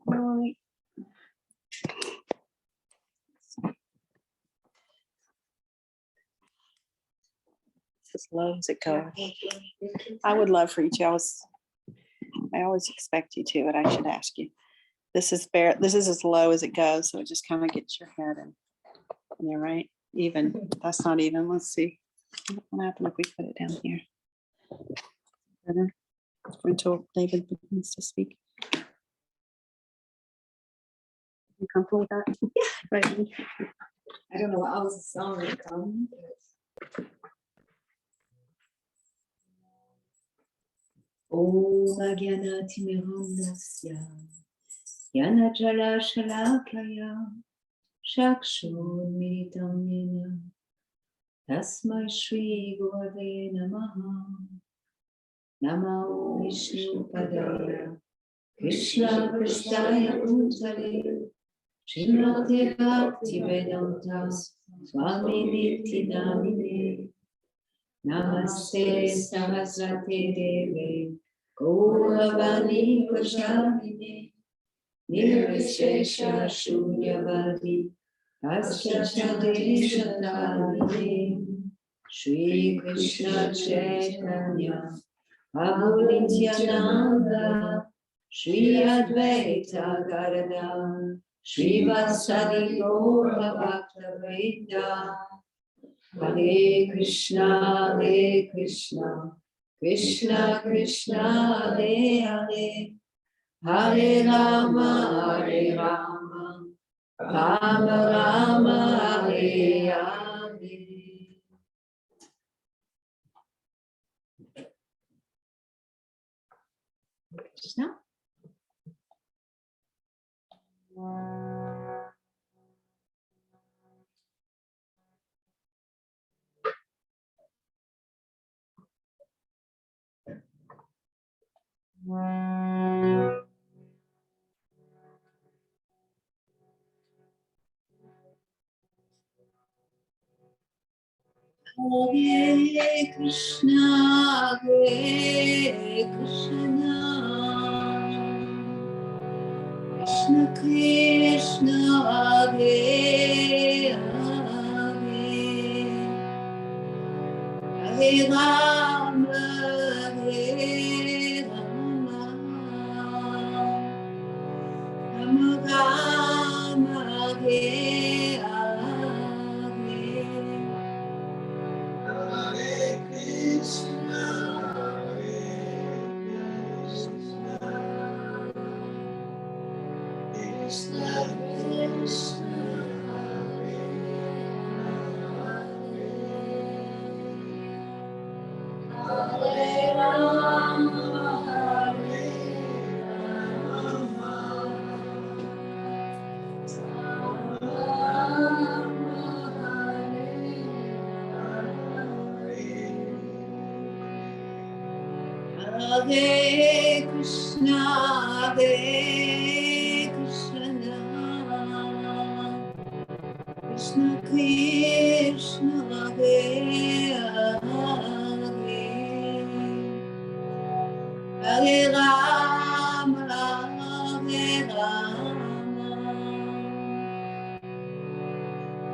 Right. As low as it goes. I would love for you to. I always expect you to, but I should ask you. This is bare. This is as low as it goes, so it just kind of gets your head in there, right? Even. That's not even. Let's see. What happens if we put it down here? Better. Until David begins to speak. You comfortable with that? Yeah. Right. I don't know what else the song would come. Om Agyana Timirandasya Yana Jala Shalakaya Shakshur Militam Nina Tasmai Shri Gurave Namaha Namo Vishnu Padaya Krishna Prasthaya Bhutale Srimate Bhakti Vedanta Swami Niti Namine Namaste Saraswati Devi Gauravani Prashamine Nirvishesha Shunyavadi Aschachadevi Shatavine Shri Krishna Chaitanya Prabhu Nityananda Shri Advaita Gadadhar Shri Vasadi Gaura Bhakta Vrinda Hare Krishna, Krishna Krishna, Hare Hare, Hare Rama, Rama Rama, Hare Hare. Krishna. Hare Krishna, Krishna Krishna, Hare Hare, Hare Rama, Hare Rama, Rama Rama, Hare Hare. Hare Krishna, Krishna Krishna, Hare Rama, Hare Rama, Hare Krishna, Krishna Krishna, Hare Hare, Hare Rama, Hare Rama,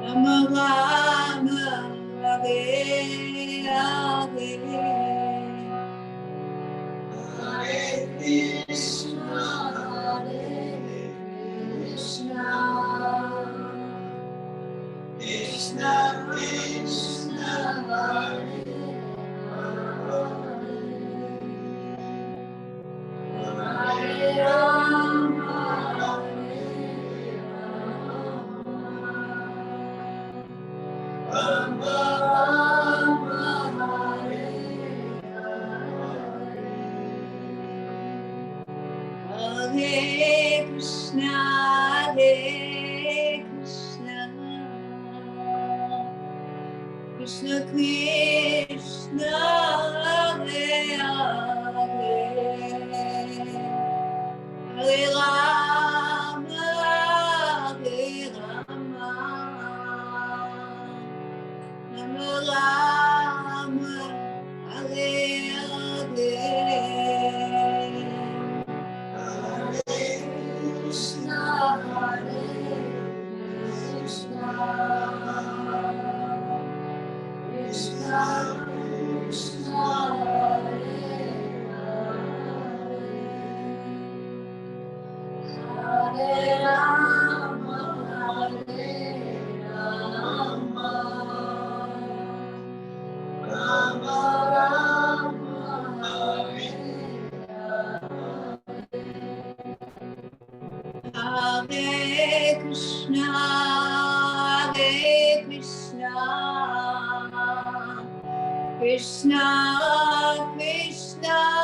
Rama Rama, Hare Hare. Hare Krishna, Krishna Krishna, Hare Hare Rama, Rama Rama, Hare Krishna, Krishna Krishna, Hare Hare, Hare Rama, Hare Rama, Rama Rama, Hare Hare. Krishna, Krishna Krishna,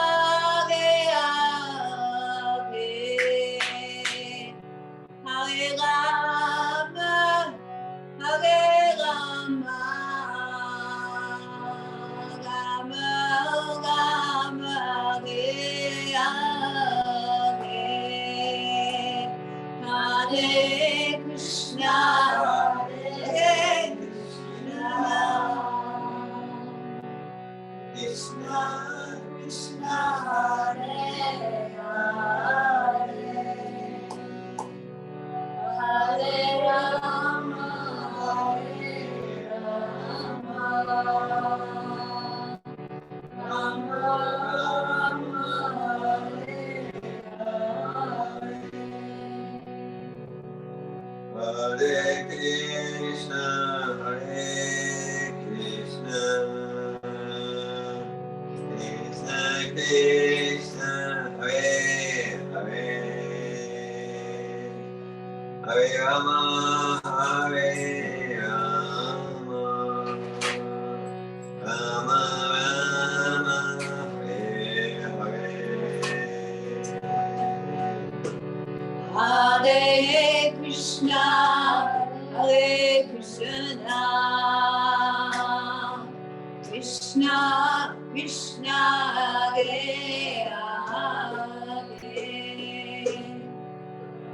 Hare Rama, Hare Rama, Rama Rama, Hare Hare, Hare Krishna, Hare Krishna, Krishna Hare Hare, Hare Rama, Hare Rama, Rama Rama, Hare Hare, Hare Krishna, Hare Krishna, Krishna Krishna, Hare Hare, Hare Rama, Hare Rama, Rama Rama, Hare Hare, Hare Krishna, Hare Krishna, Krishna Krishna, Hare Hare,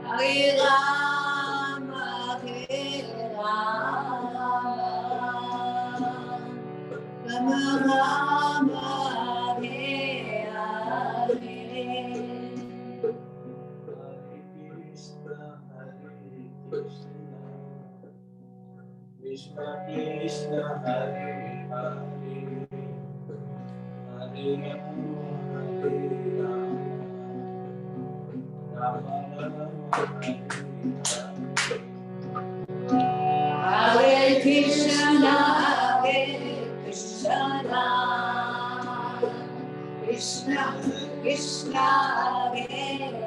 Hare Rama, Hare Rama, Rama Rama, Hare Hare, Krishna Krishna, Hare Hare, Hare Rama, Hare Rama, Rama Rama, Hare Krishna, Hare Krishna, Krishna Krishna, Hare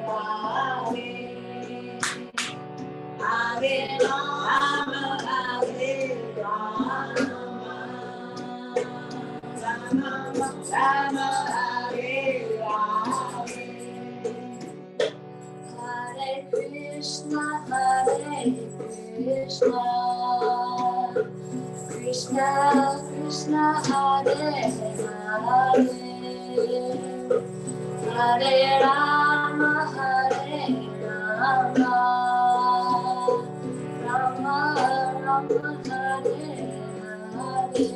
Hare, Hare Rama, Hare Rama, Rama Rama, Hare Hare, Hare Krishna, Hare Krishna, Krishna Krishna, Hare Hare, Hare Rama, Hare Rama, Rama Rama, Hare Hare,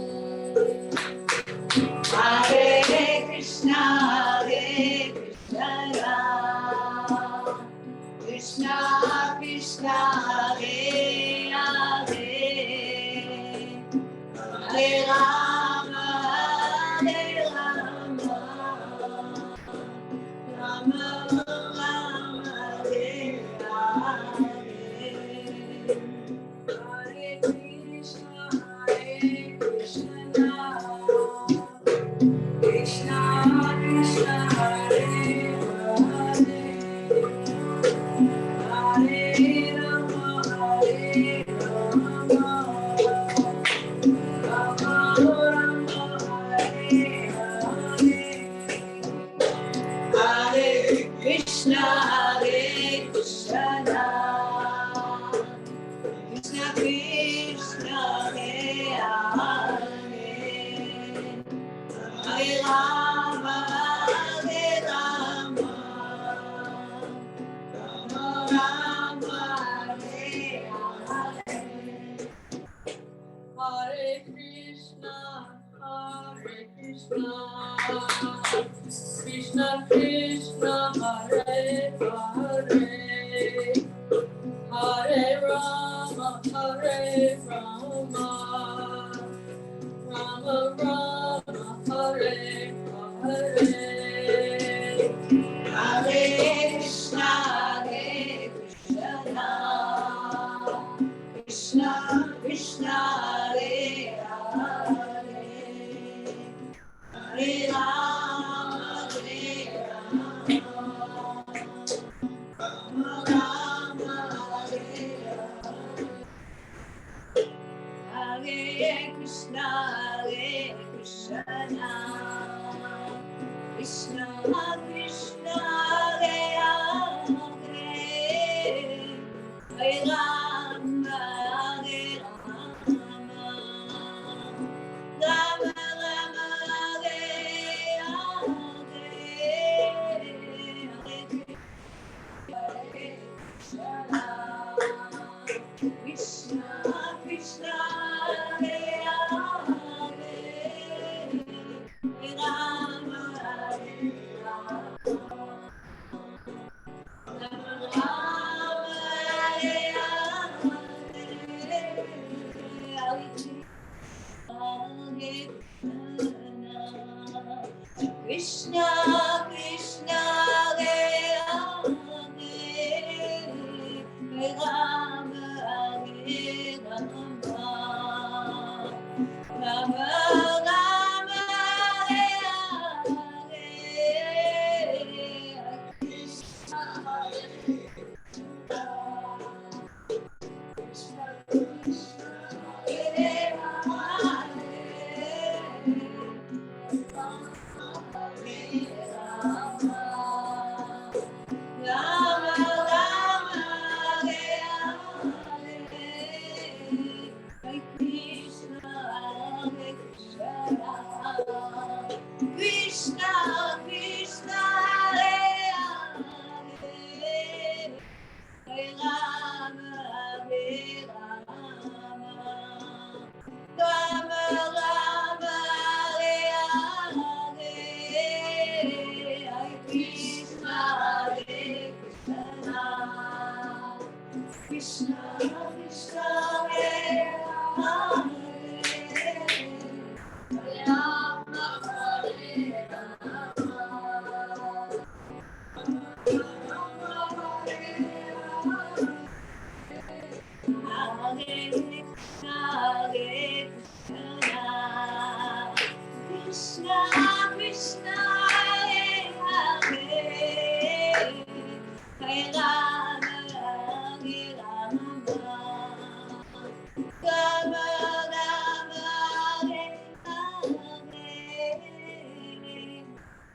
Hare Krishna, Hare Krishna, Krishna Krishna, Hare Hare, Hare Rama, Hare Rama, Rama Rama, Hare Hare, Hare Krishna, Hare Krishna, Krishna Krishna, Hare Hare, Hare Rama, Hare Rama, Rama Rama, Hare Hare, Hare Krishna, Hare Krishna, Krishna Krishna, Hare Hare, Hare Rama, Hare Rama, Rama Rama, Hare Hare, Hare Krishna, Hare Krishna, Krishna Krishna, Hare Hare, Hare Rama, Hare Rama, Rama Rama, Hare Hare, Hare Krishna, Hare Krishna, Krishna Krishna, Hare Hare, Hare Rama, Hare Krishna Krishna Hare Hare Hare Rama Hare Rama Rama Rama Hare Hare Krishna Krishna Hare Hare Rama Hare Rama Krishna Krishna Hare Hare Rama Hare Rama Rama Rama Hare Hare Krishna Krishna Krishna Hare Hare Hare Rama Hare Rama Rama Rama Hare Hare Hare Krishna Hare Krishna Krishna Krishna Hare Hare Rama Hare Rama Hare Krishna Krishna Hare Hare Rama Hare Rama Rama Rama Hare Hare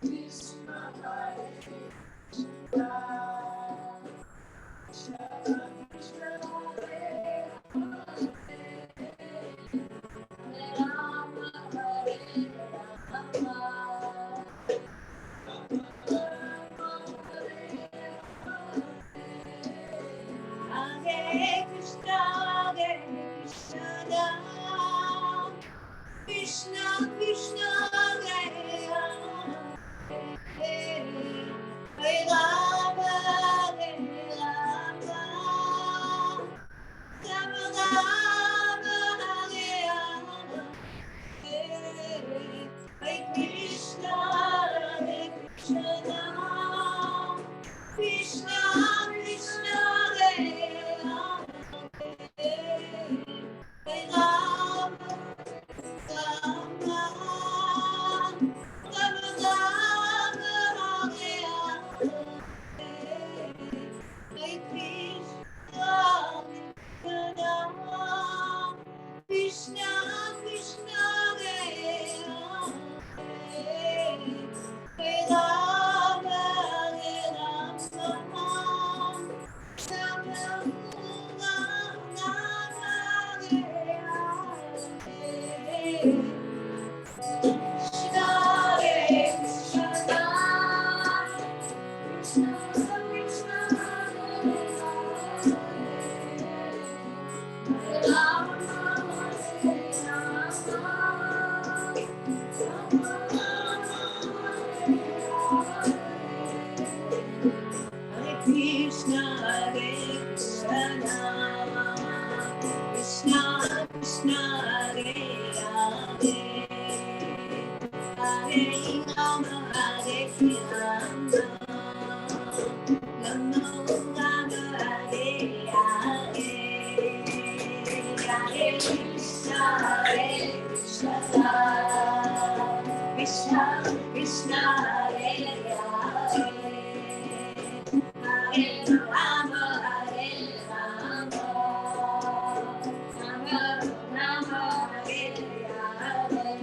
Krishna Hare Hare Krishna, Krishna Krishna, Hare Hare, Hare Rama, Hare Rama, Rama Rama, Hare Hare, Hare Krishna, Krishna Krishna, Hare Hare Rama, Rama, Rama Rama, Hare Hare Krishna, Krishna Krishna, Hare Hare Rama, Hare Rama, Krishna, Hare Krishna, Krishna Krishna, Hare Hare, Hare Rama, Hare Rama, Rama Rama, Hare Hare, Hare Krishna, Hare Krishna, Krishna Krishna, Hare Hare, Hare Rama, Hare Rama, Rama Rama, Hare Hare,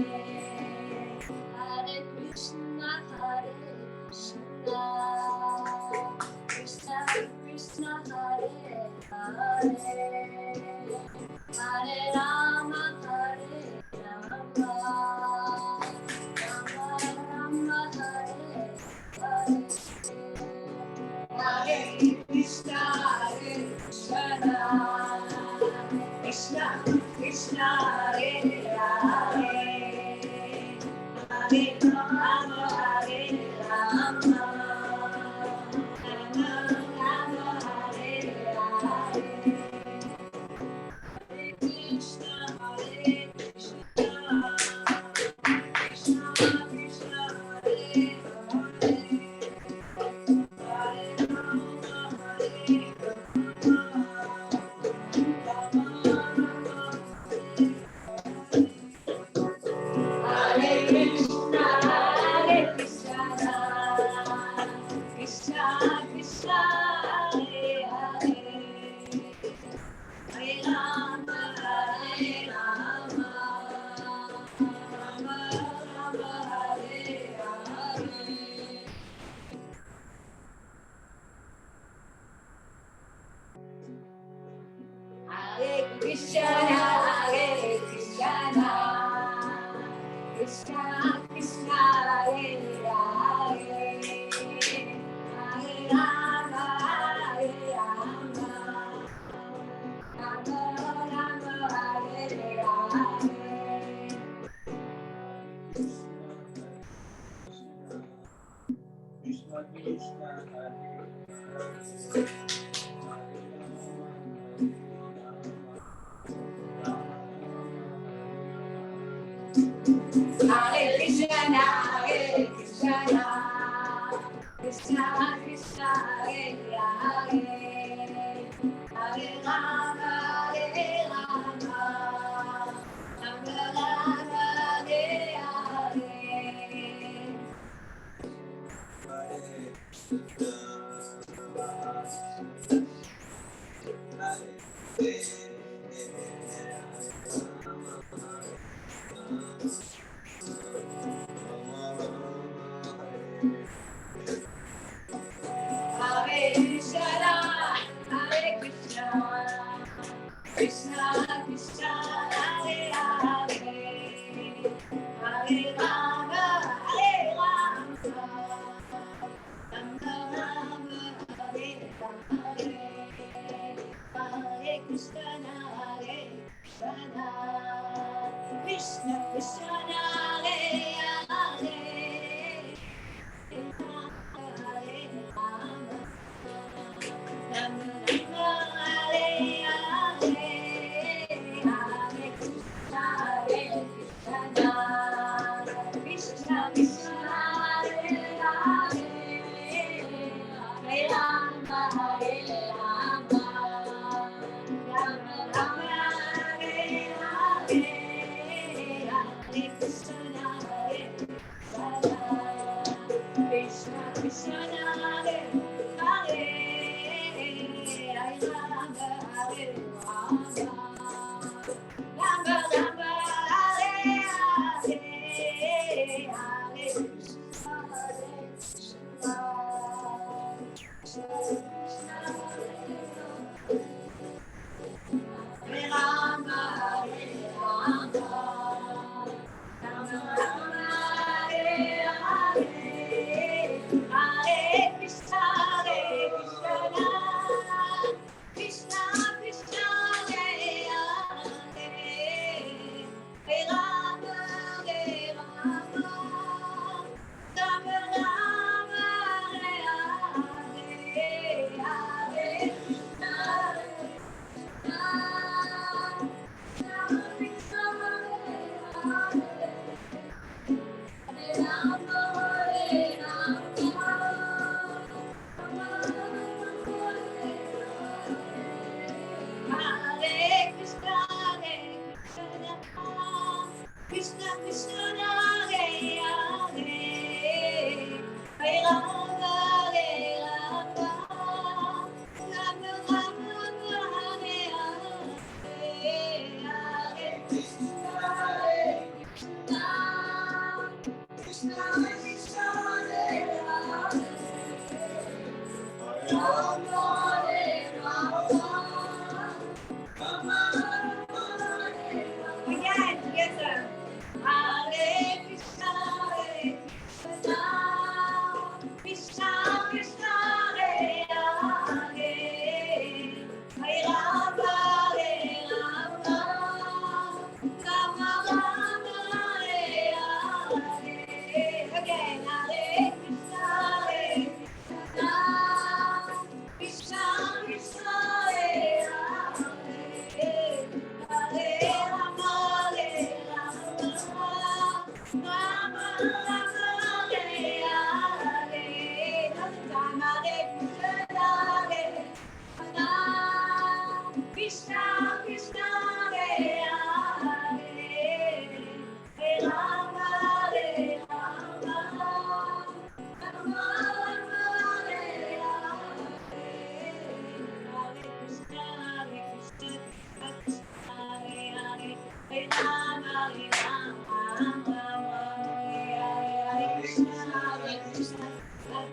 Krishna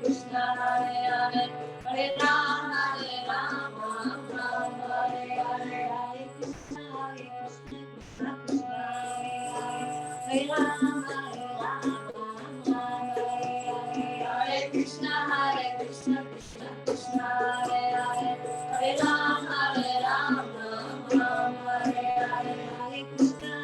Krishna Hare Rama Hare Rama Rama Rama Hare Hare Krishna Krishna Krishna Hare Hare Hare Rama Hare Rama Rama Rama Hare Hare Hare Krishna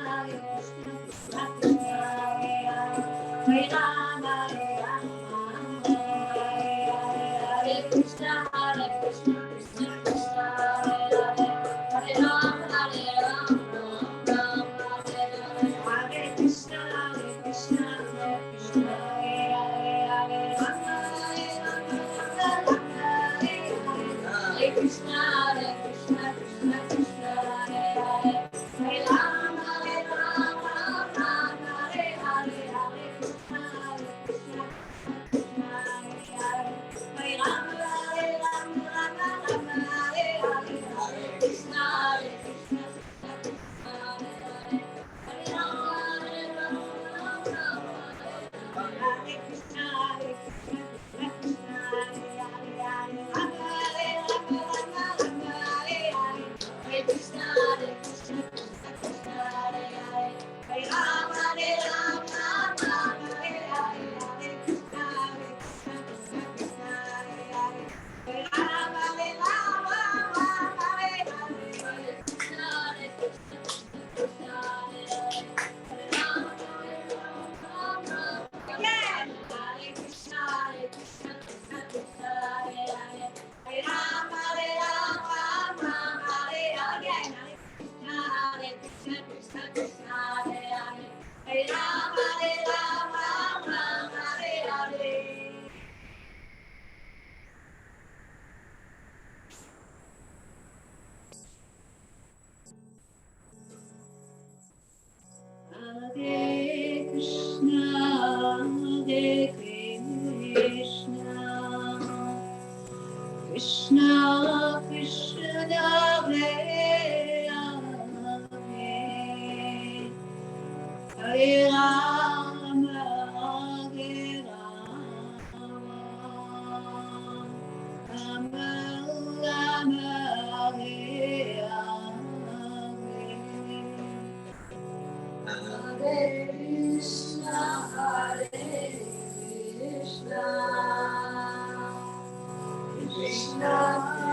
Krishna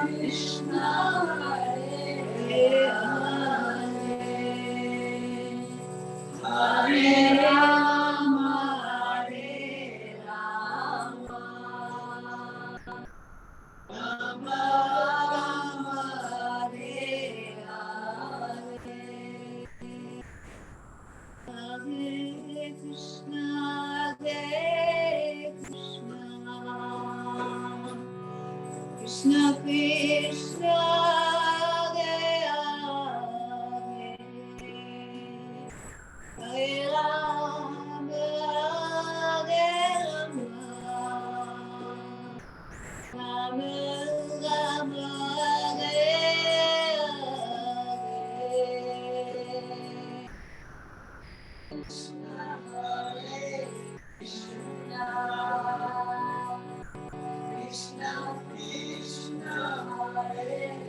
Krishna Hare Hare Hare Rama Hare Rama Rama Rama Hare Krishna Krishna Krishna Hare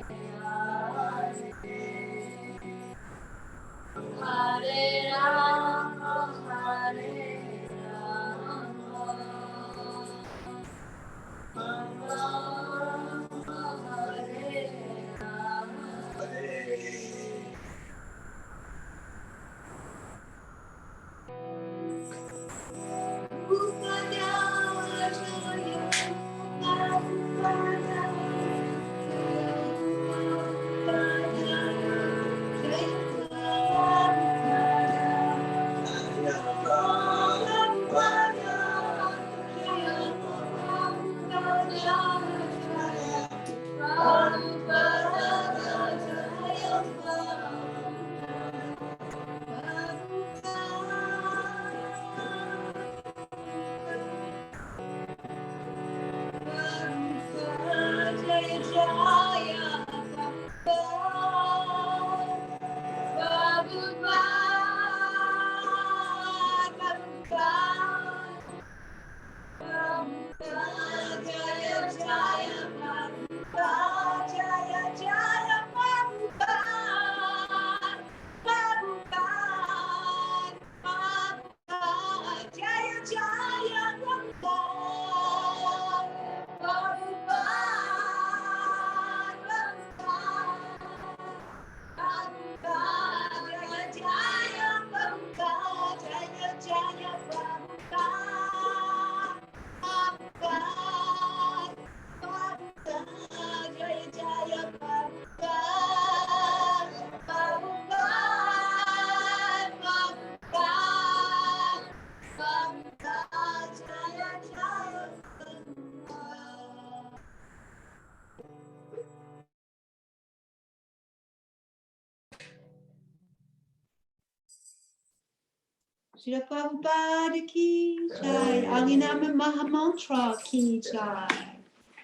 Srila Prabhupada ki jai. Alinama Mahamantra ki jai.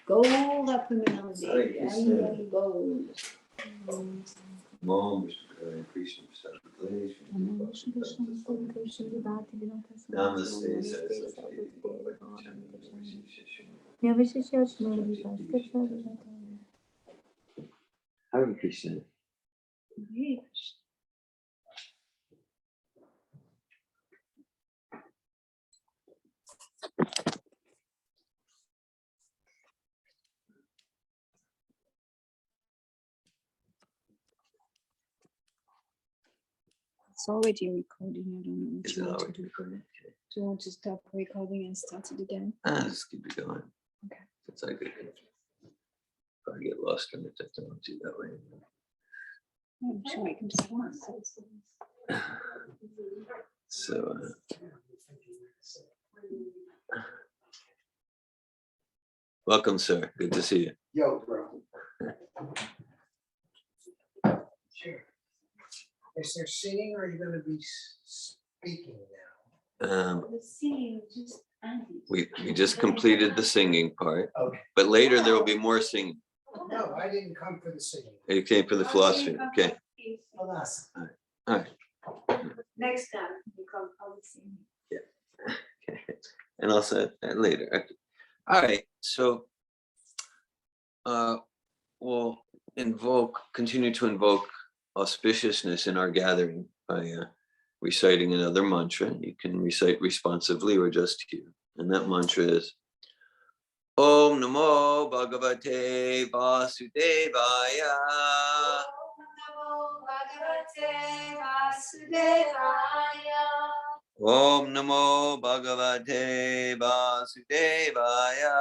Gola Primanandi. Hari Gola. Mom, Krishna, Namaste, Hare Krishna. It's already recording. I don't know what Is you it want to already do. recorded? Okay. Do you want to stop recording and start it again? Just keep it going. Okay. It's like if I get lost in the technology that way. I'm sure I can just once. So, welcome, sir. Good to see you. Yo, bro. Sure. Is there singing or are you gonna be speaking now? We just completed the singing part, Okay. but later there will be more singing. No, I didn't come for the singing. You came for the philosophy. Okay. Well, that's- All right. Next time you come, I'll see. Okay. And I'll say that later. Okay. All right. So we'll continue to invoke auspiciousness in our gathering by reciting another mantra. You can recite responsively or just hear. And that mantra is Om Namo Bhagavate Vasudevaya. Om Namo Bhagavate Vasudevaya.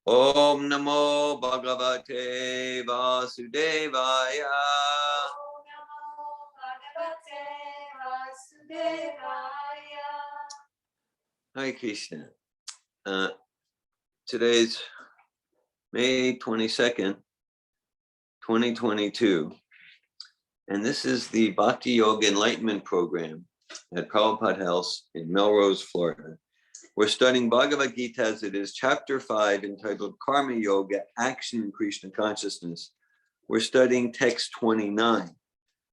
Om Namo Bhagavate Vasudevaya. Hare Krishna. Today's May 22nd, 2022. And this is the Bhakti Yoga Enlightenment program at Prabhupada House in Melrose, Florida. We're studying Bhagavad Gita as it is, chapter 5, entitled Karma Yoga, Action in Krishna Consciousness. We're studying text 29.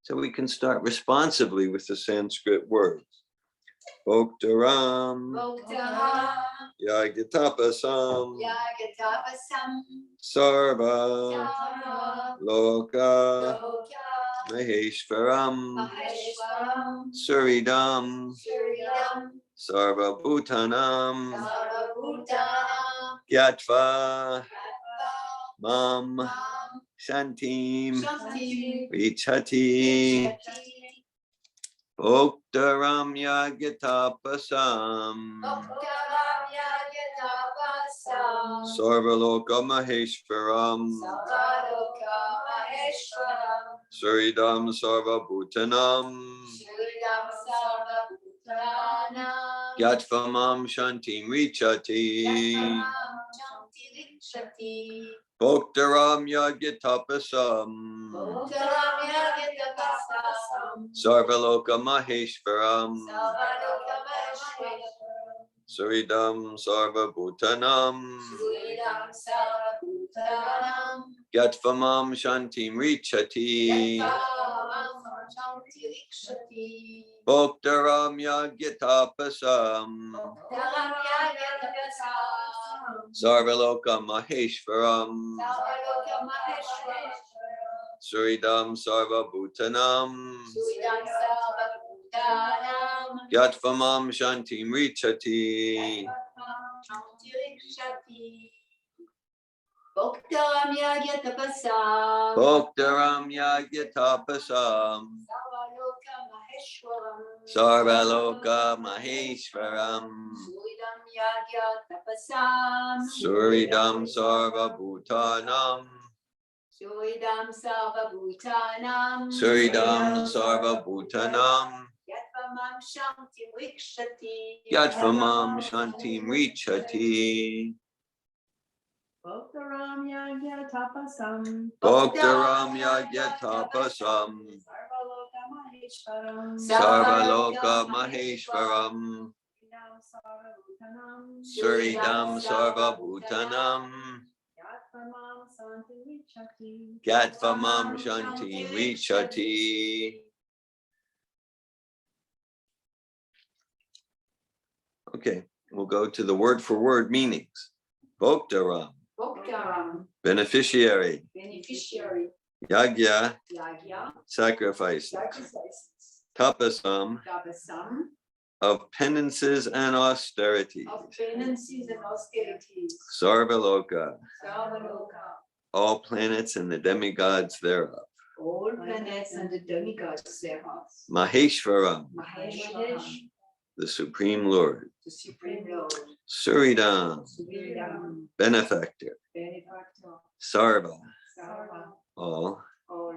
So we can start responsively with the Sanskrit words. Bhoktaram, Yagatapasam, Sarva, Loka, Maheshwaram, Suridam, Sarva Bhutanam, Gyatva, Mam, Shantim, Vichati, Bhoktaram Yagatapasam, Sarvaloka Maheshwaram, Suridam Sarva Bhutanam, Yatvamam Shantim Richati, Bhoktaram Yagatapasam, Sarvaloka Maheshwaram, Suridam Sarva Bhutanam, Yatvamam Shantim Richati, Bhoktaram Yagatapasam, Sarvaloka Maheshwaram, Suridam Sarva Bhutanam, Yatvamam Shantim Richati, Bhoktaram Yagyatapasam, Bhoktaram Yagatapasam, Sarvaloka Maheshwaram, Suridam Sarva Bhutanam, Suridam Sarva Bhutanam, Suridam Sarva Bhutanam, Yatvamam Shantim Rikshati, Yatvamam Shantim Richati. Bhaktaram Yagya Tapasam. Bhaktaram Yagya Tapasam. Sarvaloka Maheshwaram. Suridam Sarva Bhutanam. Gatvamam Shanti Vichati. Okay, we'll go to the word for word meanings. Bhaktaram, Bhaktaram, beneficiary. beneficiary. Yagya, Yagya, sacrifices. sacrifices. Tapasam, Tapasam, of penances and austerities. of penances and austerities. Sarvaloka, Sarvaloka, all planets and the demigods thereof. all planets and the demigods thereof. Maheshwaram, Maheshwaram, the Supreme Lord. the Supreme Lord. Suridam, Suridam, benefactor. benefactor. Sarva, Sarva, all. all.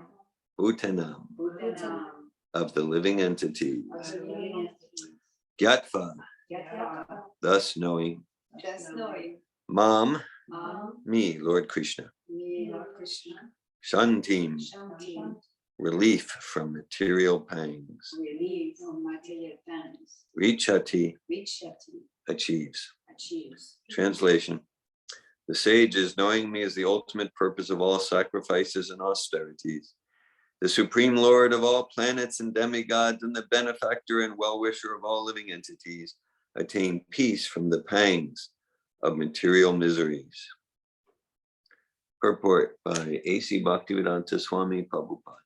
Bhutanam, Bhutanam, of the living entities. of the living entities. Gyatva, Yatva, thus knowing. just knowing. Mam, Mam, me, Lord Krishna. me, Lord Krishna. Shantim, Chanting, relief from material pangs. relief from material pangs. Richati, Vichati, achieves. achieves. Translation. The sages, knowing me as the ultimate purpose of all sacrifices and austerities, the supreme lord of all planets and demigods, and the benefactor and well-wisher of all living entities, attain peace from the pangs of material miseries. Purport by A.C. Bhaktivedanta Swami Prabhupada.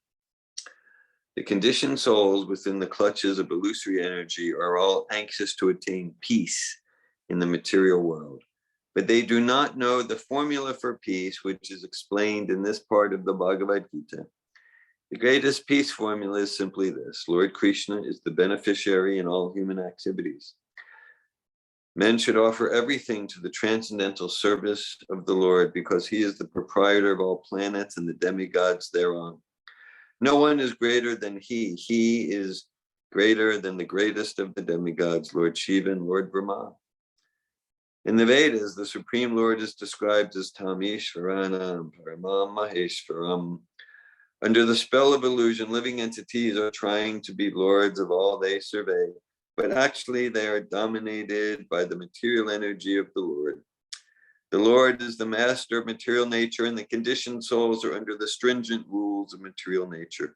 The conditioned souls within the clutches of illusory energy are all anxious to attain peace in the material world, but they do not know the formula for peace, which is explained in this part of the Bhagavad Gita. The greatest peace formula is simply this: Lord Krishna is the beneficiary in all human activities. Men should offer everything to the transcendental service of the Lord, because he is the proprietor of all planets and the demigods thereon. No one is greater than he. He is greater than the greatest of the demigods, Lord Shiva and Lord Brahma. In the Vedas, the Supreme Lord is described as Tamishvaranam Paramam Maheshwaram. Under the spell of illusion, living entities are trying to be lords of all they survey, but actually they are dominated by the material energy of the Lord. The Lord is the master of material nature, and the conditioned souls are under the stringent rules of material nature.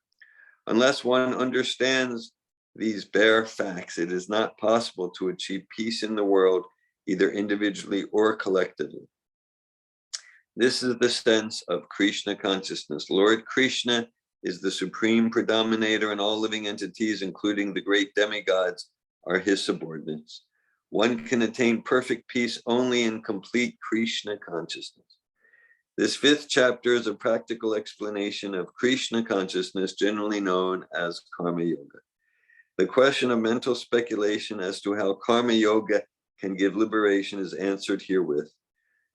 Unless one understands these bare facts, it is not possible to achieve peace in the world, either individually or collectively. This is the sense of Krishna consciousness. Lord Krishna is the supreme predominator, and all living entities, including the great demigods, are his subordinates. One can attain perfect peace only in complete Krishna consciousness. This fifth chapter is a practical explanation of Krishna consciousness, generally known as Karma Yoga. The question of mental speculation as to how Karma Yoga can give liberation is answered herewith.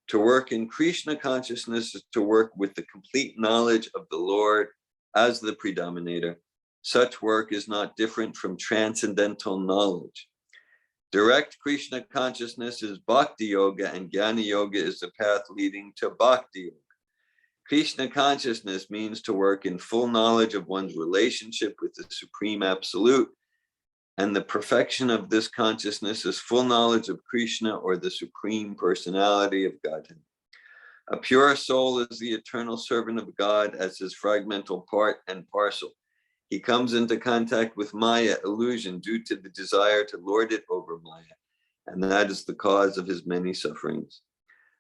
To work in Krishna consciousness is to work with the complete knowledge of the Lord as the predominator. Such work is not different from transcendental knowledge. Direct Krishna consciousness is Bhakti Yoga, and Jnana Yoga is the path leading to Bhakti Yoga. Krishna consciousness means to work in full knowledge of one's relationship with the Supreme Absolute, and the perfection of this consciousness is full knowledge of Krishna, or the Supreme Personality of Godhead. A pure soul is the eternal servant of God as his fragmental part and parcel. He comes into contact with Maya, illusion, due to the desire to lord it over Maya, and that is the cause of his many sufferings.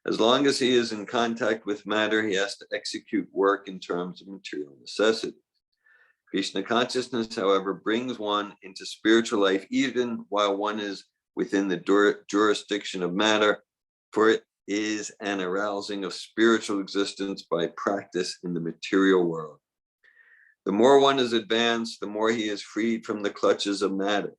As long as he is in contact with matter, he has to execute work in terms of material necessity. Krishna consciousness, however, brings one into spiritual life even while one is within the jurisdiction of matter, for it is an arousing of spiritual existence by practice in the material world. The more one is advanced, the more he is freed from the clutches of matter.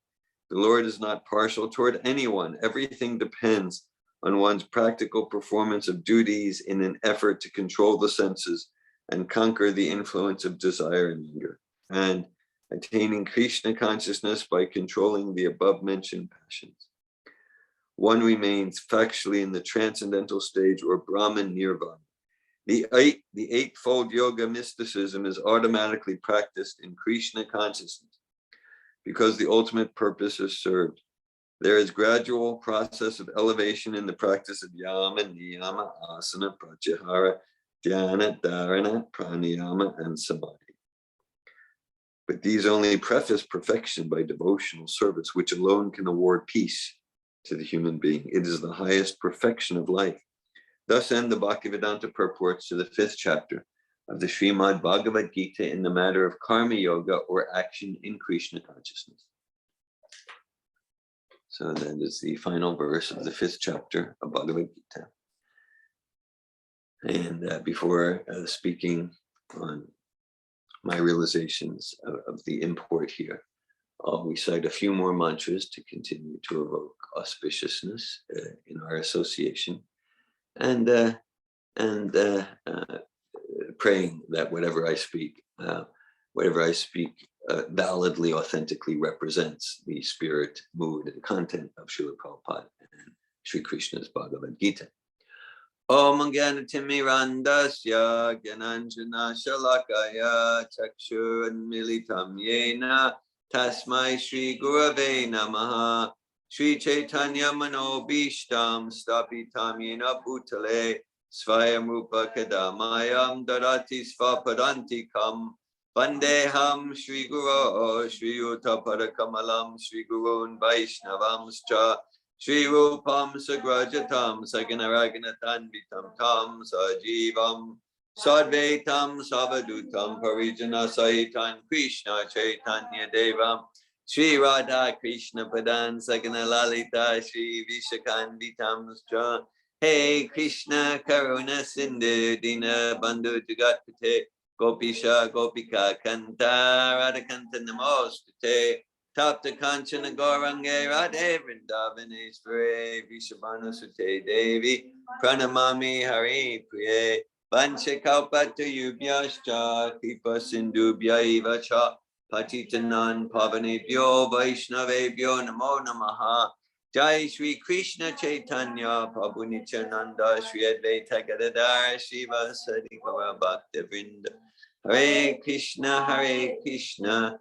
The Lord is not partial toward anyone. Everything depends on one's practical performance of duties in an effort to control the senses and conquer the influence of desire and anger, and attaining Krishna consciousness by controlling the above-mentioned passions. one remains factually in the transcendental stage or Brahman Nirvana. The eightfold yoga mysticism is automatically practiced in Krishna consciousness because the ultimate purpose is served. There is gradual process of elevation in the practice of yama, niyama, asana, pratyahara, dhyana, dharana, pranayama, and samadhi. But these only preface perfection by devotional service, which alone can award peace to the human being. It is the highest perfection of life. Thus end the Bhaktivedanta purports to the 5th chapter of the Srimad Bhagavad Gita in the matter of karma yoga or action in Krishna consciousness. So that is the final verse of the 5th chapter of Bhagavad Gita. And before speaking on my realizations of the import here, I'll recite a few more mantras to continue to evoke auspiciousness in our association, and praying that whatever I speak validly, authentically represents the spirit, mood, and content of Srila Prabhupada and Sri Krishna's Bhagavad Gita. Om Gyanatirmirandasya Gyananjana Shalakaya Chakshurunmilitam Yena Tasmai Shri Gurave Namaha Shri Chaitanya Manobishtam Stapitam Yena Bhutale Svayam Rupa Kadamayam Darati Svapadantikam Vandeham Shri Guru Shri Yuta Padakamalam Shri Gurun Vaishnavamscha Shri Rupam Sagrajatam Saganaraganatam Vitam Tam Sajivam Sadvaitam Savadutam Parijana Sahitan Krishna Chaitanya Devam Shri Radha Krishna Padan Sagana Lalita Shri Vishakanditam Scha Hey Krishna Karuna Sindhu Dina Bandhu Jagatpate Gopisha Gopika Kanta Radhakanta Namostate Tapta Kanchana Gaurange Radhe Vrindavaneshware Vishabhanu Sute Devi Pranamami Hari Priye Vanchakalpata Yubhyascha Kripa Sindhubhya Eva Cha Patitanan Pavanebhyo Vaishnavebhyo Namo Namaha Jai Shri Krishna Chaitanya Prabhu Nityananda Shri Advaita Gadadhar Shiva Sadi Gaura Bhakta Vrinda Hare Krishna, Krishna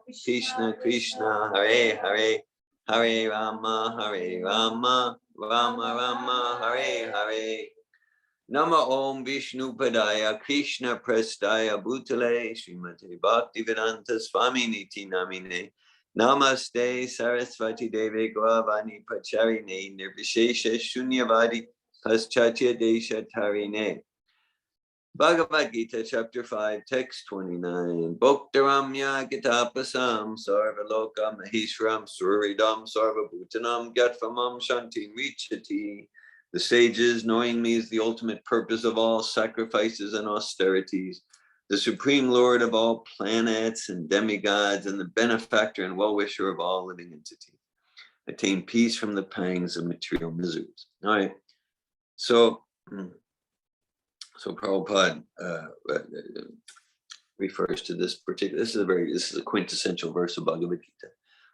Krishna, Hare Hare, Hare Rama, Rama Rama, Hare Hare. Nama Om Vishnu Padaya, Krishna Prestaya Bhutale, Srimate Bhaktivedanta Swami Niti Namine, Namaste Saraswati Deve Gauravani Pacharine, Nirvishesha Shunyavadi Paschatya Desha Tarine. Bhagavad Gita, chapter 5, text 29. Bhoktaramya Gitapasam Sarvaloka Maheshwaram Suridam Sarvabhutanam Gatfamam Shanti Richati. The sages, knowing me is the ultimate purpose of all sacrifices and austerities, the supreme lord of all planets and demigods, and the benefactor and well-wisher of all living entities, attain peace from the pangs of material miseries. All right. So Prabhupada refers to this particular, this is a quintessential verse of Bhagavad Gita.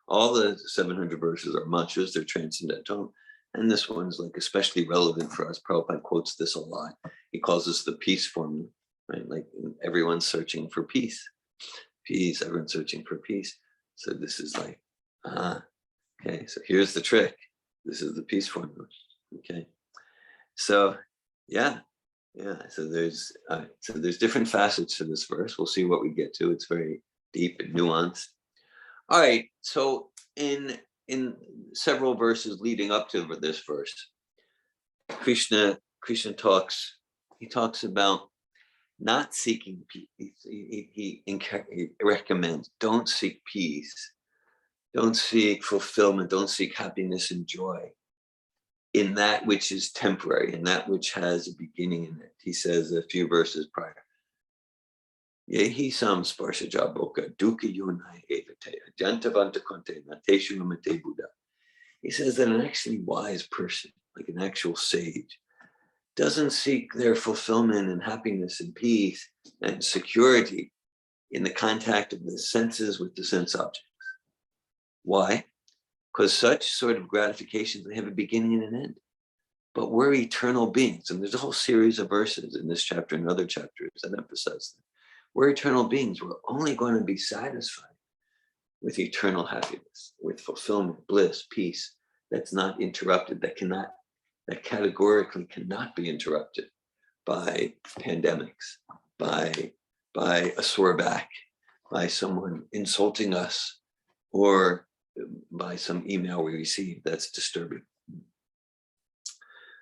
All the 700 verses are mantras, they're transcendental. And this one's like especially relevant for us. Prabhupada quotes this a lot. He calls this the peace formula, right? Like everyone's searching for peace. Peace, everyone's searching for peace. So this is like, okay, so here's the trick. This is the peace formula, okay? So, yeah. So there's different facets to this verse. We'll see what we get to. It's very deep and nuanced. All right, so in several verses leading up to this verse, Krishna talks about not seeking peace. He recommends, don't seek peace, don't seek fulfillment, don't seek happiness and joy in that which is temporary, in that which has a beginning in it. He says a few verses prior. Yehi sam sparsha jaboka dukkha yonai evate ajantavanta konte nateshu namate Buddha. He says that an actually wise person, like an actual sage, doesn't seek their fulfillment and happiness and peace and security in the contact of the senses with the sense objects. Why? because such sort of gratifications, they have a beginning and an end. But we're eternal beings. And there's a whole series of verses in this chapter and other chapters that emphasize that. We're eternal beings. We're only going to be satisfied with eternal happiness, with fulfillment, bliss, peace that's not interrupted, that categorically cannot be interrupted by pandemics, by a sore back, by someone insulting us, or by some email we receive that's disturbing.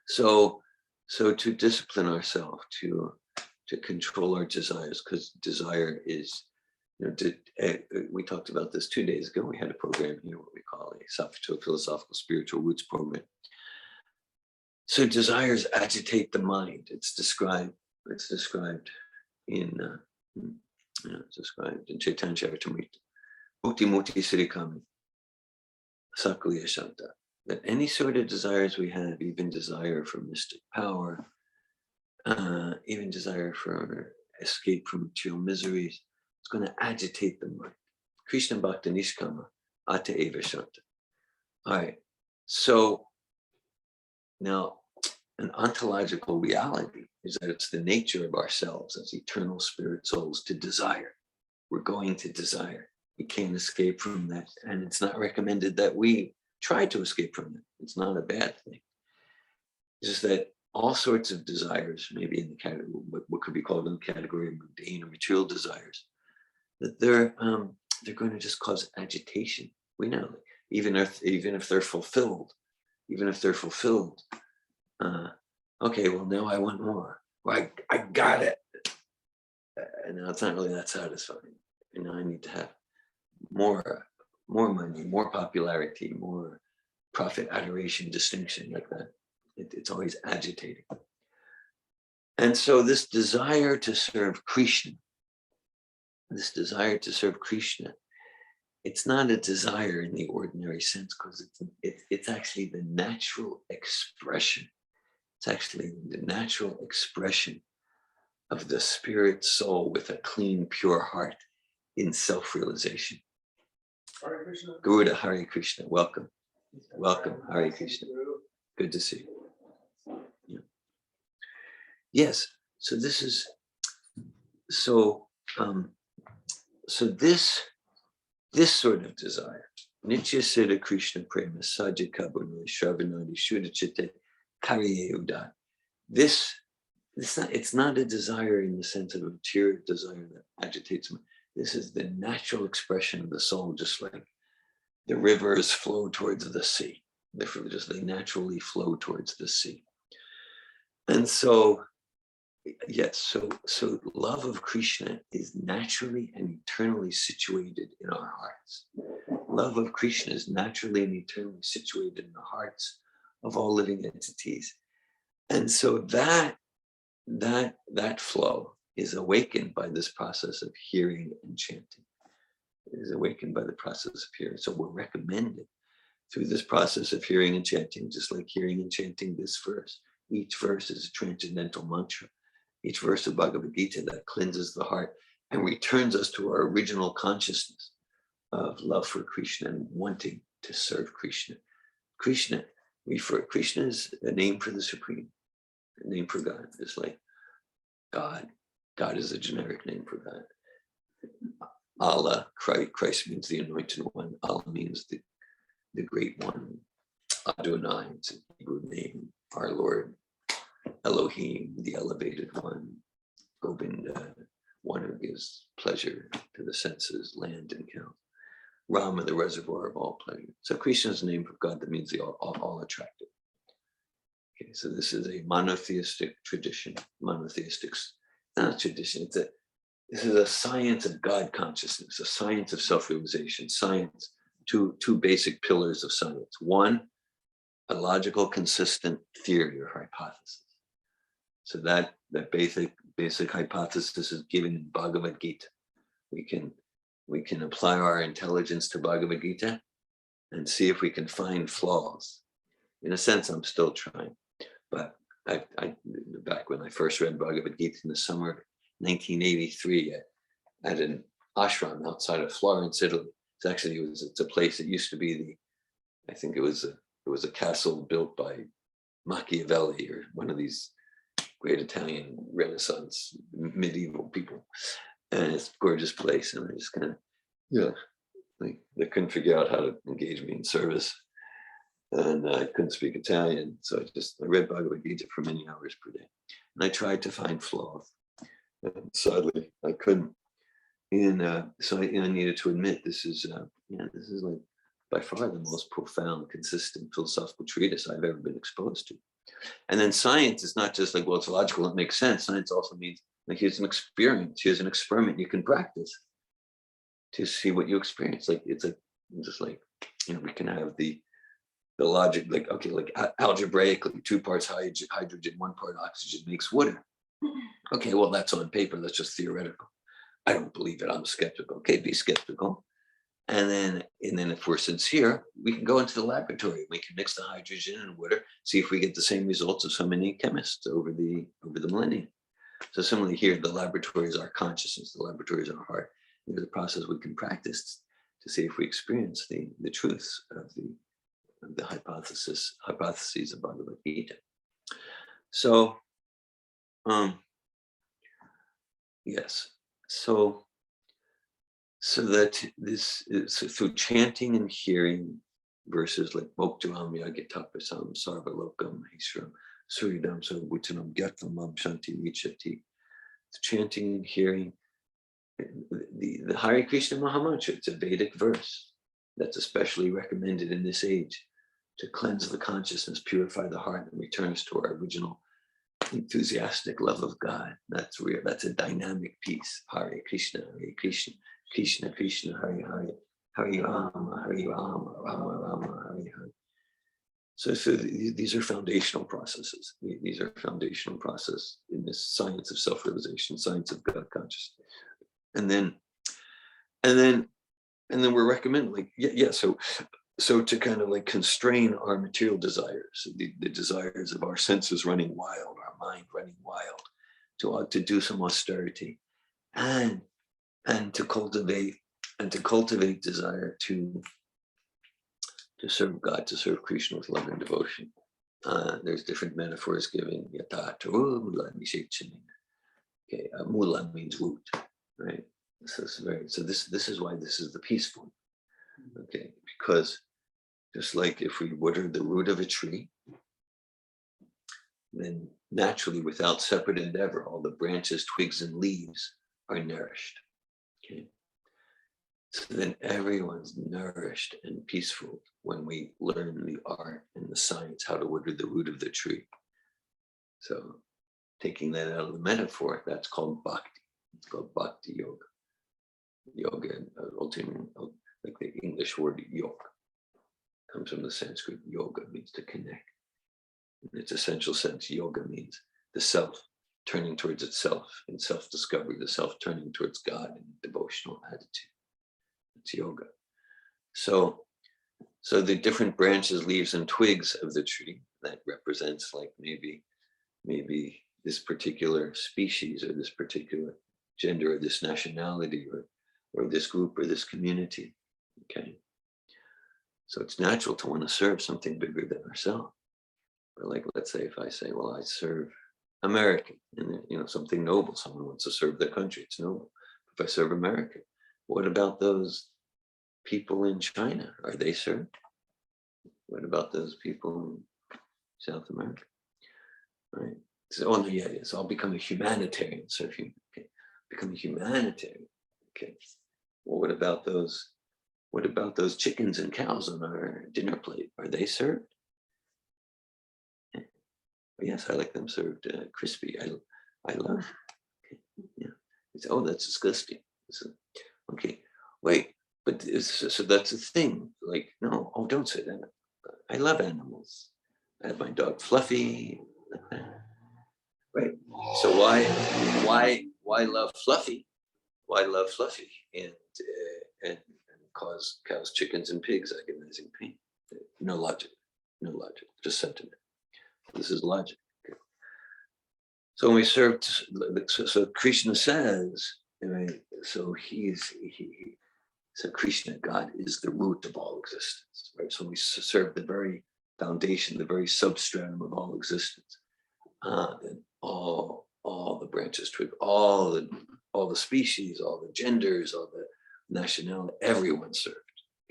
So to discipline ourselves, to control our desires, because desire is, we talked about this 2 days ago. We had a program here, what we call a philosophical spiritual roots program. So desires agitate the mind. It's described in Chaitanya Charitamrita. Mukti Mukti Sirikami Sakliya Shanta. That any sort of desires we have, even desire for mystic power, even desire for escape from material miseries, it's going to agitate the mind. Krishna Bhakta Nishkama Ata Eva Shanta. All right. So now an ontological reality is that it's the nature of ourselves as eternal spirit souls to desire. We're going to desire. We can't escape from that. And it's not recommended that we try to escape from it. It's not a bad thing. It's just that all sorts of desires, maybe in the category, what could be called in the category of mundane or material desires, that they're going to just cause agitation. We know, even if they're fulfilled, okay, well, now I want more. Well, I got it. And now it's not really that satisfying. And now I need to have more money, more popularity, more profit, adoration, distinction, like that. It's always agitating. And so this desire to serve Krishna, it's not a desire in the ordinary sense, because it's actually the natural expression. It's actually the natural expression of the spirit soul with a clean, pure heart in self-realization. Hare Krishna. Garuda, Hare Krishna. Welcome. Welcome, Hare Krishna. Good to see you. Yeah. Yes. So this is this sort of desire. Nitya Siddha Krishna Prema Sajja Kabunali Shravanadi Shuddhachite Kariye Udat. It's not a desire in the sense of a material desire that agitates me. This is the natural expression of the soul, just like the rivers flow towards the sea. They naturally flow towards the sea. And so, yes, so love of Krishna is naturally and eternally situated in our hearts. Love of Krishna is naturally and eternally situated in the hearts of all living entities. And so that flow is awakened by this process of hearing and chanting. It is awakened by the process of hearing. So we're recommended through this process of hearing and chanting, just like hearing and chanting this verse. Each verse is a transcendental mantra. Each verse of Bhagavad Gita that cleanses the heart and returns us to our original consciousness of love for Krishna and wanting to serve Krishna. Krishna is a name for the Supreme, a name for God, just like God. God is a generic name for God. Allah, Christ means the anointed one. Allah means the great one. Adonai, it's a Hebrew name. Our Lord. Elohim, the elevated one. Govinda, one who gives pleasure to the senses, land and count. Rama, the reservoir of all pleasure. So Krishna is a name for God that means the all attractive. Okay, so this is a monotheistic tradition. Monotheistic, not a tradition. This is a science of God consciousness, a science of self-realization. Science, two basic pillars of science. One, a logical, consistent theory or hypothesis. So that basic hypothesis is given in Bhagavad Gita. We can apply our intelligence to Bhagavad Gita and see if we can find flaws. In a sense, I'm still trying, but I back when I first read Bhagavad Gita in the summer of 1983 at an ashram outside of Florence, Italy. It's a place that used to be I think it was a castle built by Machiavelli or one of these great Italian Renaissance medieval people, and it's a gorgeous place. And I just kind of like they couldn't figure out how to engage me in service, and I couldn't speak Italian, so I read Bhagavad Gita for many hours per day, and I tried to find flaws, and sadly I couldn't. And so I needed to admit this is like by far the most profound, consistent philosophical treatise I've ever been exposed to. And then science is not just like, well, it's logical, it makes sense. Science also means like here's an experience, here's an experiment you can practice to see what you experience. Like it's like just like, we can have the logic, like, okay, like algebraically 2 parts hydrogen, 1 part oxygen makes water. Okay, well, that's on paper, that's just theoretical. I don't believe it, I'm skeptical. Okay, be skeptical. And then if we're sincere, we can go into the laboratory. We can mix the hydrogen and water, see if we get the same results of so many chemists over the millennia. So similarly here, the laboratory is our consciousness, the laboratory is our heart. There's a process we can practice to see if we experience the truths of the hypotheses of Bhagavad Gita. So, yes. So that this is through chanting and hearing verses like Bhoktuam Yagatapasam Sarvalokam Hishram Suridam Sarvabhutanam Gyatlamam Shanti Vichati. Chanting and hearing the Hare Krishna Mahamantra, it's a Vedic verse that's especially recommended in this age to cleanse the consciousness, purify the heart, and return us to our original enthusiastic love of God. That's real. That's a dynamic piece. Hare Krishna, Krishna Krishna, Hare Hare, Hare Rama, Hare Rama, Rama Rama, Hare Hare. So these are foundational processes. These are foundational processes in this science of self-realization, science of God consciousness. And then we're recommending, so to kind of like constrain our material desires, the desires of our senses running wild, our mind running wild, to do some austerity, and to cultivate desire to serve God, to serve Krishna with love and devotion. There's different metaphors given. Yata taru mula nishechani. Okay, mula means root, right? So this is why this is the peaceful. Okay, because just like if we water the root of a tree, then naturally, without separate endeavor, all the branches, twigs, and leaves are nourished. Okay, so then everyone's nourished and peaceful when we learn the art and the science how to water the root of the tree. So, taking that out of the metaphor, that's called bhakti. It's called bhakti yoga. Yoga, like the English word yoga, comes from the Sanskrit yoga, means to connect. In its essential sense, yoga means the self turning towards itself in self-discovery, the self turning towards God in devotional attitude. It's yoga. So the different branches, leaves, and twigs of the tree, that represents like maybe this particular species or this particular gender or this nationality or this group or this community. Okay. So it's natural to want to serve something bigger than ourselves. But like, let's say if I say, well, I serve America, and something noble, someone wants to serve their country, it's noble. If I serve America, what about those people in China? Are they served? What about those people in South America? Right. So, oh no, yeah, so I'll become a humanitarian. So if you become a humanitarian, okay. Well, what about those chickens and cows on our dinner plate? Are they served? Yes, I like them served crispy. I love. Okay. Yeah. It's, oh, that's disgusting. So, okay, wait, but so that's a thing. Like, no, oh, don't say that. I love animals. I have my dog Fluffy. Right. So why love Fluffy? Why love Fluffy and cause cows, chickens, and pigs agonizing pain? No logic. Just sentiment. This is logic. Okay. So when we serve, so Krishna says, right? So so Krishna, God, is the root of all existence, right? So we serve the very foundation, the very substratum of all existence. Then all the branches, all the species, all the genders, all the nationality, everyone served.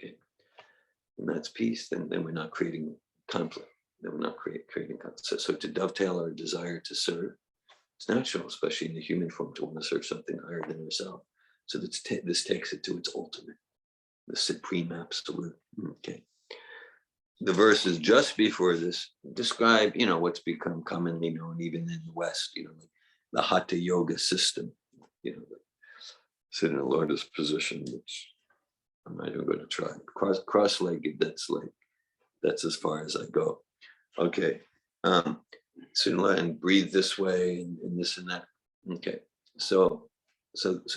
Okay, and that's peace. Then we're not creating conflict. Then we're not creating conflict. So to dovetail our desire to serve, it's natural, especially in the human form, to want to serve something higher than ourselves. So this takes it to its ultimate, the supreme absolute. Okay. The verses just before this describe, what's become commonly known even in the West, like the Hatha Yoga system, sit in a lotus position, which I'm not even going to try. Cross-legged, that's as far as I go. Okay. And breathe this way and this and that. Okay. So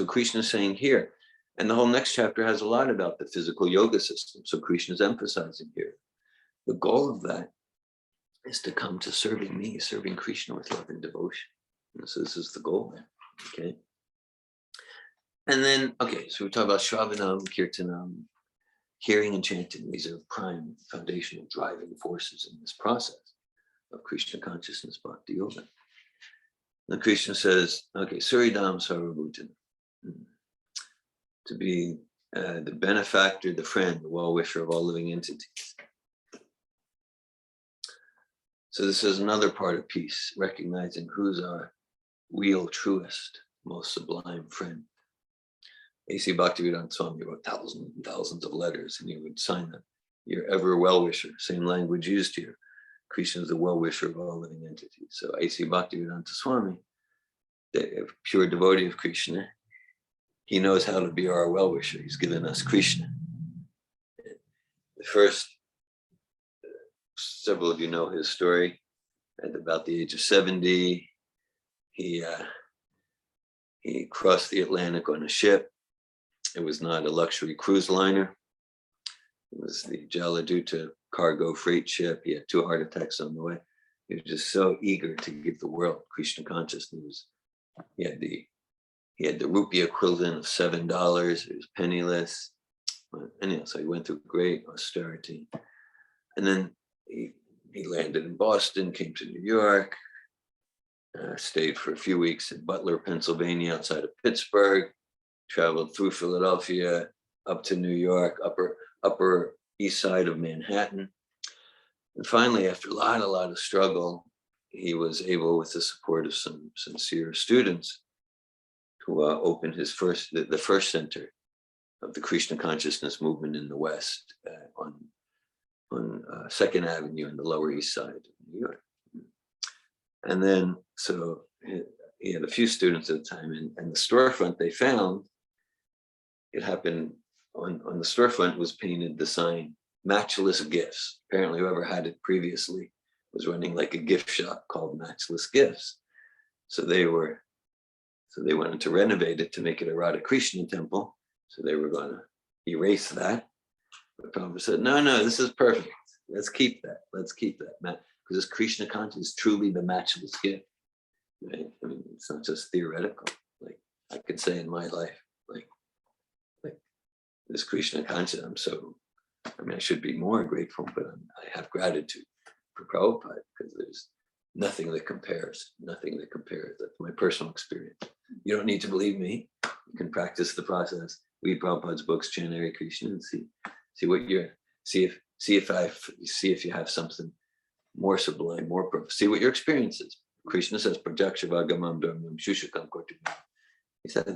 Krishna is saying here, and the whole next chapter has a lot about the physical yoga system. So Krishna is emphasizing here. The goal of that is to come to serving me, serving Krishna with love and devotion. And so this is the goal there. Okay. And then, so we talk about Shravanam, Kirtanam, hearing and chanting. These are prime foundational driving forces in this process of Krishna consciousness, Bhakti Yoga. And Krishna says, Suridam Sarvabhutanam, to be the benefactor, the friend, the well-wisher of all living entities. So this is another part of peace, recognizing who's our real, truest, most sublime friend. A.C. Bhaktivedanta Swami wrote thousands and thousands of letters, and he would sign them. You're ever well-wisher, same language used here. Krishna is the well-wisher of all living entities. So A.C. Bhaktivedanta Swami, the pure devotee of Krishna, he knows how to be our well-wisher. He's given us Krishna. The first, several of you know his story. At about the age of 70, he crossed the Atlantic on a ship. It was not a luxury cruise liner. It was the Jaladuta cargo freight ship. He had 2 heart attacks on the way. He was just so eager to give the world Krishna consciousness. He had the rupee equivalent of $7. He was penniless. Anyhow, so he went through great austerity. And then he landed in Boston, came to New York, stayed for a few weeks in Butler, Pennsylvania, outside of Pittsburgh, traveled through Philadelphia, up to New York, upper east side of Manhattan. And finally, after a lot of struggle, he was able, with the support of some sincere students, to open the first center of the Krishna consciousness movement in the West on 2nd Avenue in the Lower East Side of New York. And then, so he had a few students at the time, and the storefront they found, it happened on the storefront was painted the sign, Matchless Gifts. Apparently whoever had it previously was running like a gift shop called Matchless Gifts. So they wanted to renovate it to make it a Radha Krishna temple. So they were going to erase that. But Prabhupada said, no, this is perfect. Let's keep that, because this Krishna consciousness is truly the matchless gift. Right? I mean, it's not just theoretical. Like I could say in my life, like this Krishna consciousness, I should be more grateful, but I have gratitude for Prabhupada, because there's nothing that compares. That's my personal experience. You don't need to believe me. You can practice the process. Read Prabhupada's books, chant Hare Krishna, and see if you have something more sublime, see what your experience is. Krishna says, Prajakshavāgamam dharmam shushakam kortum. He said,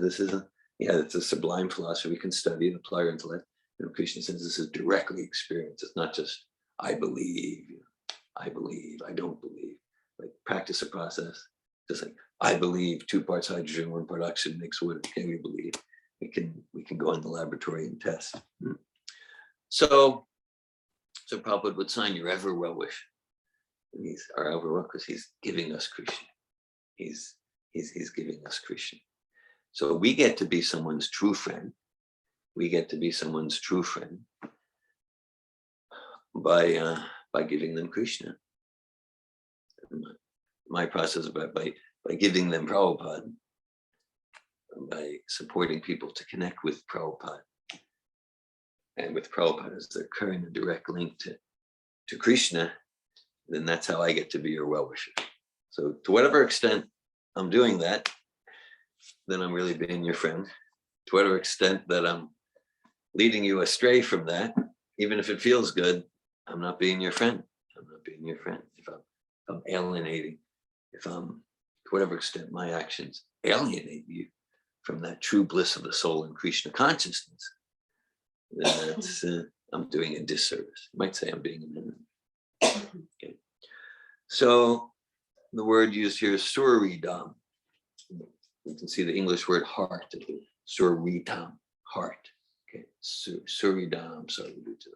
it's a sublime philosophy. We can study and apply our intellect. And Krishna says this is directly experienced. It's not just, I believe, I don't believe. Like practice a process. Just like, I believe 2 parts hydrogen, 1 part oxygen makes wood. Okay, we believe. We can go in the laboratory and test. So Prabhupada would sign your ever well wish. And he's our ever well, because he's giving us Krishna. He's giving us Krishna. So we get to be someone's true friend. By giving them Krishna. My process by giving them Prabhupada, by supporting people to connect with Prabhupada. and with Prabhupada as their current and direct link to Krishna, then that's how I get to be your well-wisher. So to whatever extent I'm doing that, then I'm really being your friend. To whatever extent that I'm leading you astray from that, even if it feels good, I'm not being your friend. I'm not being your friend. If I'm alienating, to whatever extent my actions alienate you from that true bliss of the soul in Krishna consciousness, then that's, I'm doing a disservice. You might say I'm being an enemy. Okay. So the word used here is suridam. You can see the English word heart, suridam, heart. Okay, suridam, sarvabhuta.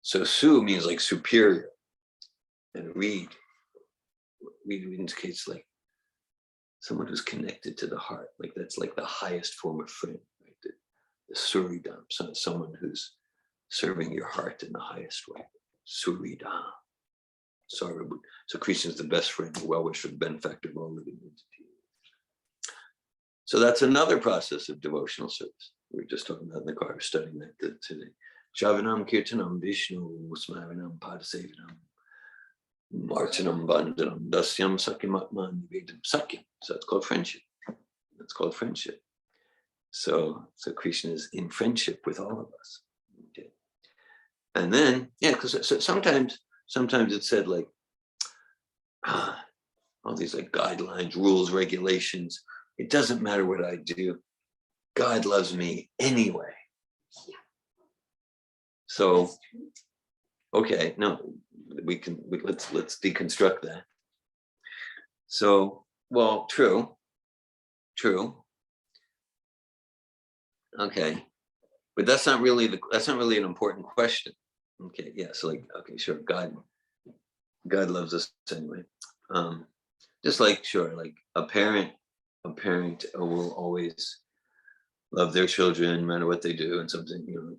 So su means like superior, and read indicates like someone who's connected to the heart, like that's like the highest form of friend, right? The suridam, someone who's serving your heart in the highest way. Suridam. Sarvabhuta. So Krishna is the best friend, the well-wisher, the benefactor of all living entities. So that's another process of devotional service. We were just talking about in the car, studying that today. Shavanam Kirtanam Vishnu Smaranam Padasevanam Martanam Bandhanam Dasyam Sakyamatman Nivedam Sakyam. So it's called friendship. That's called friendship. So Krishna is in friendship with all of us. Okay. And then, yeah, because sometimes it's said like all these like guidelines, rules, regulations. It doesn't matter what I do. God loves me anyway. So, okay, no, let's deconstruct that. So, well, true. Okay, but that's not really an important question. Okay, yeah, so like, okay, sure, God loves us anyway. Just like, sure, like a parent will always love their children no matter what they do and something, you know,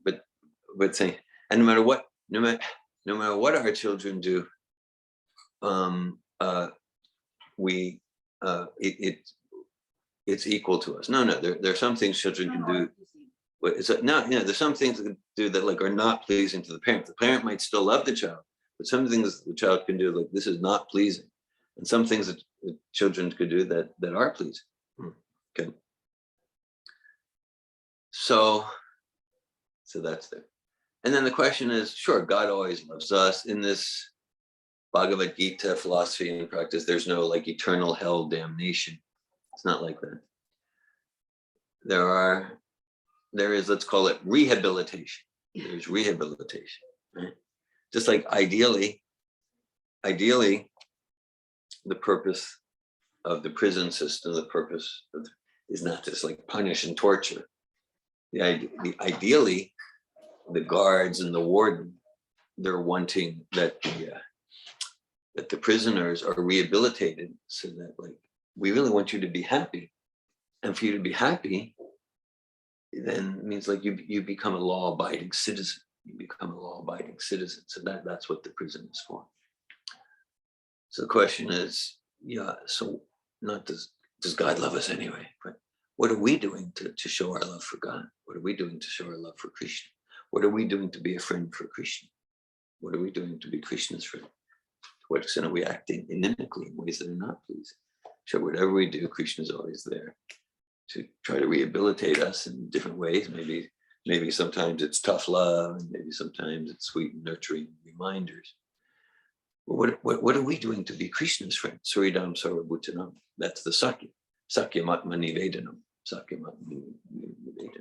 but saying, and no matter what our children do, it's equal to us. No, there are some things children can do. There's some things that can do that like are not pleasing to the parent. The parent might still love the child, but some things the child can do like this is not pleasing, and some things that children could do that are pleasing. Okay. So that's there. And then the question is, sure, God always loves us. In this Bhagavad Gita philosophy and practice, there's no like eternal hell damnation. It's not like that. There is, let's call it rehabilitation. There's rehabilitation, right? Just like ideally, the purpose of the prison system, is not just like punish and torture. Ideally, the guards and the warden, they're wanting that the prisoners are rehabilitated so that like we really want you to be happy, and for you to be happy, then it means like you become a law-abiding citizen. So that's what the prison is for. So the question is, so not does God love us anyway, but what are we doing to show our love for God? What are we doing to show our love for Krishna? What are we doing to be a friend for Krishna? What are we doing to be Krishna's friend? To what extent are we acting inimically in ways that are not pleasing? Sure, whatever we do, Krishna is always there to try to rehabilitate us in different ways. Maybe sometimes it's tough love, and maybe sometimes it's sweet and nurturing reminders. But what are we doing to be Krishna's friend? Suridam Sarvabhutanam. That's the Sakya. Sakyamatma Nivedanam. Sakyamatma Nivedanam.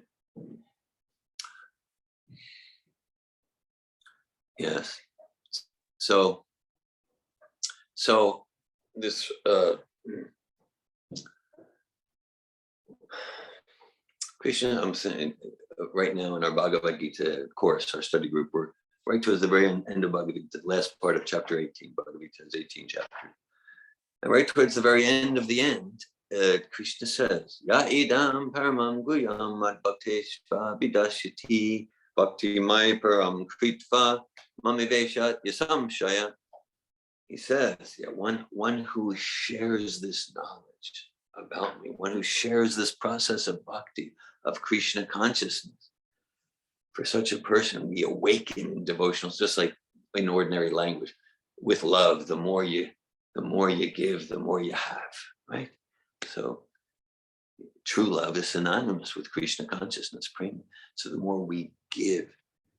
Yes. So this Krishna, I'm saying right now in our Bhagavad Gita course, our study group, we're right towards the very end of Bhagavad Gita, last part of chapter 18. Bhagavad Gita has 18 chapters. And right towards the very end of the end, Krishna says, Ya idam paramam guyam mad bhakteshva vidashyati bhakti mai param kritva mamiveshat yasam shaya. He says, one who shares this knowledge about me, one who shares this process of bhakti, of Krishna consciousness. for such a person, we awaken in devotionals, just like in ordinary language, with love. The more you give, the more you have, right? So true love is synonymous with Krishna consciousness, prema. So the more we give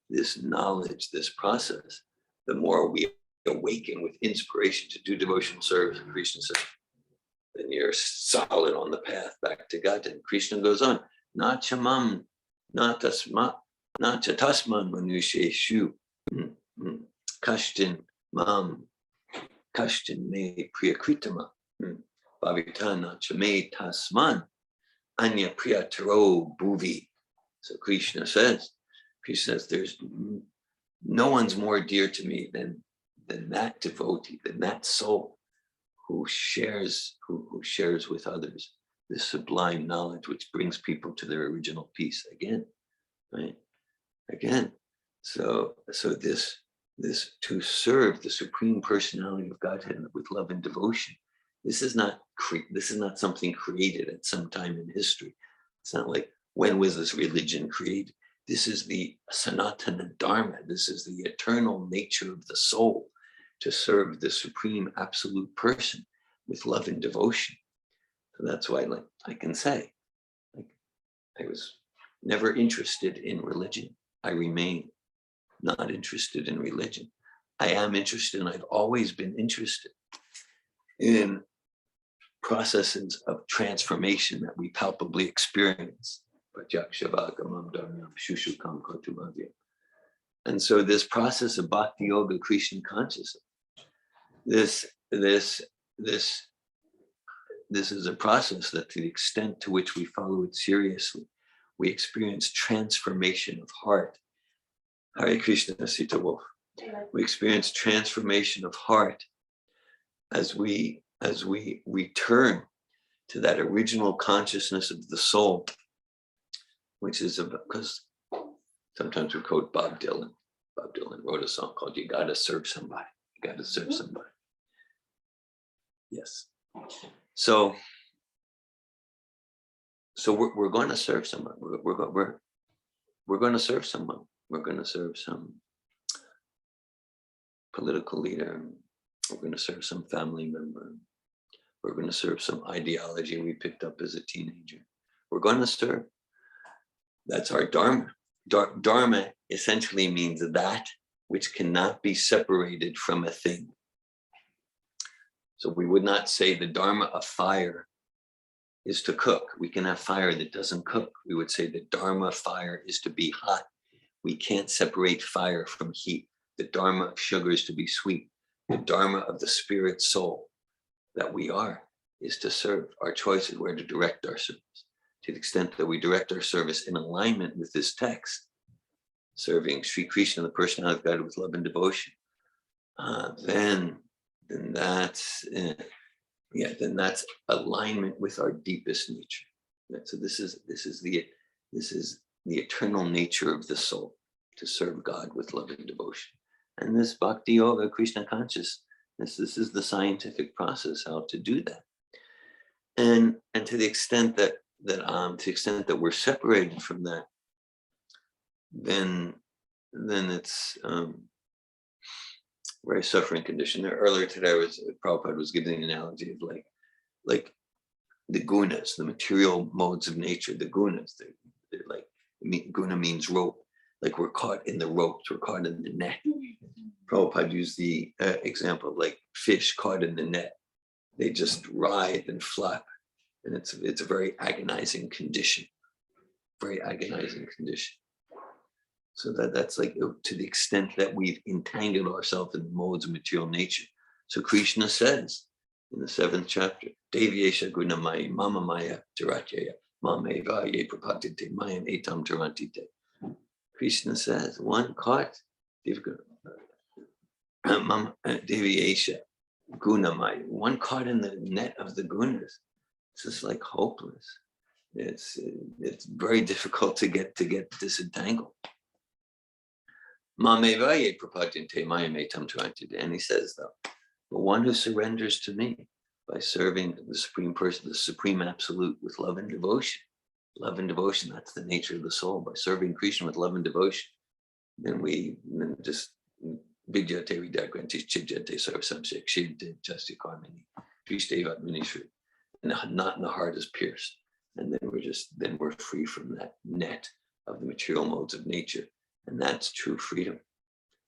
this knowledge, this process, the more we awaken with inspiration to do devotional service. And Krishna says, then you're solid on the path back to God. And Krishna goes on, not chamam, not tasma, not chatasman manusheshu, kashtin mam, kashtin me priyakritama, bhavitana chame tasman, anya priyataro bhuvi. So Krishna says, there's no one's more dear to me than that devotee, than that soul who shares with others this sublime knowledge which brings people to their original peace again, right? Again. So this to serve the Supreme Personality of Godhead with love and devotion, this is not something created at some time in history. It's not like, when was this religion created? This is the Sanatana Dharma. This is the eternal nature of the soul, to serve the Supreme Absolute Person with love and devotion. So that's why, like, I can say, like, I was never interested in religion. I remain not interested in religion. I am interested, and I've always been interested in processes of transformation that we palpably experience. And so this process of bhakti yoga, Krishna consciousness, this is a process that, to the extent to which we follow it seriously, we experience transformation of heart. Hare Krishna, Sita Wolf. We experience transformation of heart as we return to that original consciousness of the soul, which is because sometimes we quote Bob Dylan. Bob Dylan wrote a song called "You Gotta Serve Somebody." You gotta serve somebody. Yes. So we're going to serve someone. We're going to serve someone. We're going to serve some political leader. We're going to serve some family member. We're going to serve some ideology we picked up as a teenager. We're going to serve. That's our dharma. Dharma essentially means that which cannot be separated from a thing. So we would not say the dharma of fire is to cook. We can have fire that doesn't cook. We would say the dharma of fire is to be hot. We can't separate fire from heat. The dharma of sugar is to be sweet. The dharma of the spirit soul that we are is to serve. Our choice is where to direct our service. To the extent that we direct our service in alignment with this text, serving Sri Krishna, the personality of God, with love and devotion, then that's alignment with our deepest nature. So this is the eternal nature of the soul, to serve God with love and devotion. And this bhakti yoga, Krishna consciousness, this is the scientific process how to do that. And to the extent that we're separated from that, then it's very suffering condition. Earlier today, Prabhupada was giving an analogy of like the gunas, the material modes of nature. The gunas, they're like, guna means rope. Like, we're caught in the ropes, we're caught in the net. Prabhupada used the example of like fish caught in the net. They just writhe and flap, and it's a very agonizing condition. Very agonizing condition. So that's like, to the extent that we've entangled ourselves in the modes of material nature. So Krishna says in the 7th chapter, Devyesha gunamaya mama maya taratyaya mameva ye prapatite mayam etam tarantite. Krishna says, one caught, Devyesha gunamaya, one caught in the net of the gunas. It's just like hopeless. It's very difficult to get disentangled. And he says, though, the one who surrenders to me by serving the Supreme Person, the Supreme Absolute, with love and devotion, love and devotion. That's the nature of the soul. By serving Krishna with love and devotion, then just Vidyate Vidagranti Chijate Sarvasam Shikshinte Justi Karmini Trishdevat Minishri. And the knot in the heart is pierced. And then we're free from that net of the material modes of nature. And that's true freedom.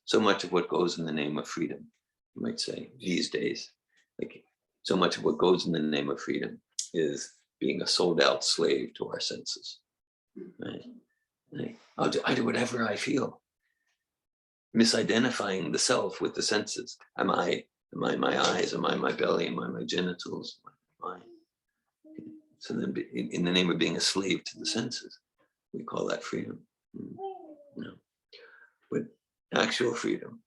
So much of what goes in the name of freedom, you might say, these days, like so much of what goes in the name of freedom is being a sold out slave to our senses. Right? I do whatever I feel. Misidentifying the self with the senses. Am I my eyes? Am I my belly? Am I my genitals? Am I my mind? So then in the name of being a slave to the senses, we call that freedom. No. But actual freedom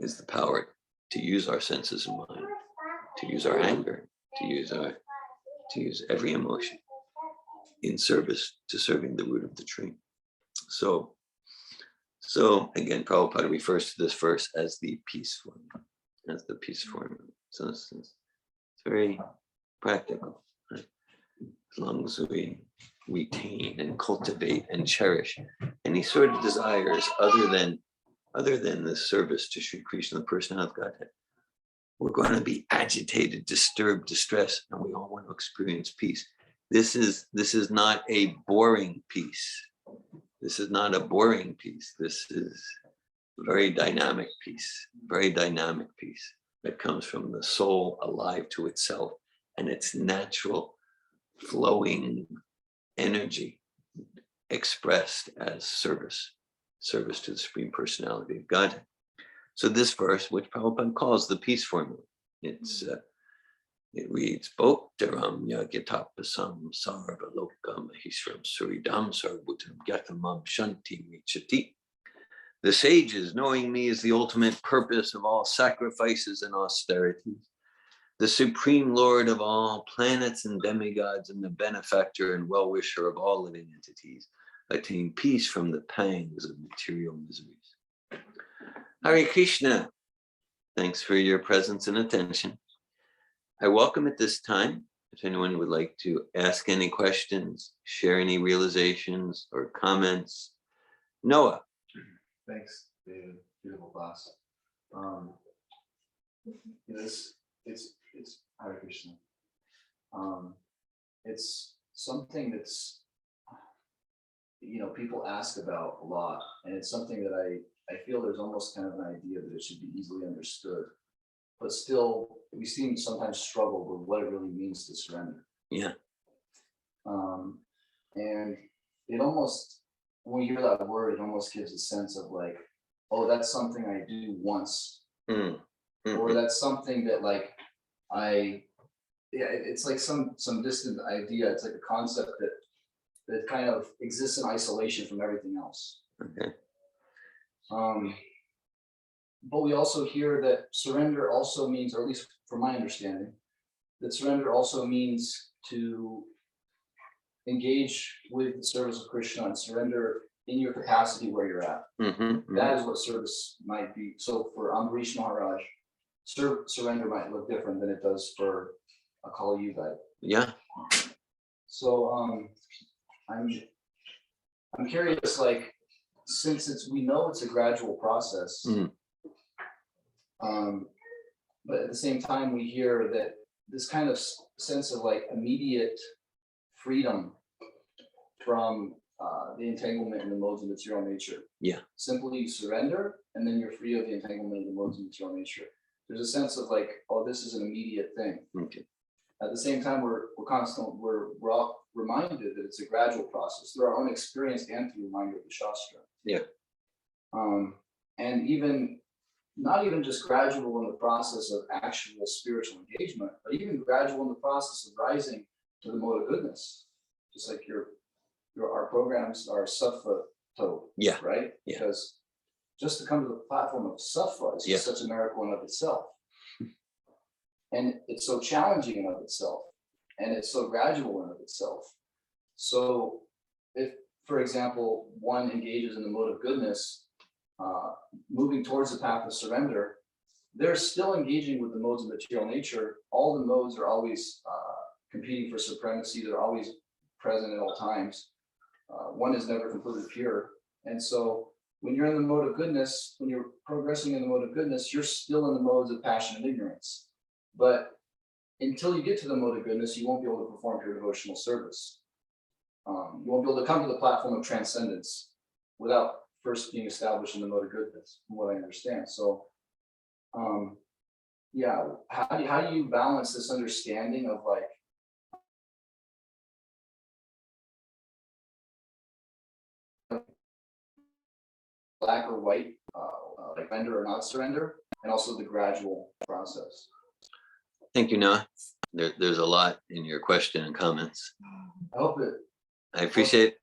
is the power to use our senses and mind, to use our anger, to use every emotion in service to serving the root of the tree. So again, Prabhupada refers to this verse as the peace formula, So it's very practical, right? As long as we retain and cultivate and cherish any sort of desires other than the service to Sri Krishna, the personality of Godhead, we're going to be agitated, disturbed, distressed, and we all want to experience peace. This is not a boring peace. This is not a boring peace. This is very dynamic peace that comes from the soul alive to itself and its natural flowing energy expressed as service to the Supreme Personality of Godhead. So this verse, which Prabhupada calls the peace formula, it reads, Bhoktaram yagyatapasam sarvalokam mahishram suridam sarvabhutam gyatamam shanti michati. The sages, knowing me as the ultimate purpose of all sacrifices and austerities, the supreme Lord of all planets and demigods, and the benefactor and well-wisher of all living entities, attain peace from the pangs of material miseries. Hare Krishna. Thanks for your presence and attention. I welcome at this time, if anyone would like to ask any questions, share any realizations or comments. Noah. Thanks, David. Beautiful class. It's Hare Krishna. It's something that's, people ask about a lot, and it's something that I feel there's almost kind of an idea that it should be easily understood, but still we seem to sometimes struggle with what it really means to surrender. Yeah. And it almost, when you hear that word, it almost gives a sense of like, oh, that's something I do once, or that's something that like it's like some distant idea. It's like a concept that kind of exists in isolation from everything else. Okay. But we also hear that surrender also means, or at least from my understanding, that surrender also means to engage with the service of Krishna and surrender in your capacity where you're at. That is what service might be. So for Ambarish Maharaj, surrender might look different than it does for a Kali Yuga. Yeah. So I'm curious, like, since we know it's a gradual process, but at the same time we hear that this kind of sense of like immediate freedom from the entanglement in the modes of material nature. Yeah. Simply surrender, and then you're free of the entanglement in the modes of material nature. There's a sense of like, oh, this is an immediate thing. Okay. At the same time, we're all reminded that it's a gradual process through our own experience and through the reminder of the Shastra. Yeah. And even not even just gradual in the process of actual spiritual engagement, but even gradual in the process of rising to the mode of goodness. Just like our programs are sattva to, right? Yeah. Because just to come to the platform of sattva is just such a miracle in of itself. And it's so challenging in of itself. And it's so gradual in of itself. So if, for example, one engages in the mode of goodness, moving towards the path of surrender, they're still engaging with the modes of material nature. All the modes are always competing for supremacy. They're always present at all times. One is never completely pure. And so when you're in the mode of goodness, when you're progressing in the mode of goodness, you're still in the modes of passion and ignorance. But until you get to the mode of goodness, you won't be able to perform your devotional service. You won't be able to come to the platform of transcendence without first being established in the mode of goodness, from what I understand. So, yeah, how do you balance this understanding of like, black or white, like surrender or not surrender, and also the gradual process? Thank you, Noah. There's a lot in your question and comments. I hope it. I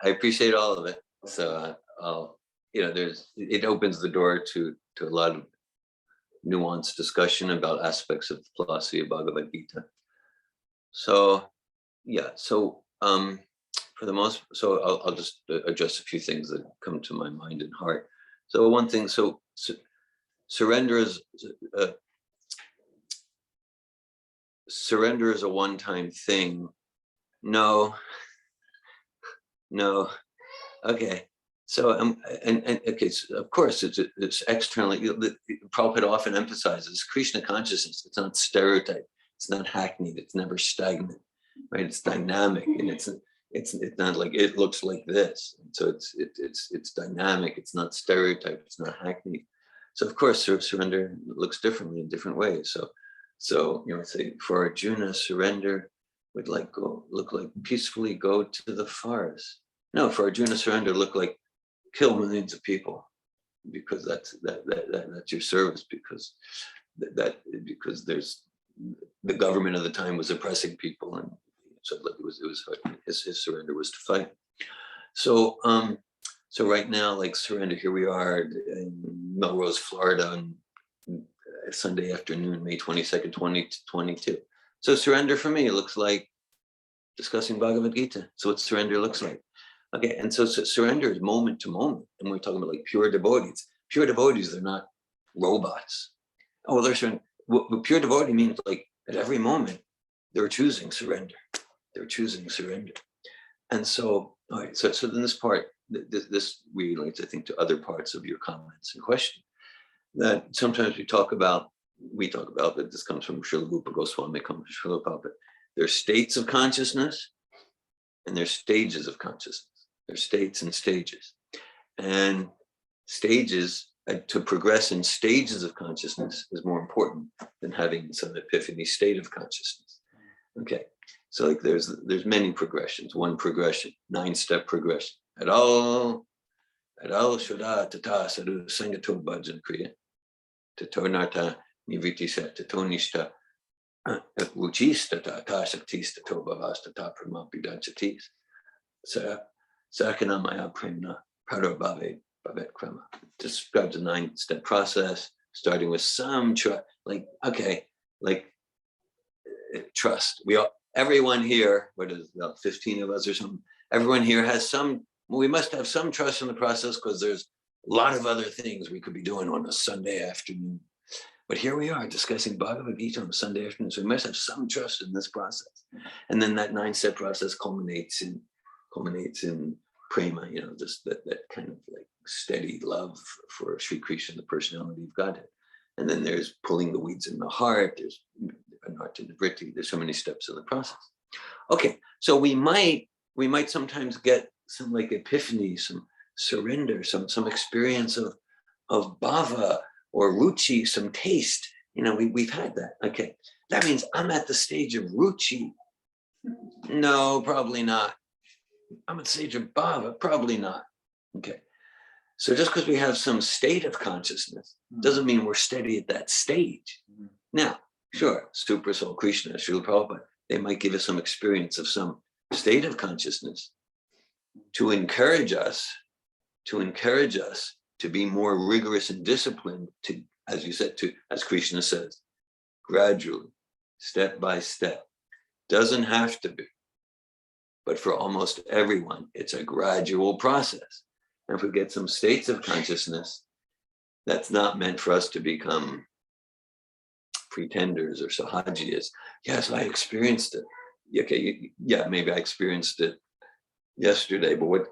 appreciate all of it. So I'll, it opens the door to a lot of nuanced discussion about aspects of the philosophy of Bhagavad Gita. So yeah, so for the most, so I'll just address a few things that come to my mind and heart. So one thing, so surrender is a one-time thing. No. Okay. So and okay. So of course, it's externally. Prabhupada often emphasizes Krishna consciousness. It's not stereotype. It's not hackneyed. It's never stagnant, right? It's dynamic, and it's not like it looks like this. So it's dynamic. It's not stereotype. It's not hackneyed. So of course, surrender looks differently in different ways. So say for Arjuna, surrender would look like peacefully go to the forest. No, for Arjuna, surrender look like kill millions of people, because that's your service, because there's the government of the time was oppressing people, and so it was his surrender was to fight. So right now, like surrender, here we are in Melrose, Florida, on Sunday afternoon, May 22nd, 2022. So surrender for me looks like discussing Bhagavad Gita. So what surrender looks like. Okay, and so surrender is moment to moment. And we're talking about like pure devotees. Pure devotees, they're not robots. Oh, they're surrender. What pure devotee means like at every moment, they're choosing surrender. They're choosing surrender. And so, all right, so then this part, this relates, I think, to other parts of your comments and question. That sometimes we talk about, but this comes from Srila Rupa Goswami, comes from Srila Prabhupada. There's states of consciousness and there's stages of consciousness. There's states and stages. And stages, to progress in stages of consciousness is more important than having some epiphany state of consciousness. Okay, so like there's many progressions. One progression, 9-step progression. At all Shuddha Tata Sadhu Sangato Bhajan Kriya. Tato Narta Nivritisa Tato Nishta Ruchistata Tashaktistato Bhavastata Pramapidanchatis. Sakanamaya Premna Prarabhave Bhavet Krama. Describes a 9-step process, starting with some trust, trust. Everyone here, what is it, about 15 of us or something, everyone here has we must have some trust in the process, because there's a lot of other things we could be doing on a Sunday afternoon. But here we are discussing Bhagavad Gita on a Sunday afternoon. So we must have some trust in this process. And then that 9-step process culminates in prema, just that kind of like steady love for Sri Krishna, the personality of Godhead. And then there's pulling the weeds in the heart. There's anartha nivritti. There's so many steps in the process. Okay, so we might sometimes get some like epiphany, some surrender, some experience of bhava or ruchi, some taste. We've had that. Okay, that means I'm at the stage of ruchi. No, probably not. I'm at the stage of bhava, probably not. Okay, so just because we have some state of consciousness doesn't mean we're steady at that stage. Now, sure, Super Soul Krishna, Srila Prabhupada, they might give us some experience of some state of consciousness to encourage us to be more rigorous and disciplined, to, as you said, as Krishna says, gradually, step by step. Doesn't have to be, but for almost everyone, it's a gradual process. And if we get some states of consciousness, that's not meant for us to become pretenders or sahajiyas. Yes, I experienced it. Okay, yeah, maybe I experienced it yesterday, but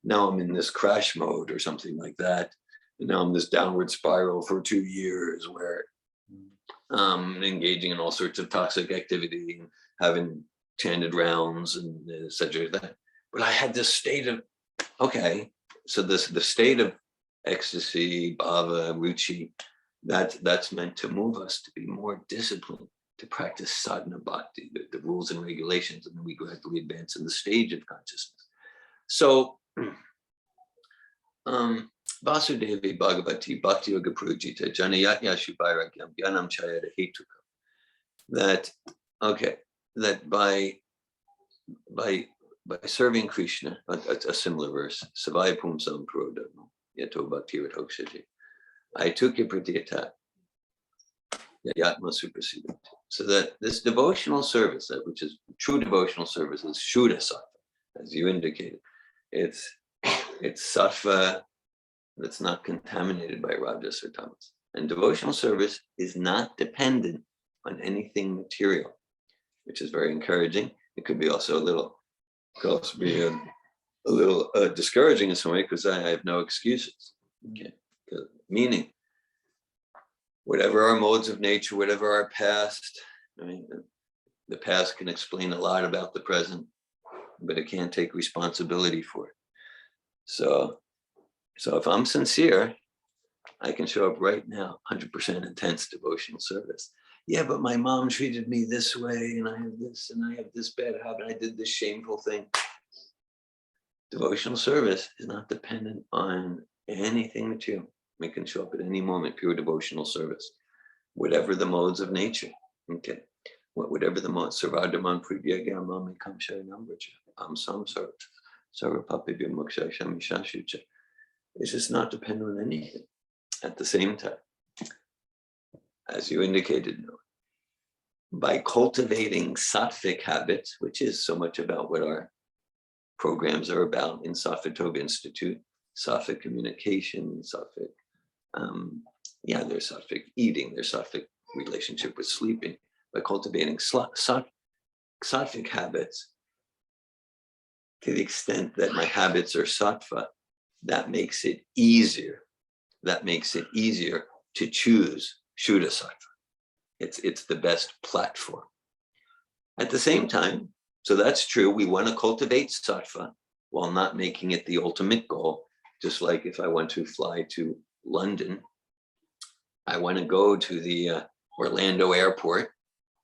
now I'm in this crash mode or something like that. And now I'm in this downward spiral for 2 years where I'm engaging in all sorts of toxic activity and having chanted rounds and et cetera, that. But I had this state of, okay, so the state of ecstasy, bhava, ruchi, that's meant to move us to be more disciplined, to practice sadhana bhakti, the rules and regulations, and then we gradually advance in the stage of consciousness. So, Vasudevi Bhagavati Bhakti Yoga Prajita Janayat Yashu Vairagyam Gyanam Chayata Hetuka. That by serving Krishna, a similar verse, Savaya Pumsam Prodamo, Yato Bhakti Radhokshaji. I took your pradita, Yatma Suprasidati. So that this devotional service, which is true devotional service, is Shuddha Sattva, as you indicated. It's sattva that's not contaminated by rajas or tamas. And devotional service is not dependent on anything material, which is very encouraging. It could be also could also be a little discouraging in some way, because I have no excuses. Okay, meaning, whatever our modes of nature, whatever our past, I mean, the past can explain a lot about the present, but it can't take responsibility for it. So if I'm sincere, I can show up right now, 100% intense devotional service. Yeah, but my mom treated me this way, and I have this, and I have this bad habit, I did this shameful thing. Devotional service is not dependent on anything material. We can show up at any moment, pure devotional service, whatever the modes of nature. Okay, whatever the modes. Sarvadaman Pribhyagam Mami Kamshay Nambracha. Sam Sarva Papibya Moksha Shamisha. It's just not dependent on anything. At the same time, as you indicated, by cultivating sattvic habits, which is so much about what our programs are about in Sattvic Yoga Institute, sattvic communication, sattvic, there's sattvic eating, there's sattvic relationship with sleeping. By cultivating sattvic habits, to the extent that my habits are sattva, that makes it easier. That makes it easier to choose Shuddha Sattva. It's the best platform. At the same time, so that's true, we want to cultivate sattva while not making it the ultimate goal. Just like if I want to fly to London, I want to go to the Orlando airport.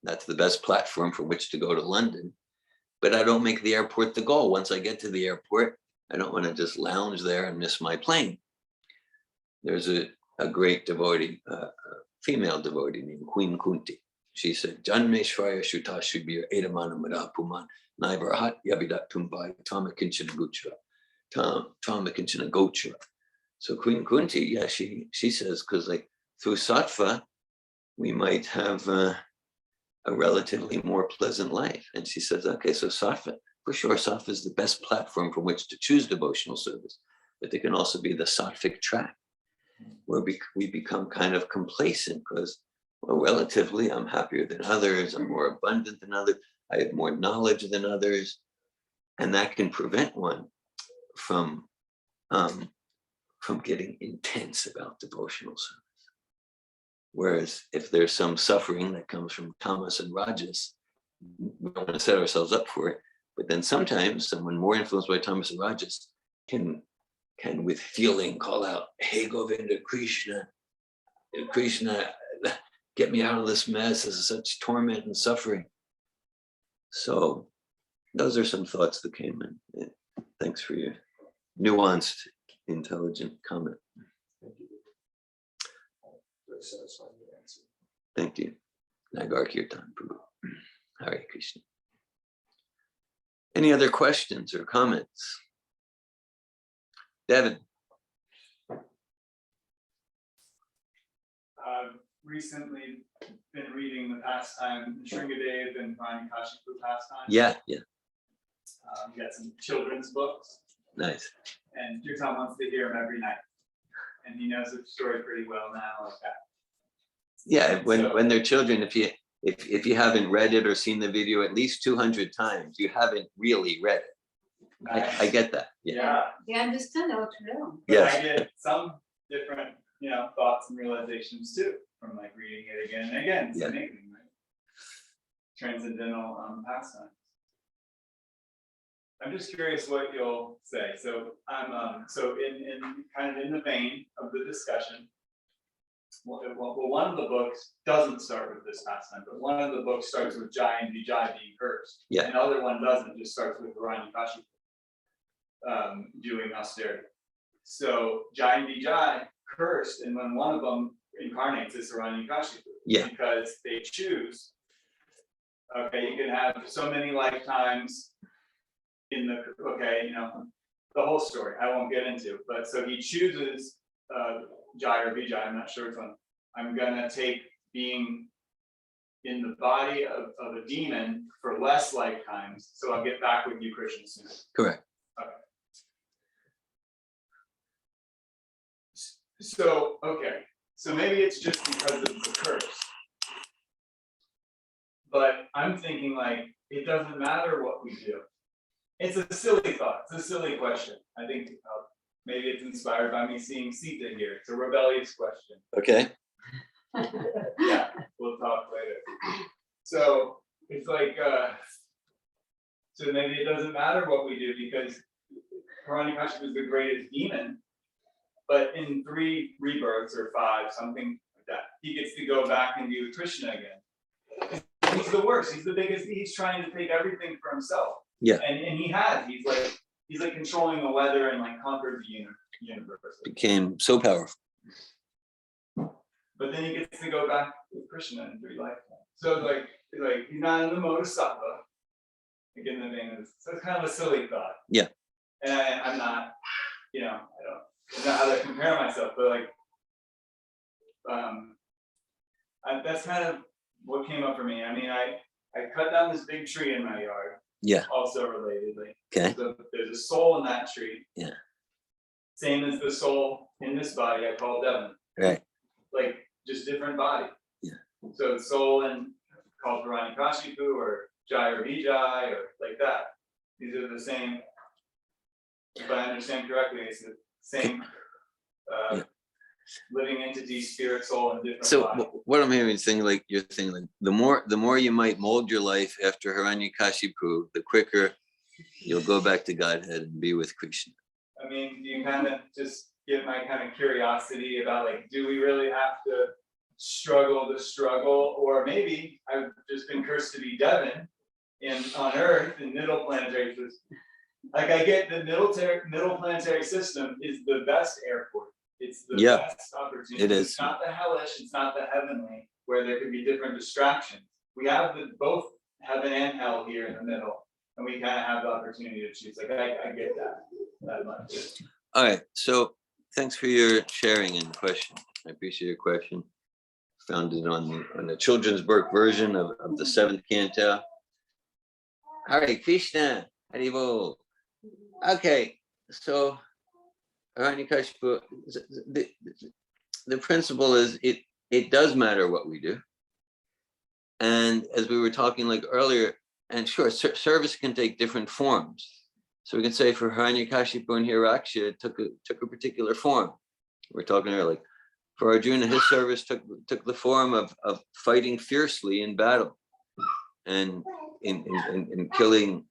That's the best platform for which to go to London. But I don't make the airport the goal. Once I get to the airport, I don't want to just lounge there and miss my plane. There's a great devotee, female devotee named Queen Kunti. She said, Janmeshvaya Shuta Shubir Edamana Madapuman Naivarhat Yabidat Tumbai Tamakinchana Guchra. Tamakinchana Gochra. So Queen Kunti, she says, because like through sattva, we might have a relatively more pleasant life. And she says, okay, so sattva, for sure, sattva is the best platform from which to choose devotional service, but there can also be the sattvic track, where we become kind of complacent because, well, relatively, I'm happier than others, I'm more abundant than others, I have more knowledge than others, and that can prevent one from getting intense about devotional service. Whereas if there's some suffering that comes from tamas and rajas, we don't want to set ourselves up for it. But then sometimes someone more influenced by tamas and rajas can with feeling call out, hey Govinda, Krishna, get me out of this mess. This is such torment and suffering. So those are some thoughts that came in. Yeah. Thanks for your nuanced, intelligent comment. Thank you. Very satisfying answer. Thank you. Nagar Kirtan Prabhu. Hare Krishna. Any other questions or comments? Devin. I've recently been reading the pastime, Shringadev and Hiranyakashipu pastime. Yeah. You got some children's books, Nice. and Kirtan wants to hear them every night. And he knows the story pretty well now, like that. Yeah, when they're children, if you haven't read it or seen the video at least 200 times, you haven't really read it. I get that. Yeah. Yeah. You understand how to know. But Yes. I get some different, thoughts and realizations too, from like reading it again and again. It's Yeah. amazing, right? Transcendental pastimes. I'm just curious what you'll say. So I'm so in kind of in the vein of the discussion. Well, one of the books doesn't start with this pastime, but one of the books starts with Jai and Vijay being cursed. Yeah. And the other one doesn't, just starts with Hiranyakashipu doing austerity. So Jai and Vijay cursed, and when one of them incarnates as Hiranyakashipu, Yeah. because they choose. Okay, you can have so many lifetimes in the the whole story. I won't get into, but so he chooses Jai or Vijay, I'm not sure which one. I'm gonna take being in the body of a demon for less lifetimes, so I'll get back with you, Krishna, soon. Correct. So, so maybe it's just because of the curse. But I'm thinking like, it doesn't matter what we do. It's a silly thought, it's a silly question. I think maybe it's inspired by me seeing Sita here. It's a rebellious question. Okay. Yeah, we'll talk later. So it's like, so maybe it doesn't matter what we do because Hiranyakashipu is the greatest demon, but in 3 rebirths or 5, something like that, he gets to go back and be with Krishna again. He's the worst. He's the biggest. He's trying to take everything for himself. Yeah. And he has. He's like controlling the weather and like conquered the universe. Became so powerful. But then he gets to go back with Krishna in 3 lifetimes. So like he's not in the mode of sattva. Again, the vein of this. So it's kind of a silly thought. Yeah. And I'm not, I don't know how to compare myself, but like, that's kind of what came up for me. I mean, I cut down this big tree in my yard. Yeah. Also relatedly. Okay. So there's a soul in that tree. Yeah. Same as the soul in this body I call Devin. Right. Like just different body. Yeah. So the soul in called Hiranyakashipu or Jai or Vijay or like that. These are the same. If I understand correctly, it's the same living entity, spirit, soul, in different So bodies. what I'm hearing is saying like you're saying like the more you might mold your life after Hiranyakashipu, the quicker you'll go back to Godhead and be with Krishna. I mean, do you kind of just get my kind of curiosity about like, do we really have to struggle the struggle, or maybe I've just been cursed to be Devin on Earth in middle planetary system. Like I get the middle planetary system is the best airport. It's the best opportunity. It is. It's not the hellish, it's not the heavenly, where there could be different distractions. We have both heaven and hell here in the middle, and we kind of have the opportunity to choose. Like I get that much. All right. So thanks for your sharing and question. I appreciate your question. Found it on the children's book version of the 7th canto. Hare Krishna, Haribol. Okay, so Hiranyakashipu, the principle is it does matter what we do. And as we were talking like earlier, and sure, service can take different forms. So we can say for Hiranyakashipu and Hiraksha, it took a particular form. We're talking earlier, like for Arjuna, his service took the form of fighting fiercely in battle and in killing.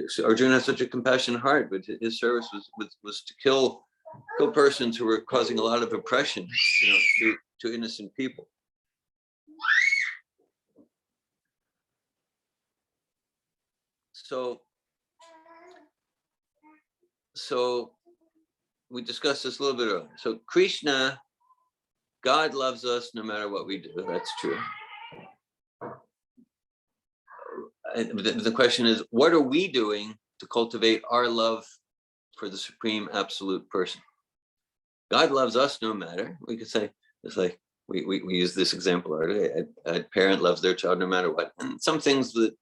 So Arjuna has such a compassionate heart, but his service was to kill persons who were causing a lot of oppression, to innocent people. So we discussed this a little bit earlier. So Krishna, God loves us no matter what we do. That's true. The question is, what are we doing to cultivate our love for the supreme absolute person? God loves us no matter. We could say, it's like, we use this example earlier. A parent loves their child no matter what. And some things that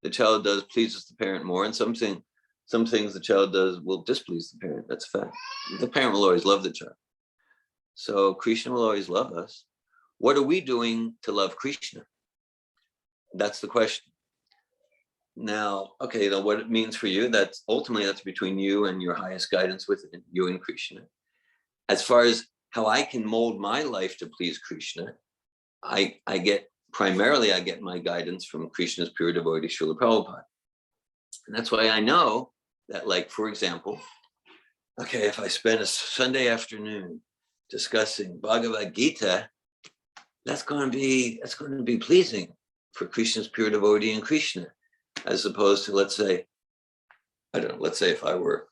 the child does pleases the parent more, and some things the child does will displease the parent. That's a fact. The parent will always love the child. So Krishna will always love us. What are we doing to love Krishna? That's the question. Now, okay, then what it means for you, that's between you and your highest guidance within you and Krishna. As far as how I can mold my life to please Krishna, I get my guidance from Krishna's pure devotee, Srila Prabhupada. And that's why I know that, like, for example, okay, if I spend a Sunday afternoon discussing Bhagavad Gita, that's going to be pleasing for Krishna's pure devotee and Krishna, as opposed to, let's say if I were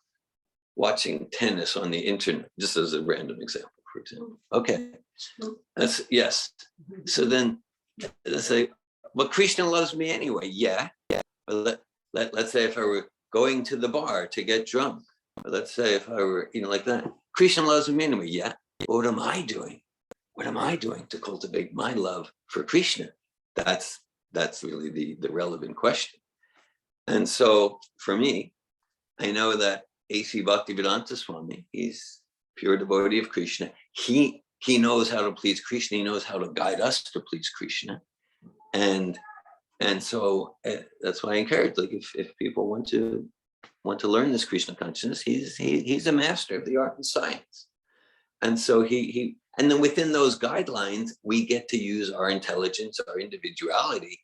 watching tennis on the internet, just as a random example, for example. Okay, that's yes. So then let's say, well, Krishna loves me anyway. Yeah. But let's say if I were going to the bar to get drunk, or let's say if I were, like that, Krishna loves me anyway. Yeah. But what am I doing? What am I doing to cultivate my love for Krishna? That's really the relevant question. And so for me, I know that A.C. Bhaktivedanta Swami, he's pure devotee of Krishna. He knows how to please Krishna. He knows how to guide us to please Krishna. And so that's why I encourage, like, if people want to learn this Krishna consciousness, he's a master of the art and science. And so and then within those guidelines, we get to use our intelligence, our individuality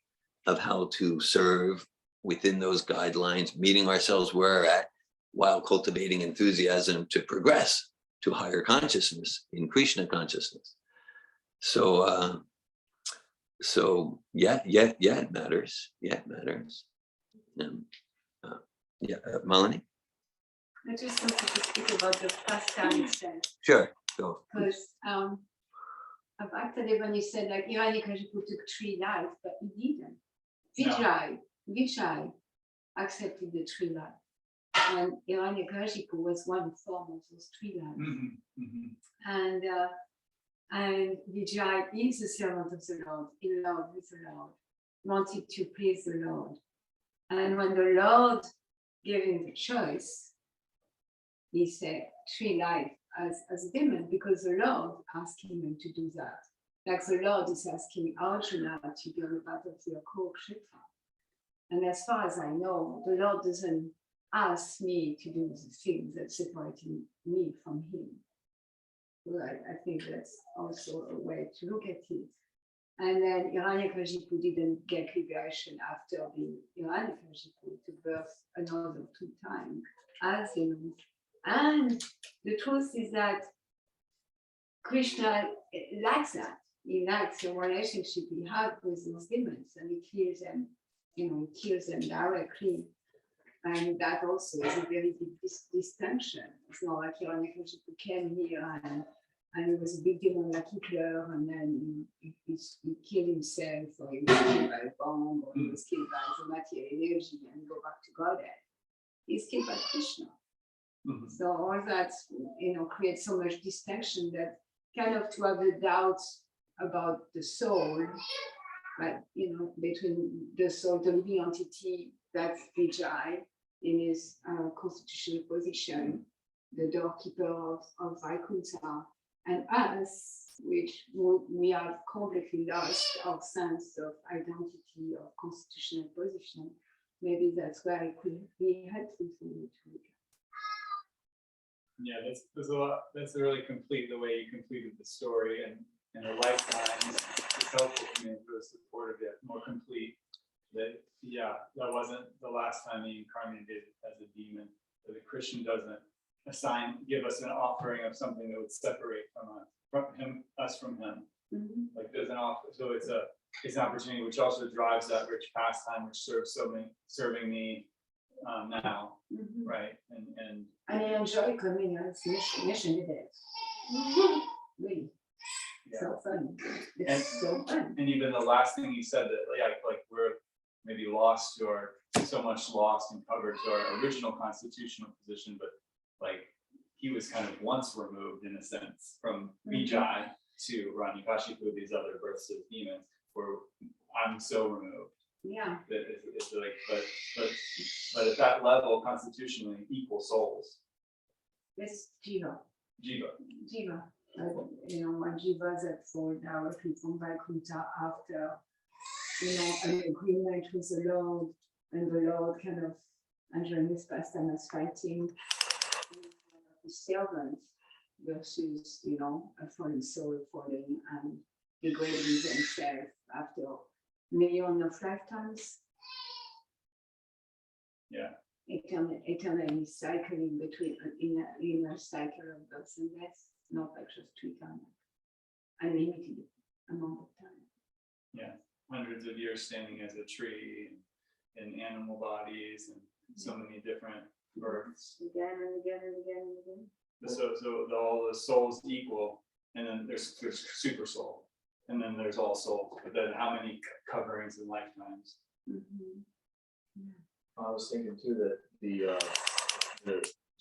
of how to serve within those guidelines, meeting ourselves where we're at, while cultivating enthusiasm to progress to higher consciousness in Krishna consciousness. So yeah, it matters. Yeah, it matters. Malini? I just wanted to speak about the pastime itself. Sure, go. Because actually when you said, like, Hiranyakashipu took 3 lives, but he didn't. Vijay accepted the 3 lives. And Hiranyakashipu was one form of those 3 lives. And Vijay is a servant of the Lord, in love with the Lord, wanted to please the Lord. And when the Lord gave him the choice, he said 3 lives as a demon, because the Lord asked him to do that. Like the Lord is asking Arjuna to go on the battlefield of Cockersberger. And as far as I know, the Lord doesn't ask me to do the things that separating me from him. Well, I think that's also a way to look at it. And then Hiranyakashipu didn't get liberation after being Hiranyakashipu, to birth another 2 times as demons. And the truth is that Krishna likes that. He likes the relationship he has with these demons, and he kills them, he kills them directly. And that also is a very big distinction. It's not like Hiranyakashipu came here and he was a big demon like Hitler, and then he killed himself, or he was killed by a bomb, or he was killed by the material energy and go back to Godhead. He's killed by Krishna. So all that, creates so much distinction that kind of to have a doubt about the soul, like, between the soul, the living entity, that's Vijay in his constitutional position, the doorkeeper of Vaikuntha, and us, which we have completely lost our sense of identity or constitutional position. Maybe that's where it could be helpful for you to look at. Yeah, that's a lot. That's really complete, the way you completed the story, and in a lifetime, it's helpful to me, really supportive, yet more complete. That wasn't the last time he incarnated as a demon. That the Christian doesn't give us an offering of something that would separate us from him. Like doesn't offer. So it's an opportunity which also drives that rich pastime, which serves serving me now, right? And I enjoy coming as mission events. Really. Yeah. So fun. It's so fun. And even the last thing he said, that like we're maybe lost to so much lost and covered to our original constitutional position, but like he was kind of once removed in a sense from Vijay to Hiranyakashipu, these other births of demons, where I'm so removed. Yeah. That it's like, but at that level, constitutionally, equal souls. It's Jiva. Jiva. When Jiva that fall directly from Vaikuntha after, an agreement with the Lord and the Lord kind of enjoying his pastime as fighting his servants versus, you know, a fallen soul falling and degrading themselves after millions of lifetimes. Yeah. Eternally cycling between in a cycle of birth and death, not like just 3 times, unlimited amount of time. Yeah, hundreds of years standing as a tree in animal bodies and so many different births. Again and again and again and again. So all the souls equal, and then there's super soul, and then there's all souls. But then how many coverings and lifetimes? I was thinking too that the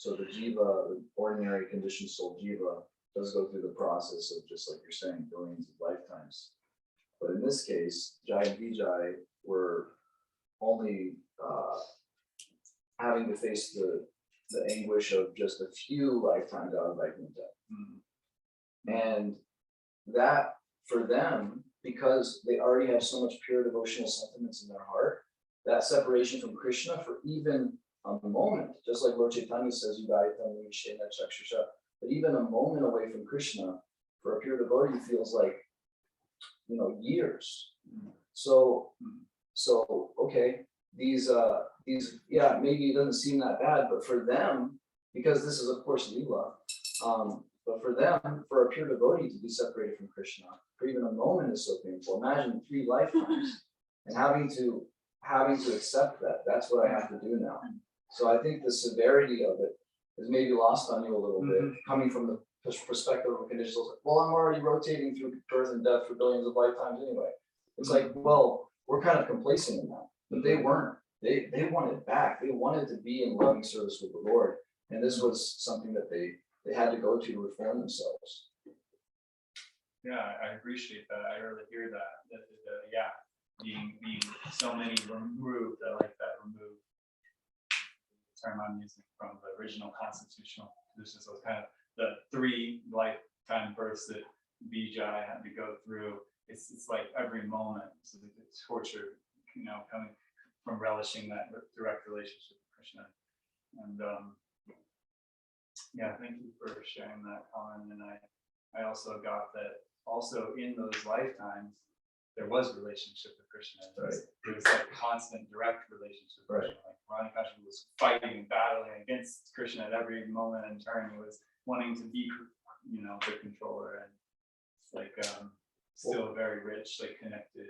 jiva, the ordinary conditioned soul jiva, does go through the process of, just like you're saying, billions of lifetimes. But in this case, Jai and Vijay were only having to face the anguish of just a few lifetimes out of Vaikuntha. And that, for them, because they already have so much pure devotional sentiments in their heart, that separation from Krishna for even a moment, just like Lord Chaitanya says, but even a moment away from Krishna for a pure devotee feels like, you know, years. So okay, these yeah, maybe it doesn't seem that bad, but for them, because this is of course Leela, but for them, for a pure devotee to be separated from Krishna for even a moment is so painful. Imagine 3 lifetimes and having to accept that. That's what I have to do now. So I think the severity of it is maybe lost on you a little bit, coming from the perspective of a conditioned soul. Well, I'm already rotating through birth and death for billions of lifetimes anyway. It's like, well, we're kind of complacent in that, but they weren't. They wanted back. They wanted to be in loving service with the Lord, and this was something that they had to go to reform themselves. Yeah, I appreciate that. I really hear that. Yeah, being so many removed. I like that, removed. The term I'm using from the original constitutional position. So it's kind of the 3 lifetime births that Vijay had to go through. It's like every moment. So it's torture, you know, coming from relishing that direct relationship with Krishna. And yeah, thank you for sharing that, Colin. And I also got that also in those lifetimes, there was relationship with Krishna. It was like constant direct relationship with Krishna. Like Radharani was fighting and battling against Krishna at every moment and turn. He was wanting to be, you know, the controller. And it's like still a very rich, like connected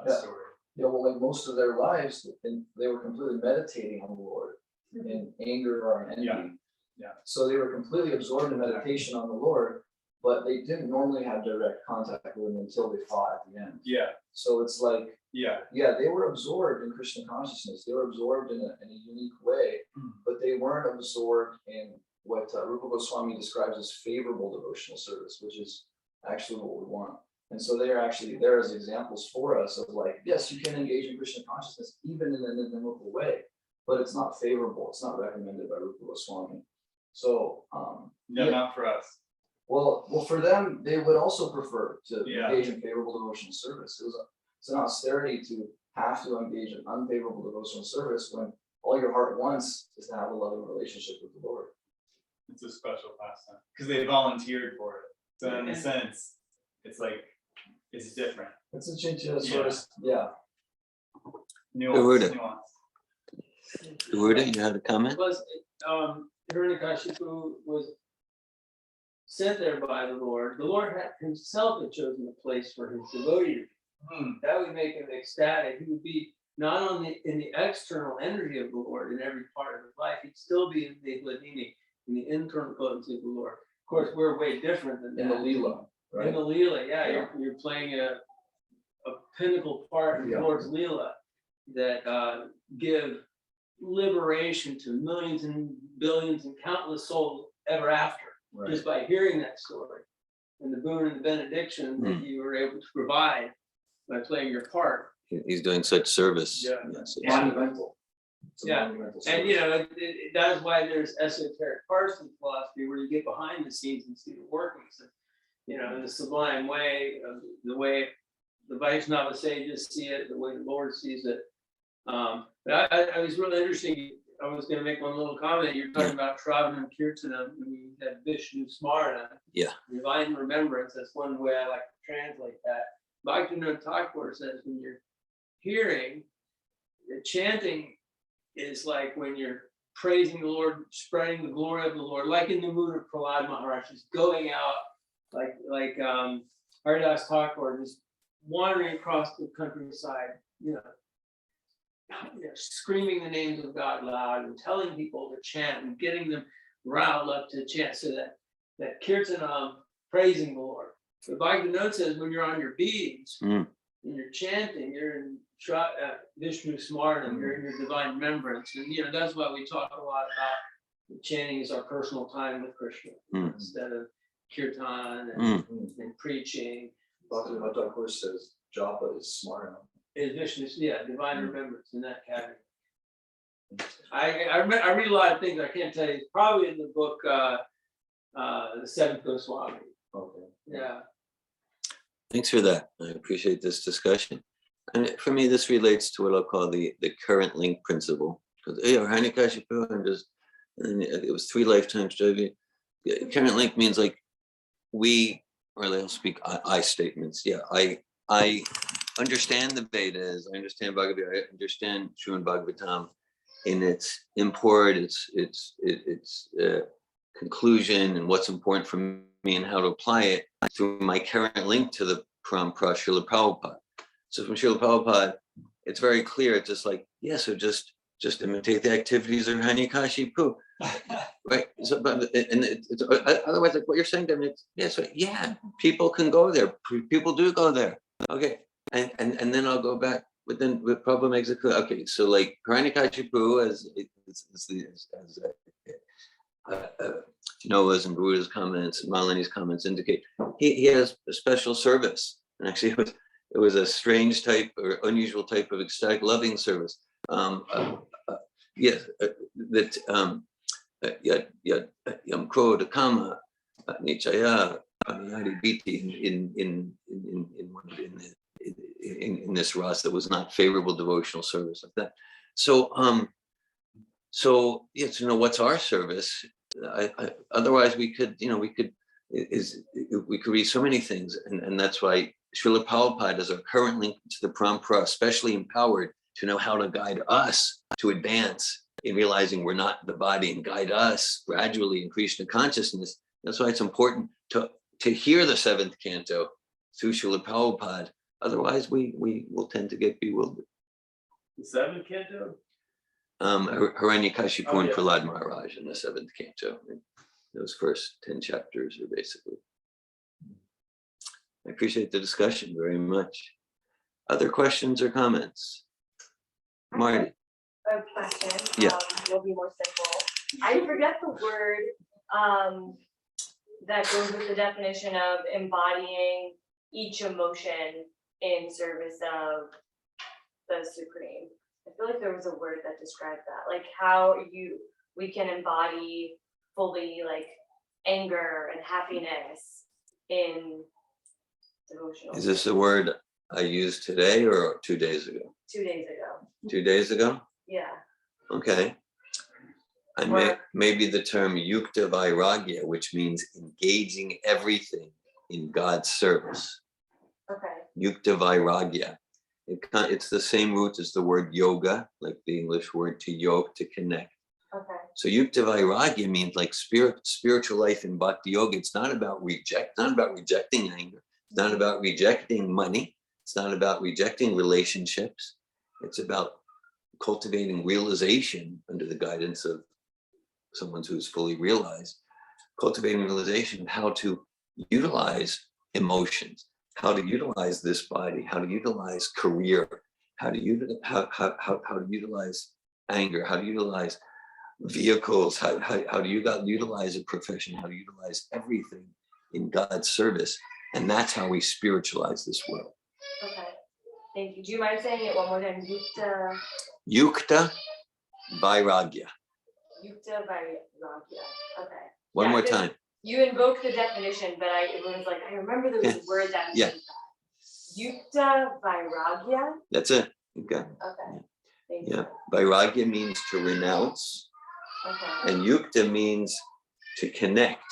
story. Yeah, well, like most of their lives, they were completely meditating on the Lord in anger or in envy. Yeah. So they were completely absorbed in meditation on the Lord, but they didn't normally have direct contact with him until they fought at the end. Yeah. So it's like, yeah, they were absorbed in Krishna consciousness. They were absorbed in a unique way, but they weren't absorbed in what Rupa Goswami describes as favorable devotional service, which is actually what we want. And so they are actually there as examples for us of like, yes, you can engage in Krishna consciousness even in an inimical way, but it's not favorable. It's not recommended by Rupa Goswami. So no, not for us. Well, for them, they would also prefer to Yeah. engage in favorable devotional service. It's an austerity to have to engage in unfavorable devotional service when all your heart wants is to have a loving relationship with the Lord. It's a special pastime because they volunteered for it. So in a sense, it's like it's different. It's a chinchilla service. Yeah. Nuance. Garuda, you had a comment? Was Hiranyakashipu was sent there by the Lord. The Lord had himself had chosen a place for his devotee to be. That would make him ecstatic. He would be not only in the external energy of the Lord in every part of his life, he'd still be in the Hladini, in the internal potency of the Lord. Of course, we're way different than that. In the Leela, right? In the Leela, you're playing a pinnacle part in the Lord's Leela that give liberation to millions and billions and countless souls ever after, just by hearing that story and the boon and the benediction that you were able to provide by playing your part. He's doing such service. Yeah. Yes, Monumental. It's a Yeah. monumental And you service. know, that is why there's esoteric parts in philosophy where you get behind the scenes and see the workings, you know, in the sublime way, of the way the Vaishnava sages see it, the way the Lord sees it. I was really interesting. I was going to make one little comment. You're talking about Shravanam Kirtanam, and we had Vishnu Smarana. Yeah. Divine remembrance. That's one way I like to translate that. Bhaktivinoda Thakur says when you're hearing, the chanting is like when you're praising the Lord, spreading the glory of the Lord, like in the mood of Prahlad Maharaj, just going out like Haridas Thakur, just wandering across the countryside, screaming the names of God loud and telling people to chant and getting them riled up to chant, so that kirtanam, praising the Lord. The Bhagavad says when you're on your beads and you're chanting, you're in Vishnu Smarnam, you're in your divine remembrance. And that's why we talk a lot about chanting is our personal time with Krishna instead of kirtan and preaching. Bhaktivinoda Thakur says japa is smarana. Is Vishnu, divine remembrance in that category. I read a lot of things I can't tell you. It's probably in the book The Seventh Goswami. Okay. Yeah. Thanks for that. I appreciate this discussion. And for me, this relates to what I'll call the current link principle. Because it was 3 lifetimes. Current link means like they'll speak I statements. Yeah, I understand the Vedas. I understand Bhagavad. I understand Srimad Bhagavatam in its import, its conclusion, and what's important for me and how to apply it through my current link to the Param Pra Srila Prabhupada. So from Srila Prabhupada, it's very clear. It's just like, so just imitate the activities of Hiranyakashipu, right? So, otherwise, like what you're saying to me, people can go there. People do go there. Okay, and then I'll go back. But then the problem makes it clear. Okay, so like Hiranyakashipu, as Noah's and Buddha's comments, Malini's comments indicate, he has a special service, and actually it was a strange type or unusual type of ecstatic loving service. That Yam Krodha Kama Nichaya Pamiyari Biti in this Ras that was not favorable devotional service like that. So what's our service? Otherwise we could read so many things, and that's why Srila Prabhupada is our current link to the Parampara, especially empowered to know how to guide us to advance in realizing we're not the body, and guide us gradually in Krishna consciousness. That's why it's important to hear the 7th canto through Srila Prabhupada. Otherwise, we will tend to get bewildered. The 7th canto? Hiranyakashipu and Prahlad Maharaj in the 7th canto. Those first 10 chapters are basically. I appreciate the discussion very much. Other questions or comments? Marty. A question. Yeah. Will be more simple. I forget the word that goes with the definition of embodying each emotion in service of the Supreme. I feel like there was a word that described that, like how we can embody fully like anger and happiness in devotional. Is this a word I used today or 2 days ago? 2 days ago. 2 days ago? Yeah. Okay. Maybe the term yukta vairagya, which means engaging everything in God's service. Okay. Yukta vairagya. It's the same root as the word yoga, like the English word to yoke, to connect. Okay. So yukta vairagya means like spiritual life in bhakti yoga. It's not about rejecting anger. It's not about rejecting money. It's not about rejecting relationships. It's about cultivating realization under the guidance of someone who's fully realized, cultivating realization of how to utilize emotions, how to utilize this body, how to utilize career, how to utilize anger, how to utilize vehicles, how do you utilize a profession, how to utilize everything in God's service. And that's how we spiritualize this world. Okay. Thank you. Do you mind saying it one more time? Yukta vairagya. Yukta vairagya. Okay. One more time. You invoked the definition, but it was like, I remember there was a word that means that. Yukta vairagya. That's it. Okay. Okay. Thank Yeah, you. vairagya means to renounce, Okay. and yukta means to connect.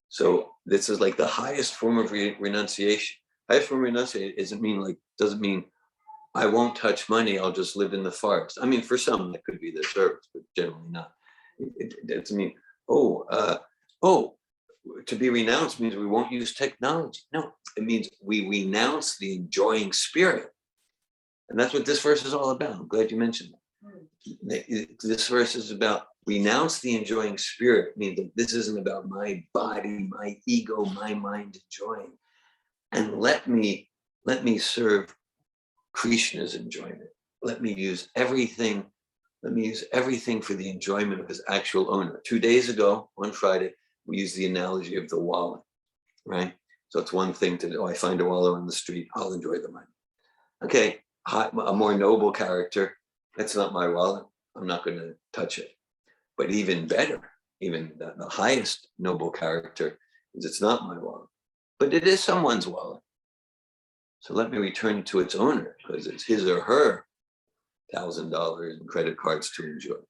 So this is like the highest form of renunciation. Highest form of renunciation doesn't mean I won't touch money, I'll just live in the forest. I mean, for some that could be their service, but generally not. It doesn't mean, to be renounced means we won't use technology. No, it means we renounce the enjoying spirit. And that's what this verse is all about. I'm glad you mentioned that. This verse is about renounce the enjoying spirit, means that this isn't about my body, my ego, my mind enjoying. And let me serve Krishna's enjoyment. Let me use everything for the enjoyment of his actual owner. 2 days ago, on Friday, we used the analogy of the wallet, right? So it's one thing to do, I find a wallet on the street, I'll enjoy the money. Okay, a more noble character, that's not my wallet, I'm not going to touch it. But even better, even the highest noble character is it's not my wallet, but it is someone's wallet. So let me return to its owner because it's his or her $1,000 in credit cards to enjoy.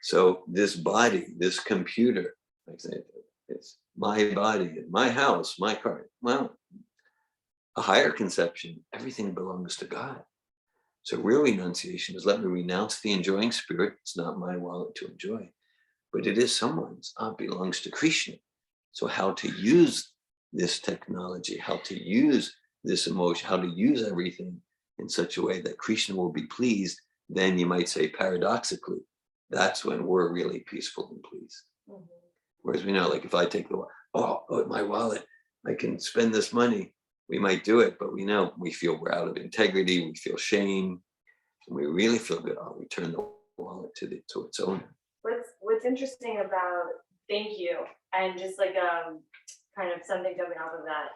So this body, this computer, it's my body, my house, my car. Well, a higher conception, everything belongs to God. So real renunciation is let me renounce the enjoying spirit. It's not my wallet to enjoy, but it is someone's. It belongs to Krishna. So how to use this technology, how to use this emotion, how to use everything in such a way that Krishna will be pleased, then you might say paradoxically, that's when we're really peaceful and pleased. Mm-hmm. Whereas we know, like if I take my wallet, I can spend this money, we might do it, but we know we feel we're out of integrity, we feel shame, and we really feel good. I'll return the wallet to its owner. What's interesting about, thank you, and just like kind of something jumping off of that,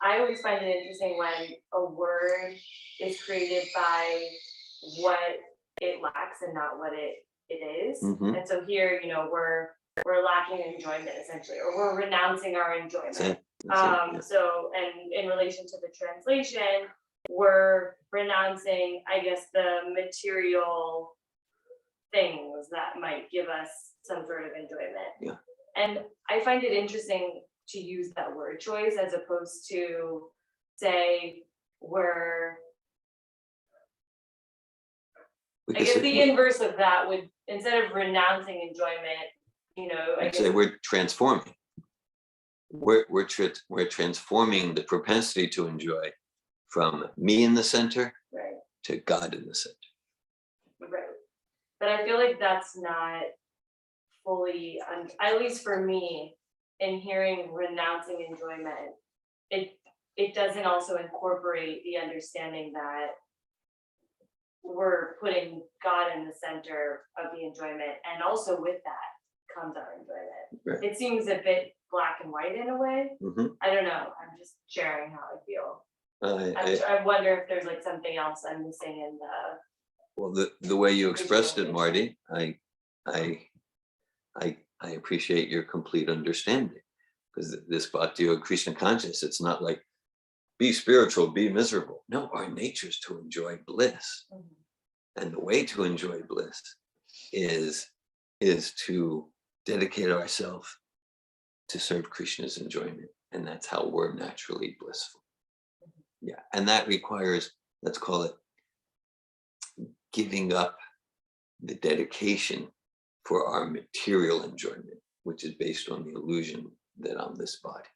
I always find it interesting when a word is created by what it lacks and not what it is. Mm-hmm. And so here, we're lacking enjoyment essentially, or we're renouncing our enjoyment. So, and in relation to the translation, we're renouncing, I guess, the material things that might give us some sort of enjoyment. Yeah. And I find it interesting to use that word choice as opposed to say I guess the inverse of that would, instead of renouncing enjoyment, I'd say we're transforming. We're transforming the propensity to enjoy from me in the center, right, to God in the center. Right. But I feel like that's not fully, at least for me, in hearing renouncing enjoyment, it doesn't also incorporate the understanding that we're putting God in the center of the enjoyment, and also with that comes our enjoyment. Right. It seems a bit black and white in a way. Mm-hmm. I don't know. I'm just sharing how I feel. I wonder if there's like something else I'm missing in the. Well, the way you expressed it, Marty, I appreciate your complete understanding, because this Bhakti Yoga Krishna consciousness, it's not like be spiritual, be miserable. No, our nature is to enjoy bliss. Mm-hmm. And the way to enjoy bliss is to dedicate ourselves to serve Krishna's enjoyment. And that's how we're naturally blissful. Mm-hmm. Yeah. And that requires, let's call it, giving up the dedication for our material enjoyment, which is based on the illusion that I'm this body.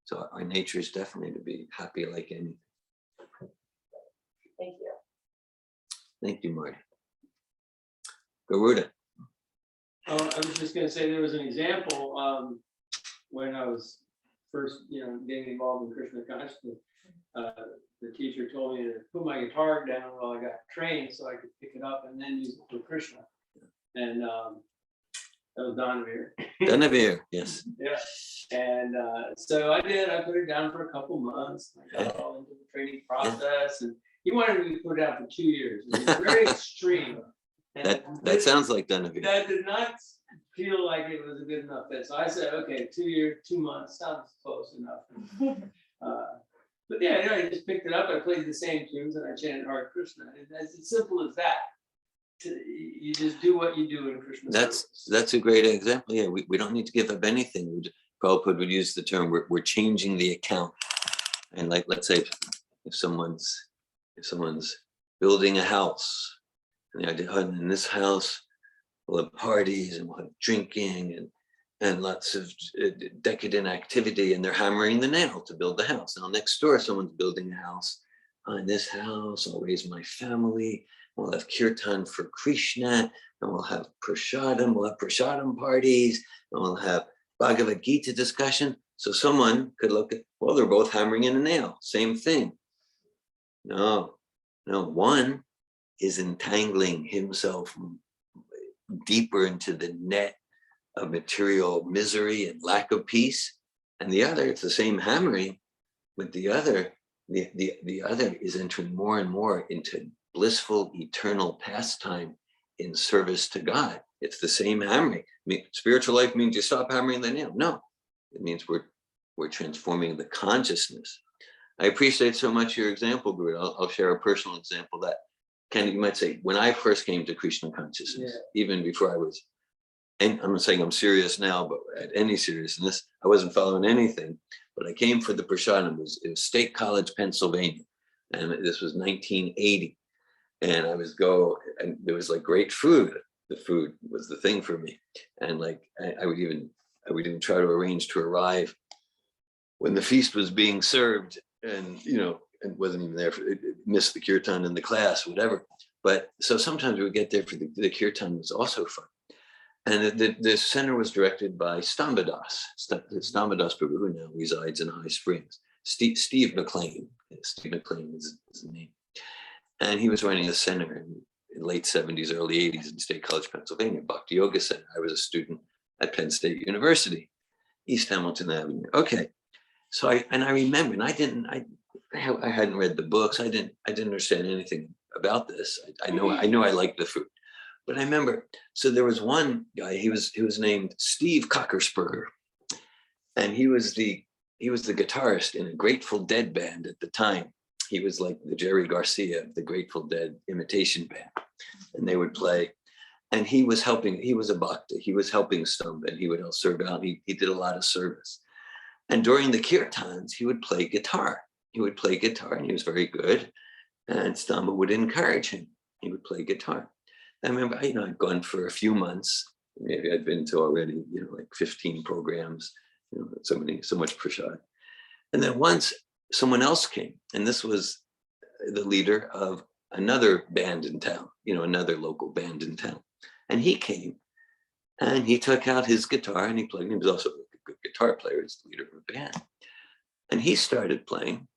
So our nature is definitely to be happy like anything. Thank you. Thank you, Marty. Garuda. I was just going to say there was an example when I was first, getting involved in Krishna consciousness. The teacher told me to put my guitar down while I got trained so I could pick it up and then use it for Krishna. And that was Donavir. Donavir, yes. Yeah. And so I did. I put it down for a couple months. I got all into the training process, and he wanted me to put it out for 2 years. It was very extreme. And that sounds like Donavir. That did not feel like it was a good enough fit. So I said, okay, 2 years, 2 months sounds close enough. But yeah, I just picked it up. I played the same tunes and I chanted Hare Krishna. It's as simple as that. You just do what you do in Krishna service. That's a great example. Yeah, we don't need to give up anything. Prabhupada would use the term, we're changing the account. And like, let's say if someone's building a house, and the idea, oh, in this house, we'll have parties and we'll have drinking and lots of decadent activity, and they're hammering the nail to build the house. Now next door, someone's building a house. In this house, I'll raise my family. We'll have kirtan for Krishna, and we'll have prasadam. We'll have prasadam parties, and we'll have Bhagavad Gita discussion. So someone could look at, well, they're both hammering in a nail. Same thing. No, one is entangling himself deeper into the net of material misery and lack of peace, and the other, it's the same hammering, but the other is entering more and more into blissful eternal pastime in service to God. It's the same hammering. Spiritual life means you stop hammering the nail. No, it means we're transforming the consciousness. I appreciate so much your example, Guru. I'll share a personal example that you might say, when I first came to Krishna consciousness, even before I was, and I'm not saying I'm serious now, but at any seriousness, I wasn't following anything, but I came for the prasadam. It was State College, Pennsylvania. And this was 1980. And I and there was like great food. The food was the thing for me. And like, I would even try to arrange to arrive when the feast was being served, and, and wasn't even there, missed the kirtan in the class, whatever. But so sometimes we would get there for the kirtan was also fun. And the center was directed by Stambadas Prabhu, who now resides in High Springs. Steve McLean. Steve McLean is his name. And he was running a center in late 70s, early 80s in State College, Pennsylvania, Bhakti Yoga Center. I was a student at Penn State University, East Hamilton Avenue. Okay. So I remember, and I hadn't read the books. I didn't understand anything about this. I know I liked the food. But I remember, so there was one guy, he was named Steve Cockersberger. And he was the guitarist in a Grateful Dead band at the time. He was like the Jerry Garcia of the Grateful Dead imitation band. And they would play. And he was a bhakta. He was helping Stumba, and he would help serve out. He did a lot of service. And during the kirtans, he would play guitar. And he was very good. And Stumba would encourage him. He would play guitar. I remember, I'd gone for a few months. Maybe I'd been to already, like 15 programs, so much prasad. And then once someone else came, and this was the leader of another band in town, another local band in town. And he came and he took out his guitar and he played. He was also a good guitar player, he's the leader of a band. And he started playing.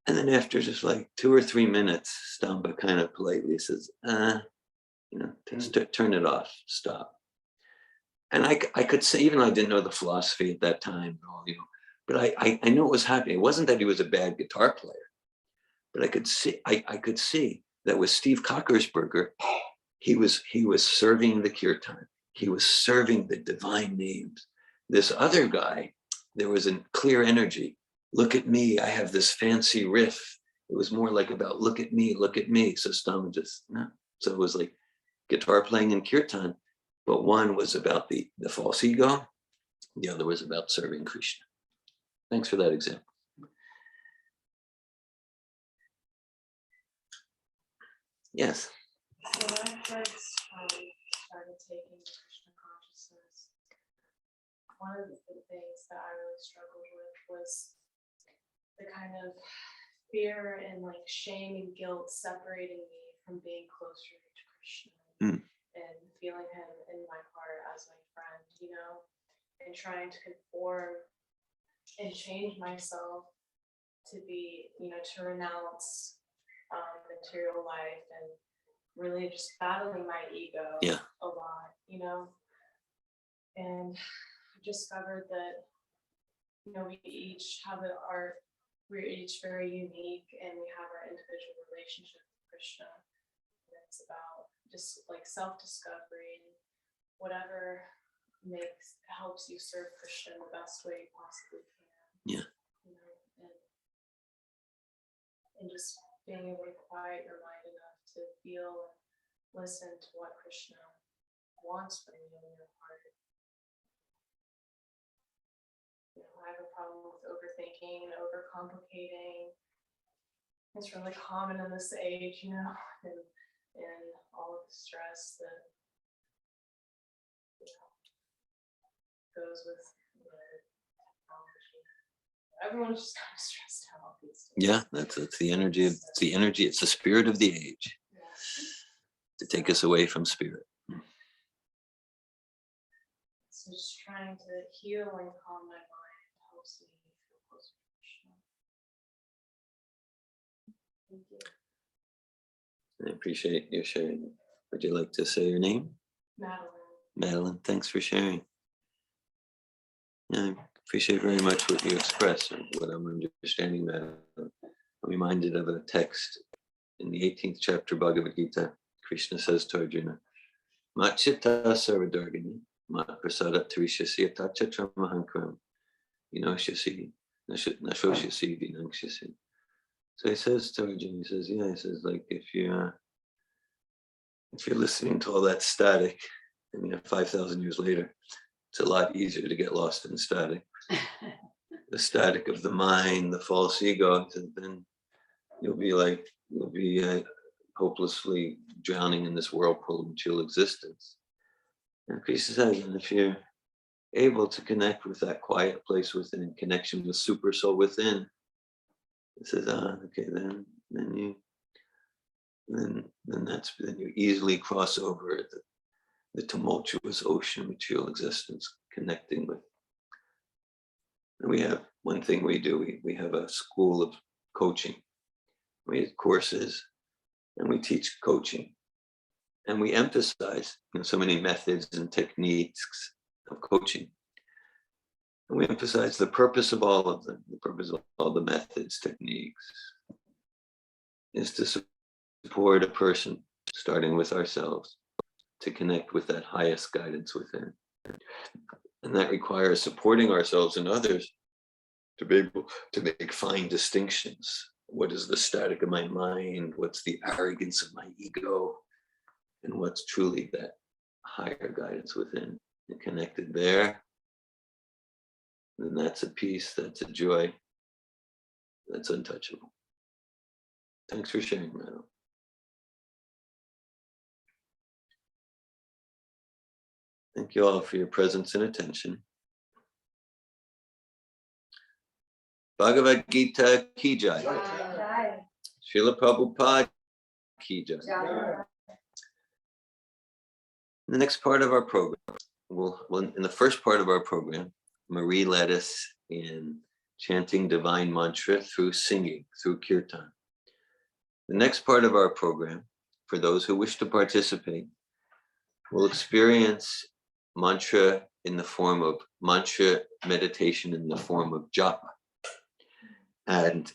And then after just like 2 or 3 minutes, Stamba kind of politely says, turn it off, stop. And I could say, even though I didn't know the philosophy at that time, but I knew what was happening. It wasn't that he was a bad guitar player, but I could see that with Steve Cockersberger, he was serving the kirtan. He was serving the divine names. This other guy, there was a clear energy. Look at me, I have this fancy riff. It was more like about look at me. So Stama just, no. So it was like guitar playing in kirtan, but one was about the false ego. The other was about serving Krishna. Thanks for that example. Yes. When I first started taking Krishna consciousness, one of the things that I really struggled with was the kind of fear and like shame and guilt separating me from being closer to Krishna and feeling him in my heart as my friend, and trying to conform and change myself to be, to renounce material life and really just battling my ego a lot, and I discovered that, we each have we're each very unique and we have our individual relationship with Krishna. And it's about just like self-discovery and whatever helps you serve Krishna in the best way you possibly can. Yeah. And just being able to quiet your mind enough to feel and listen to what Krishna wants from you in your heart. You know, I have a problem with overthinking and overcomplicating. It's really common in this age, you know, and all of the stress that, you know, goes with, you know, technology. Everyone's just kind of stressed out these days. Yeah, that's the energy. It's the energy. It's the spirit of the age to take us away from spirit. So just trying to heal and calm my mind helps me feel closer to Krishna. Thank you. I appreciate your sharing. Would you like to say your name? Madeline. Madeline, thanks for sharing. Yeah, I appreciate very much what you express and what I'm understanding, Madeline. I'm reminded of a text in the 18th chapter Bhagavad Gita. Krishna says to Arjuna, Machita sarvadargini, mat prasada tarishasya tacha tramahankram, vinoshasi, nashoshasi, vinangshasi. So he says to Arjuna, he says, like, if you're listening to all that static, and 5,000 years later, it's a lot easier to get lost in static. The static of the mind, the false ego, then you'll be hopelessly drowning in this whirlpool of material existence. And Krishna says, and if you're able to connect with that quiet place within, connection with super soul within, it says, okay, then you easily cross over the tumultuous ocean of material existence, connecting with. And we have one thing we do, we have a school of coaching. We have courses and we teach coaching. And we emphasize so many methods and techniques of coaching. And we emphasize the purpose of all of them, the purpose of all the methods, techniques, is to support a person, starting with ourselves, to connect with that highest guidance within. And that requires supporting ourselves and others to be able to make fine distinctions. What is the static of my mind? What's the arrogance of my ego? And what's truly that higher guidance within? And connected there, then that's a peace, that's a joy, that's untouchable. Thanks for sharing, Madam. Thank you all for your presence and attention. Bhagavad Gita ki jai. Srila Prabhupada ki jai. In the next part of our program, in the first part of our program, Marie led us in chanting divine mantra through singing, through kirtan. The next part of our program, for those who wish to participate, will experience mantra in the form of mantra meditation in the form of japa. And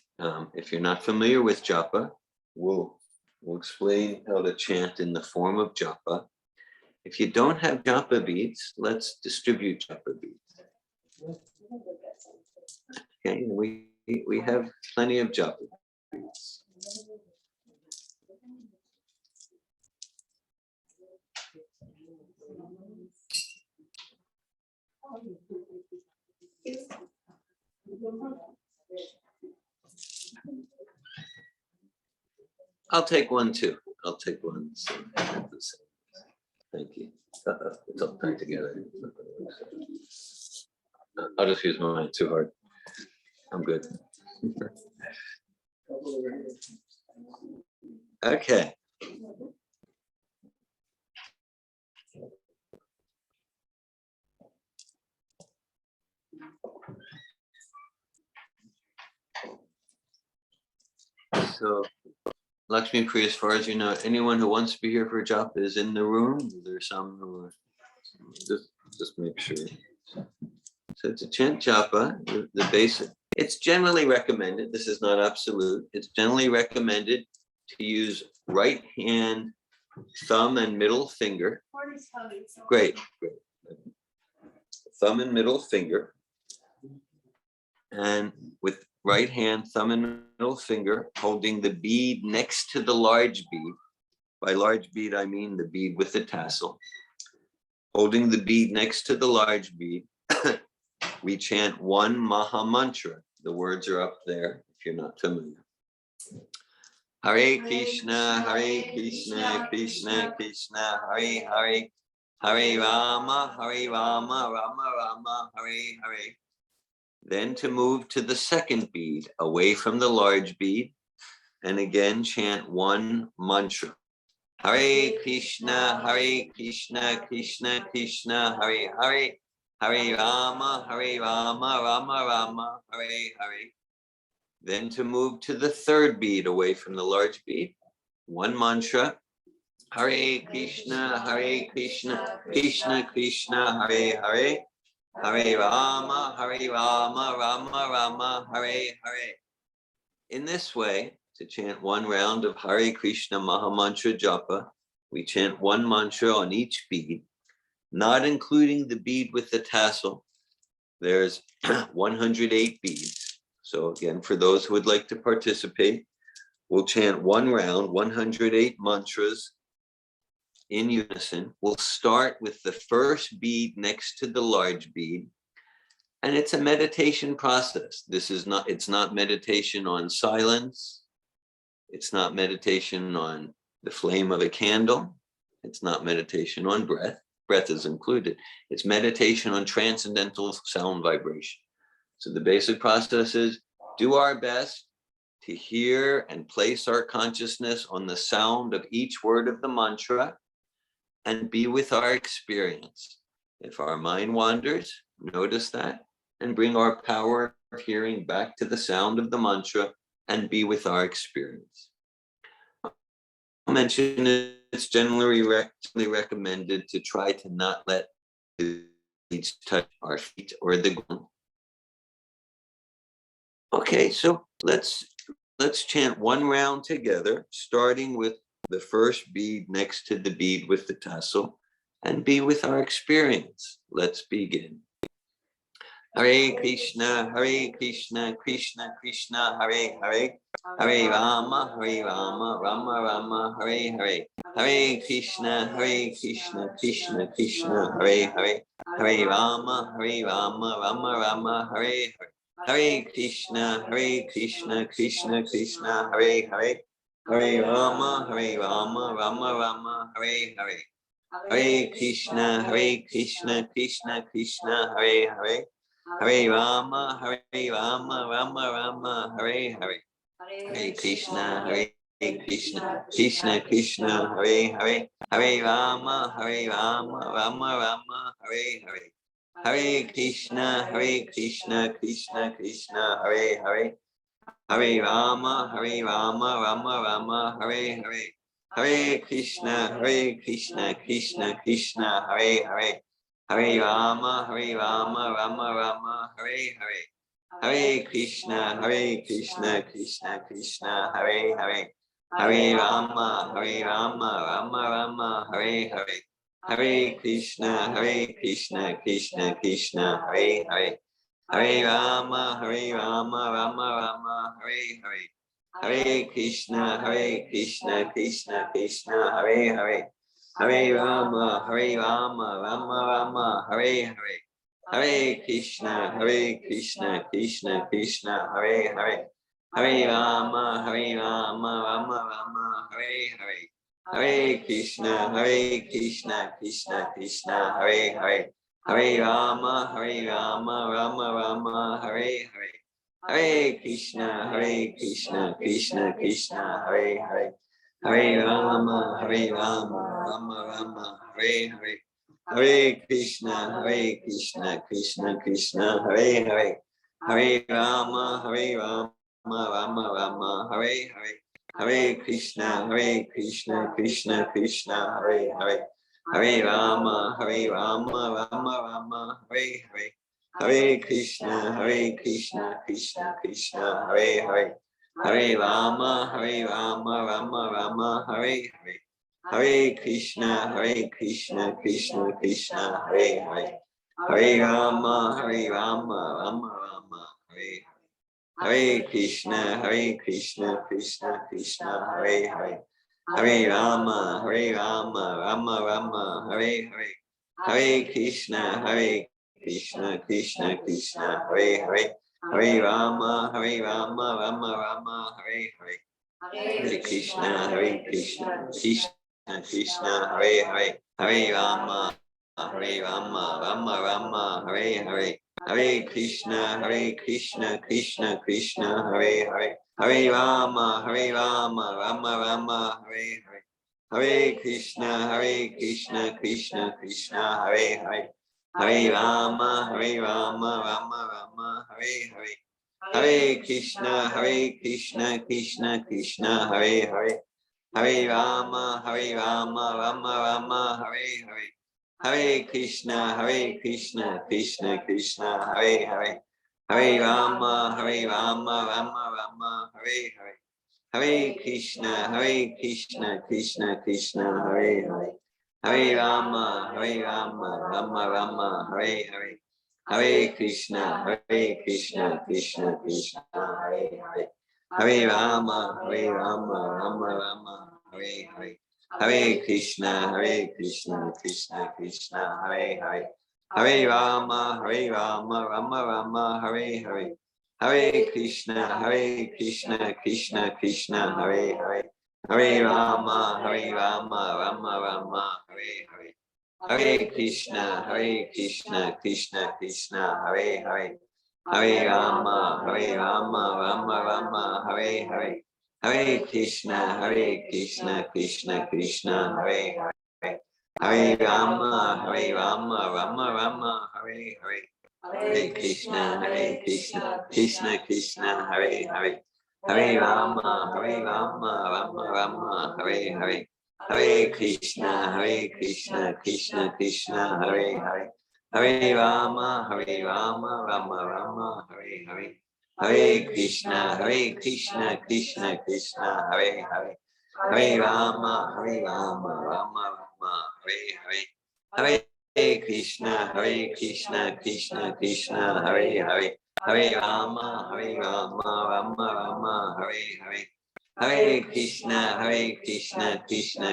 if you're not familiar with japa, we'll explain how to chant in the form of japa. If you don't have japa beads, let's distribute japa beads. Okay, we have plenty of japa beads. I'll take one too. I'll take one. So thank you. It's all tied together. I'll just use mine. Too hard. I'm good. Okay. So, Lakshmi Priya, as far as you know, anyone who wants to be here for a japa is in the room. There's some who are, just make sure. So to chant japa, the basic, it's generally recommended, this is not absolute, it's generally recommended to use right hand, thumb and middle finger. Great. Thumb and middle finger. And with right hand, thumb and middle finger, holding the bead next to the large bead. By large bead, I mean the bead with the tassel. Holding the bead next to the large bead, we chant one Maha Mantra. The words are up there if you're not familiar. Hare Krishna, Krishna Krishna, Hare Hare, Hare Rama, Rama Rama, Hare Hare. Then to move to the second bead, away from the large bead, and again chant one mantra. Hare Krishna, Krishna Krishna, Hare Hare, Hare Rama, Rama Rama, Hare Hare. Then to move to the third bead, away from the large bead, one mantra. Hare Krishna, Krishna Krishna, Hare Hare, Hare Rama, Rama Rama, Hare Hare. In this way, to chant one round of Hare Krishna Maha Mantra Japa, we chant one mantra on each bead, not including the bead with the tassel. There's 108 beads. So again, for those who would like to participate, we'll chant one round, 108 mantras in unison. We'll start with the first bead next to the large bead. And it's a meditation process. It's not meditation on silence. It's not meditation on the flame of a candle. It's not meditation on breath. Breath is included. It's meditation on transcendental sound vibration. So the basic process is do our best to hear and place our consciousness on the sound of each word of the mantra and be with our experience. If our mind wanders, notice that and bring our power of hearing back to the sound of the mantra and be with our experience. I'll mention it's generally recommended to try to not let the beads touch our feet or the ground. Okay, so let's chant one round together, starting with the first bead next to the bead with the tassel, and be with our experience. Let's begin. Hare Krishna, Krishna Krishna, Hare Hare, Hare Rama, Rama Rama, Hare Hare, Hare Krishna, Krishna Krishna, Hare Hare, Hare Rama, Rama Rama, Hare Hare, Hare Krishna, Krishna Krishna, Hare Hare, Hare Rama, Rama Rama, Hare Hare, Hare Krishna, Krishna Krishna, Hare Hare, Hare Rama, Rama Rama, Hare Hare, Hare Krishna, Krishna Krishna, Hare Hare, Hare Rama, Rama Rama, Hare Hare, Hare Krishna, Krishna Krishna, Hare Hare, Hare Rama, Rama Rama, Hare Hare, Hare Krishna, Krishna Krishna, Hare Hare, Hare Rama, Rama Rama, Hare Hare, Hare Krishna, Krishna Krishna, Hare Hare, Hare Rama, Rama Rama, Hare Hare, Hare Krishna, Krishna, Hare Hare, Hare Rama, Rama Rama, Hare Hare, Hare Krishna, Krishna, Hare Hare, Hare Rama, Rama Rama, Hare Hare, Hare Krishna, Krishna, Hare Hare, Hare Rama, Rama Rama, Hare Hare, Hare Krishna, Krishna, Hare Hare, Hare Rama, Rama Rama, Hare Hare, Hare Krishna, Krishna, Hare Hare, Hare Rama, Rama Rama, Hare Hare, Hare Krishna, Krishna, Hare Hare, Hare Rama, Rama Rama, Hare Hare, Hare Krishna, Krishna, Hare Hare, Hare Rama, Rama Rama, Hare Hare, Hare Krishna, Krishna, Hare Hare, Hare Rama, Rama Rama, Hare Hare, Hare Krishna, Krishna, Hare Hare, Hare Rama, Rama Rama, Hare Hare Krishna, Krishna Krishna, Hare Hare. Hare Rama, Rama Rama, Hare Hare. Hare Krishna, Krishna Krishna, Hare Hare. Hare Rama, Rama Rama, Hare Hare. Hare Krishna, Krishna Krishna, Hare Hare. Hare Rama, Rama Rama, Hare Hare. Hare Krishna, Krishna Krishna, Hare Hare. Hare Rama, Rama Rama, Hare Hare. Hare Krishna, Krishna Krishna, Hare Hare. Hare Rama, Rama Rama, Hare Hare. Hare Krishna, Krishna Krishna, Hare Hare. Hare Rama, Rama Rama, Hare Hare. Hare Krishna, Krishna Krishna, Hare Hare. Hare Rama, Rama Rama, Hare Hare. Hare Krishna, Krishna Krishna, Hare Hare. Hare Rama, Rama Rama, Hare Hare. Hare Krishna, Krishna Krishna, Hare Hare. Hare Rama, Rama Rama, Hare Hare. Hare Krishna, Krishna Krishna, Hare Hare. Hare Rama, Rama Rama, Hare Hare. Hare Krishna, Krishna Krishna, Hare Hare. Hare Rama, Rama Rama, Hare Hare. Hare Krishna, Krishna Krishna, Hare Hare. Hare Rama, Rama Rama, Hare Hare. Hare Krishna, Krishna Krishna, Hare Hare. Hare Rama, Rama Rama, Hare Hare. Hare Krishna, Krishna Krishna, Hare Hare. Hare Rama, Rama Rama, Hare Hare. Hare Krishna, Krishna Krishna, Hare Hare. Hare Rama, Rama Rama, Hare Hare. Hare Krishna, Krishna Krishna, Hare Hare. Hare Rama, Rama Rama, Hare Hare. Hare Krishna, Krishna Krishna, Hare Hare. Hare Rama, Rama Rama, Hare Hare. Hare Krishna, Krishna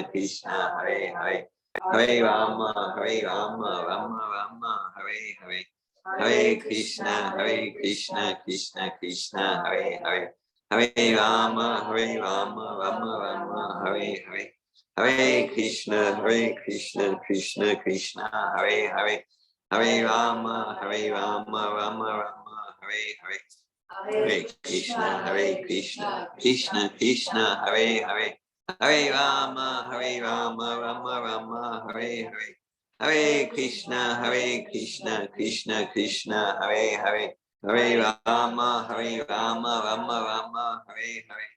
Krishna, Hare Hare. Hare Rama, Rama Rama, Hare Hare. Hare Krishna, Krishna Krishna, Hare Hare. Hare Rama, Rama Rama, Hare Hare. Hare Krishna, Krishna Krishna, Hare Hare. Hare Rama, Rama Rama, Hare Hare. Hare Krishna, Krishna Krishna, Hare Hare. Hare Rama, Rama Rama, Hare Hare. Hare Krishna, Krishna Krishna, Hare Hare. Hare Rama, Rama Rama, Hare Hare.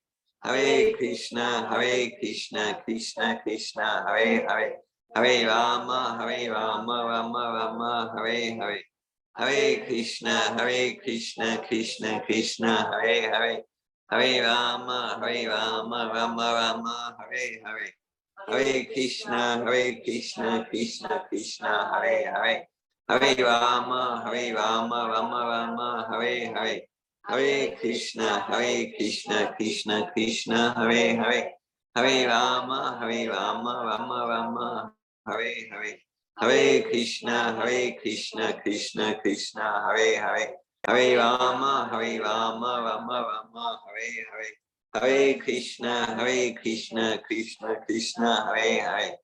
Hare Krishna, Krishna Krishna, Hare Hare. Hare Rama, Rama Rama, Hare Hare. Hare Krishna, Krishna Krishna, Hare Hare. Hare Rama, Rama Rama, Hare Hare. Hare Krishna, Krishna Krishna, Hare Hare. Hare Rama, Rama Rama, Hare Hare. Hare Krishna, Krishna Krishna, Hare Hare. Hare Rama, Rama Rama, Hare Hare. Hare Krishna, Krishna Krishna, Hare Hare.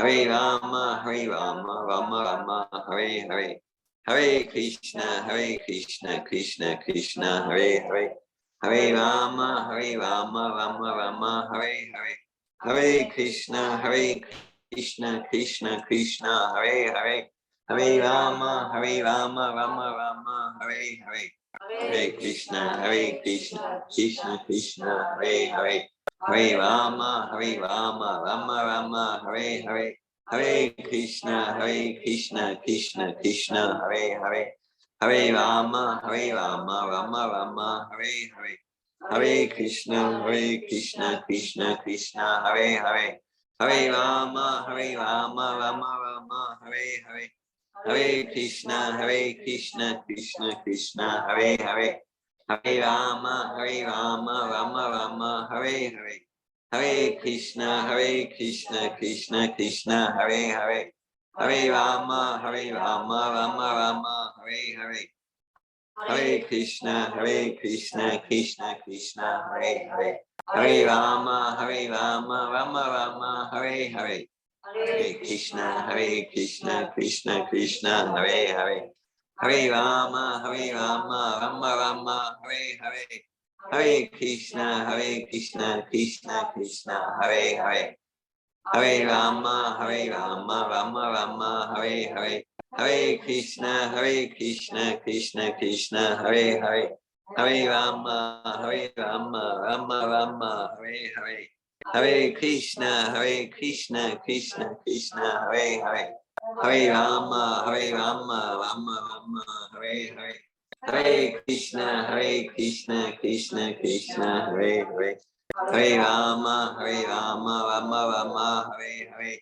Hare Rama, Rama Rama, Hare Hare. Hare Krishna, Krishna Krishna, Hare Hare. Hare Rama, Rama Rama, Hare Hare. Hare Krishna, Krishna Krishna, Hare Hare. Hare Rama, Rama Rama, Hare Hare. Hare Krishna, Krishna Krishna, Hare Hare. Hare Rama, Rama Rama, Hare Hare. Hare Krishna, Krishna Krishna, Hare Hare. Hare Rama, Rama Rama, Hare Hare. Hare Krishna, Krishna Krishna, Hare Hare. Hare Rama, Rama Rama, Hare Hare. Hare Krishna, Krishna Krishna, Hare Hare. Hare Rama, Rama Rama, Hare Hare. Hare Krishna, Krishna Krishna, Hare Hare. Hare Rama, Rama Rama, Hare Hare. Hare Krishna, Krishna Krishna, Hare Hare. Hare Rama, Rama Rama, Hare Hare. Hare Krishna, Krishna Krishna, Hare Hare. Hare Rama, Rama Rama, Hare Hare. Hare Krishna, Krishna Krishna, Hare Hare. Hare Rama, Rama Rama, Hare Hare. Hare Krishna, Krishna Krishna, Hare Hare. Hare Rama, Rama Rama, Hare Hare. Hare Krishna, Krishna Krishna, Hare Hare. Hare Rama, Rama Rama, Hare Hare. Hare Krishna, Krishna Krishna, Hare Hare. Hare Rama, Rama Rama, Hare Hare. Hare Krishna, Krishna Krishna, Hare Hare. Hare Rama, Rama Rama, Hare Hare.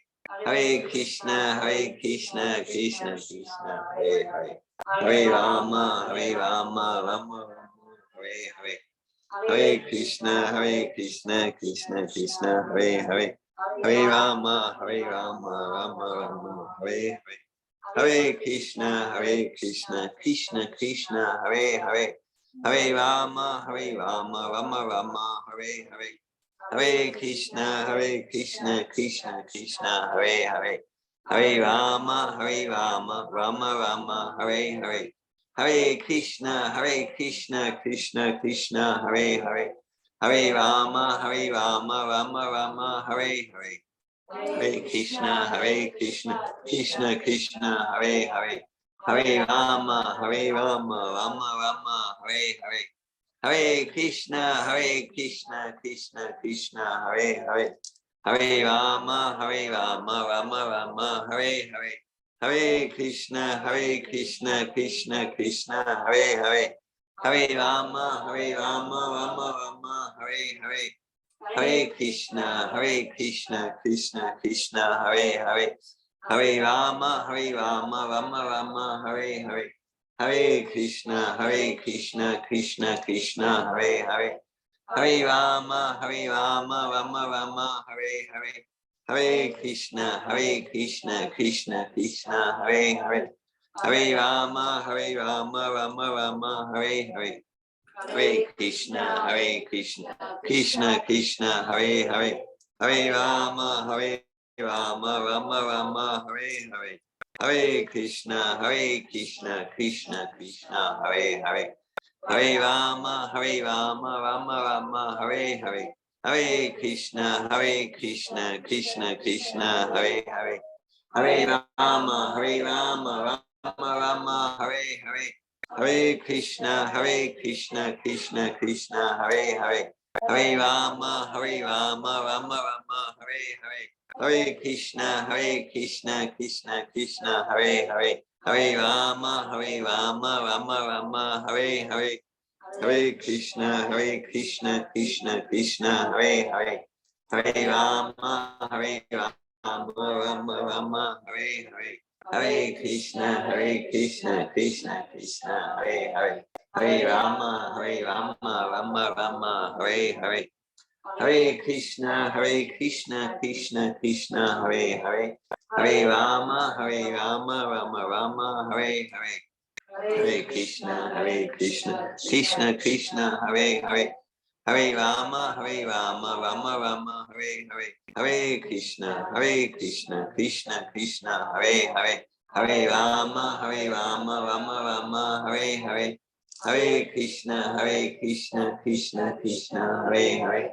Hare Krishna, Krishna Krishna, Hare Hare. Hare Rama, Rama Rama, Hare Hare. Hare Krishna, Krishna Krishna, Hare Hare. Hare Rama, Rama Rama, Hare Hare. Hare Krishna, Krishna Krishna, Hare Hare. Hare Rama, Rama Rama, Hare Hare. Hare Krishna, Krishna Krishna, Hare Hare. Hare Rama, Rama Rama, Hare Hare. Hare Krishna, Krishna Krishna, Hare Hare. Hare Rama, Rama Rama, Hare Hare. Hare Krishna, Krishna Krishna, Hare Hare. Hare Rama, Rama Rama, Hare Hare. Hare Krishna, Krishna Krishna, Hare Hare. Hare Rama, Rama Rama, Hare Hare. Hare Krishna, Krishna Krishna, Hare Hare. Hare Rama, Rama Rama, Hare Hare. Hare Krishna, Krishna Krishna, Hare Hare. Hare Rama, Rama Rama, Hare Hare. Hare Krishna, Krishna Krishna, Hare Hare. Hare Rama, Rama Rama, Hare Hare. Hare Krishna, Krishna Krishna, Hare Hare. Hare Rama, Rama Rama, Hare Hare. Hare Krishna, Krishna Krishna, Hare Hare. Hare Rama, Rama Rama, Hare Hare. Hare Krishna, Krishna Krishna, Hare Hare. Hare Rama, Rama Rama, Hare Hare. Hare Krishna, Krishna Krishna, Hare Hare. Hare Rama, Rama Rama, Hare Hare. Hare Krishna, Krishna Krishna, Hare Hare. Hare Rama, Rama Rama, Hare Hare. Hare Krishna, Krishna Hare Hare. Hare Rama, Rama Rama, Hare Hare. Hare Krishna, Krishna Hare Hare. Hare Rama, Rama Rama, Hare Hare. Hare Krishna, Krishna Hare Hare. Hare Rama, Rama Rama, Hare Hare. Hare Krishna, Krishna Hare Hare. Hare Rama, Rama Rama, Hare Hare. Hare Krishna, Krishna Hare Hare. Hare Rama, Rama Rama, Hare Hare. Hare Krishna, Krishna Hare Hare. Hare Rama, Rama Rama, Hare Hare. Hare Krishna, Krishna Hare Hare.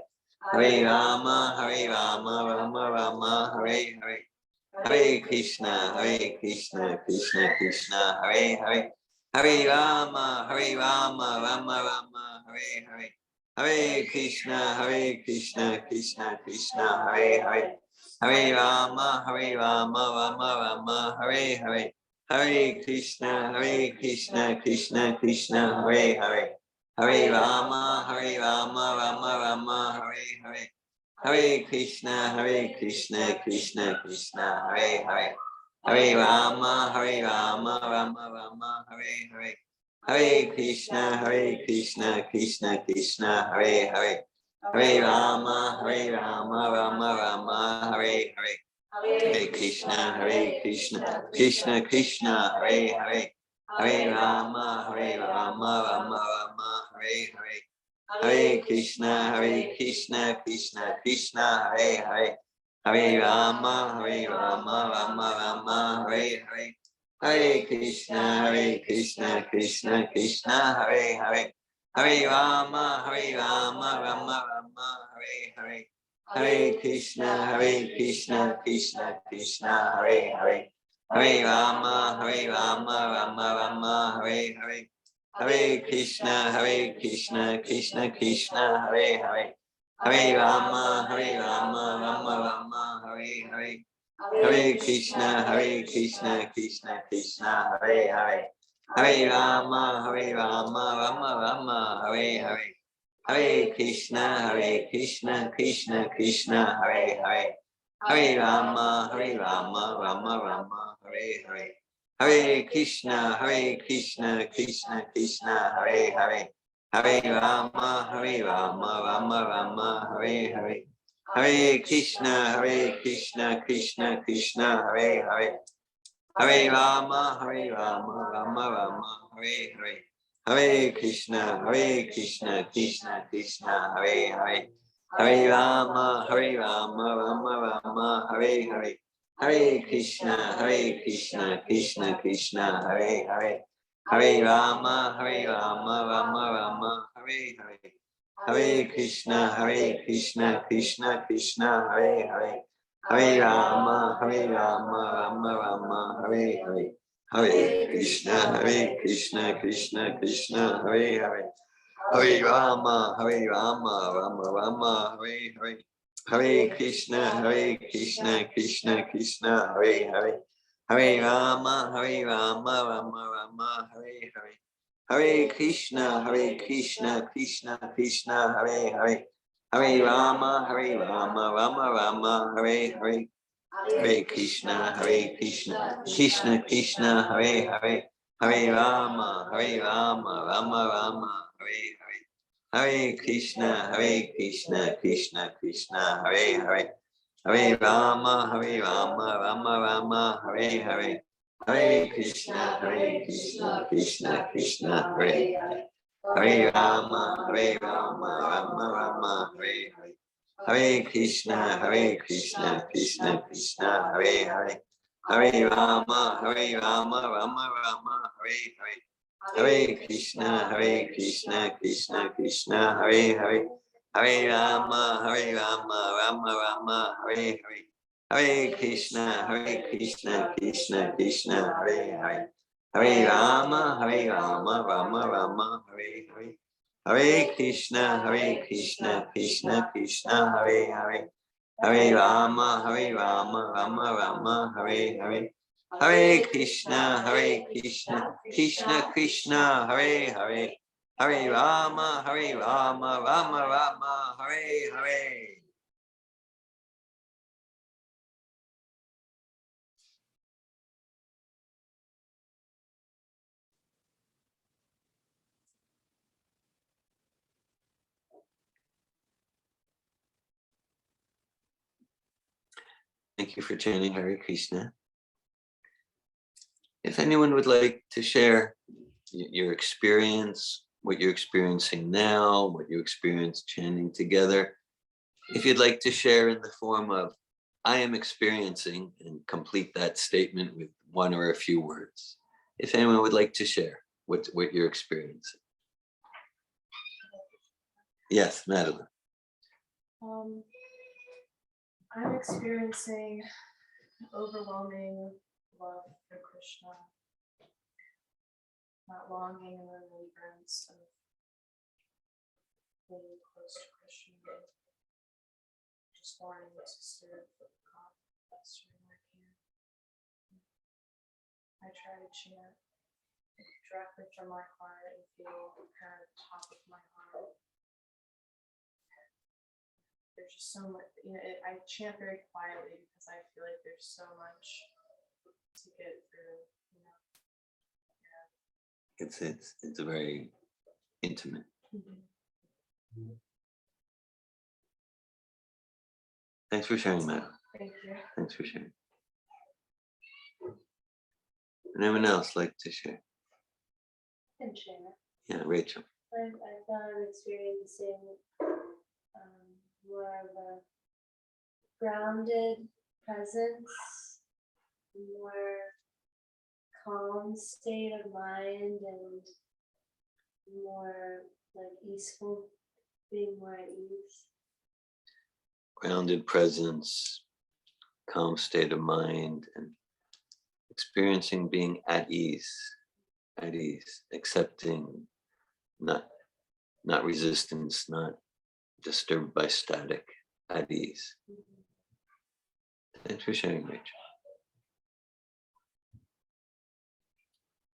Hare Rama, Rama Rama, Hare Hare. Hare Krishna, Krishna Hare Hare. Hare Rama, Rama Rama, Hare Hare. Hare Krishna, Krishna Hare Hare. Hare Rama, Rama Rama, Hare Hare. Hare Krishna, Krishna Hare Hare. Hare Rama, Rama Rama, Hare Hare. Hare Krishna, Krishna Hare Hare. Hare Rama, Rama Rama, Hare Hare. Hare Krishna, Krishna Krishna, Hare Hare. Hare Rama, Rama Rama, Hare Hare. Hare Krishna, Krishna Krishna, Hare Hare. Hare Rama, Rama Rama, Hare Hare. Hare Krishna, Krishna Krishna, Hare Hare. Hare Rama, Rama Rama, Hare Hare. Hare Krishna, Krishna Krishna, Hare Hare. Hare Rama, Rama Rama, Hare Hare. Hare Krishna, Krishna, Hare Hare. Hare Rama, Rama Rama, Hare Hare. Hare Krishna, Krishna, Hare Hare. Hare Rama, Rama Rama, Hare Hare. Hare Krishna, Krishna, Hare Hare. Hare Rama, Rama Rama, Hare Hare. Hare Krishna, Krishna, Hare Hare. Hare Rama, Rama Rama, Hare Hare. Hare Krishna, Krishna, Hare Hare. Hare Rama, Rama Rama, Hare Hare. Hare Krishna, Krishna, Hare Hare. Hare Rama, Rama Rama, Hare Hare. Hare Krishna, Krishna, Hare Hare. Hare Rama, Rama Rama, Hare Hare. Hare Krishna, Krishna, Hare Hare. Hare Rama, Rama Rama, Hare Hare. Hare Krishna, Krishna, Hare Hare. Hare Rama, Rama Rama, Hare Hare. Hare Krishna, Krishna, Hare Hare. Hare Rama, Rama Rama, Hare Hare. Hare Krishna, Krishna, Hare Hare. Hare Rama, Rama Rama, Hare Hare. Hare Krishna, Krishna, Hare Hare. Hare Rama, Rama Rama, Hare Hare. Hare Krishna, Krishna, Hare Hare. Hare Rama, Rama Rama, Hare Hare. Hare Krishna, Krishna, Hare Hare. Hare Rama, Rama Rama, Hare Hare. Hare Krishna, Krishna, Hare Hare. Hare Rama, Rama Rama, Hare Hare. Hare Krishna, Krishna, Hare Hare. Hare Rama, Rama Rama, Hare Hare. Hare Krishna, Krishna, Hare Hare. Hare Rama, Rama Rama, Hare Hare. Hare Krishna, Krishna, Hare Hare. Hare Rama, Rama Rama, Hare Hare. Hare Krishna, Krishna, Hare Hare. Hare Rama, Rama Rama, Hare Hare. Hare Krishna, Krishna, Hare Hare. Hare Rama, Rama Rama, Hare Hare. Thank you for chanting Hare Krishna. If anyone would like to share your experience, what you're experiencing now, what you experienced chanting together, if you'd like to share in the form of I am experiencing and complete that statement with one or a few words. If anyone would like to share what you're experiencing. Yes, Madeline. I'm experiencing overwhelming love for Krishna, that longing and remembrance of being close to Krishna, just wanting to serve God the best way I can. I try to chant directly from my heart and feel kind of the top of my heart. There's just so much, I chant very quietly because I feel like there's so much to get through, It's a very intimate. Thanks for sharing, Madam. Thank you. Thanks for sharing. Anyone else like to share? And share. Yeah, Rachel. I found I'm experiencing more of a grounded presence, more calm state of mind, and more like easeful, being more at ease. Grounded presence, calm state of mind, and experiencing being at ease, accepting, not resistance, not disturbed by static, at ease. Thanks for sharing, Rachel.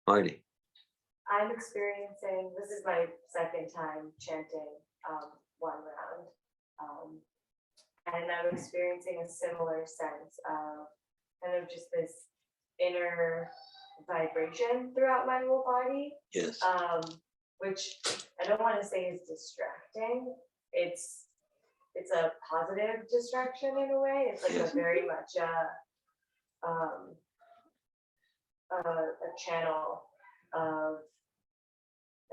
Marty. I'm experiencing, this is my second time chanting one round. And I'm experiencing a similar sense of kind of just this inner vibration throughout my whole body. Yes. Which I don't want to say is distracting. It's a positive distraction in a way. It's like Yes. a very much a channel of,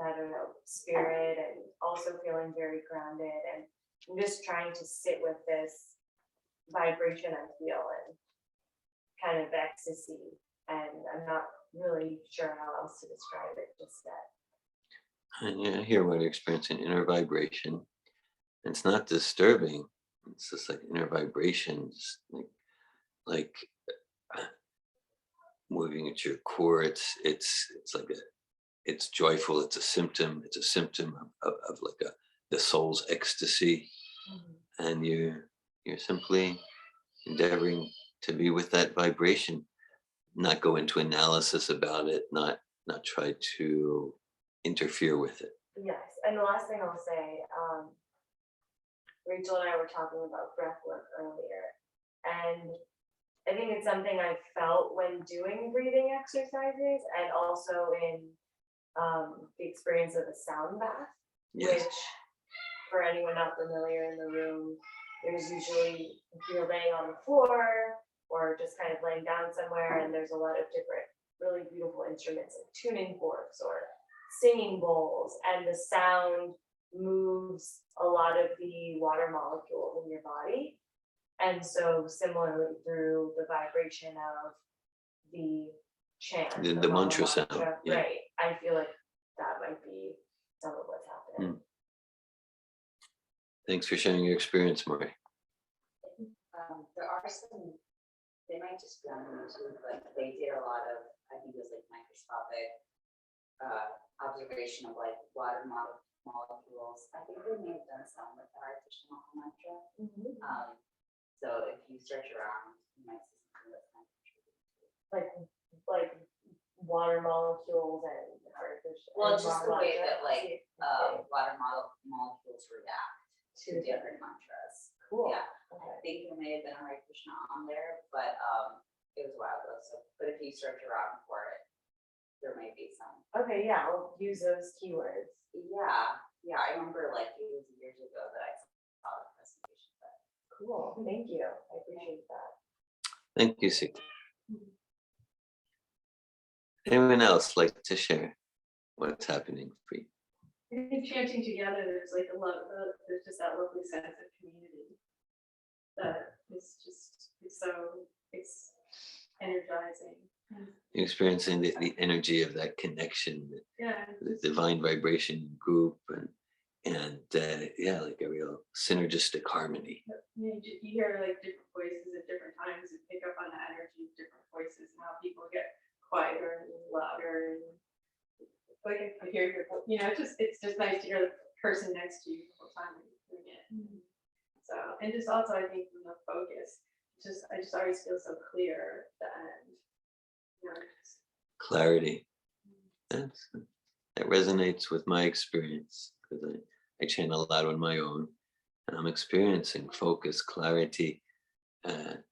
I don't know, spirit, and also feeling very grounded, and I'm just trying to sit with this vibration I feel and kind of ecstasy, and I'm not really sure how else to describe it just yet. And yeah, I hear what you're experiencing, inner vibration. It's not disturbing. It's just like inner vibrations, like moving at your core. It's like it's joyful. It's a symptom. It's a symptom of like the soul's ecstasy, and you're simply endeavoring to be with that vibration, not go into analysis about it, not try to interfere with it. Yes, and the last thing I'll say, Rachel and I were talking about breath work earlier, and I think it's something I felt when doing breathing exercises, and also in the experience of a sound bath, Yes. which, for anyone not familiar in the room, there's usually, if you're laying on the floor or just kind of laying down somewhere, and there's a lot of different really beautiful instruments like tuning forks or singing bowls, and the sound moves a lot of the water molecules in your body. And so similarly, through the vibration of the chant, The mantra sound, yeah. right, I feel like that might be some of what's happening. Thanks for sharing your experience, Marty. There are some, they might just be on YouTube, but they did a lot of, I think it was like microscopic observation of like water molecules. I think they may have done some with the artificial mantra. So if you search around, you might see something that's kind of contributing to it. Like water molecules and artificial. Well, and just the way that like okay. water molecules react to different mantras. Cool. Yeah, I Okay. think there may have been a Hare Krishna on there, but it was a while ago. So, but if you search around for it, there may be some. Okay, yeah, I'll use those keywords. Yeah, I remember like it was years ago that I saw the presentation. But Cool, thank you. I appreciate that. Thank you, Sita. Anyone else like to share what's happening for you? I think chanting together, there's like a lot of, there's just that lovely sense of community that is just, it's energizing. You're experiencing the energy of that connection, Yeah. the divine vibration group, and yeah, like a real synergistic harmony. You hear like different voices at different times and pick up on the energy of different voices and how people get quieter and louder, and like I hear your, it's just nice to hear the person next to you the whole time you're doing it. So, and just also I think from the focus, I just always feel so clear at the end. Clarity. That resonates with my experience, because I chant a lot on my own, and I'm experiencing focus, clarity, at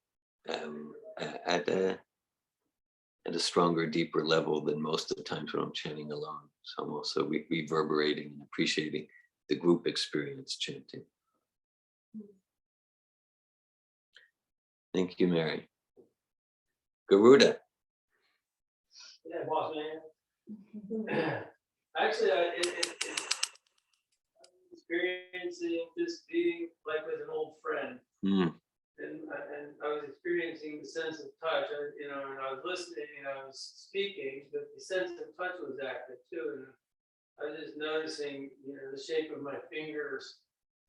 at a stronger, deeper level than most of the times when I'm chanting alone. So I'm also reverberating and appreciating the group experience chanting. Thank you, Mary. Garuda. Yeah, boss man. Actually, I'm experiencing this being like with an old friend. And I was experiencing the sense of touch, and I was listening, and I was speaking, but the sense of touch was active too. And I was just noticing, the shape of my fingers,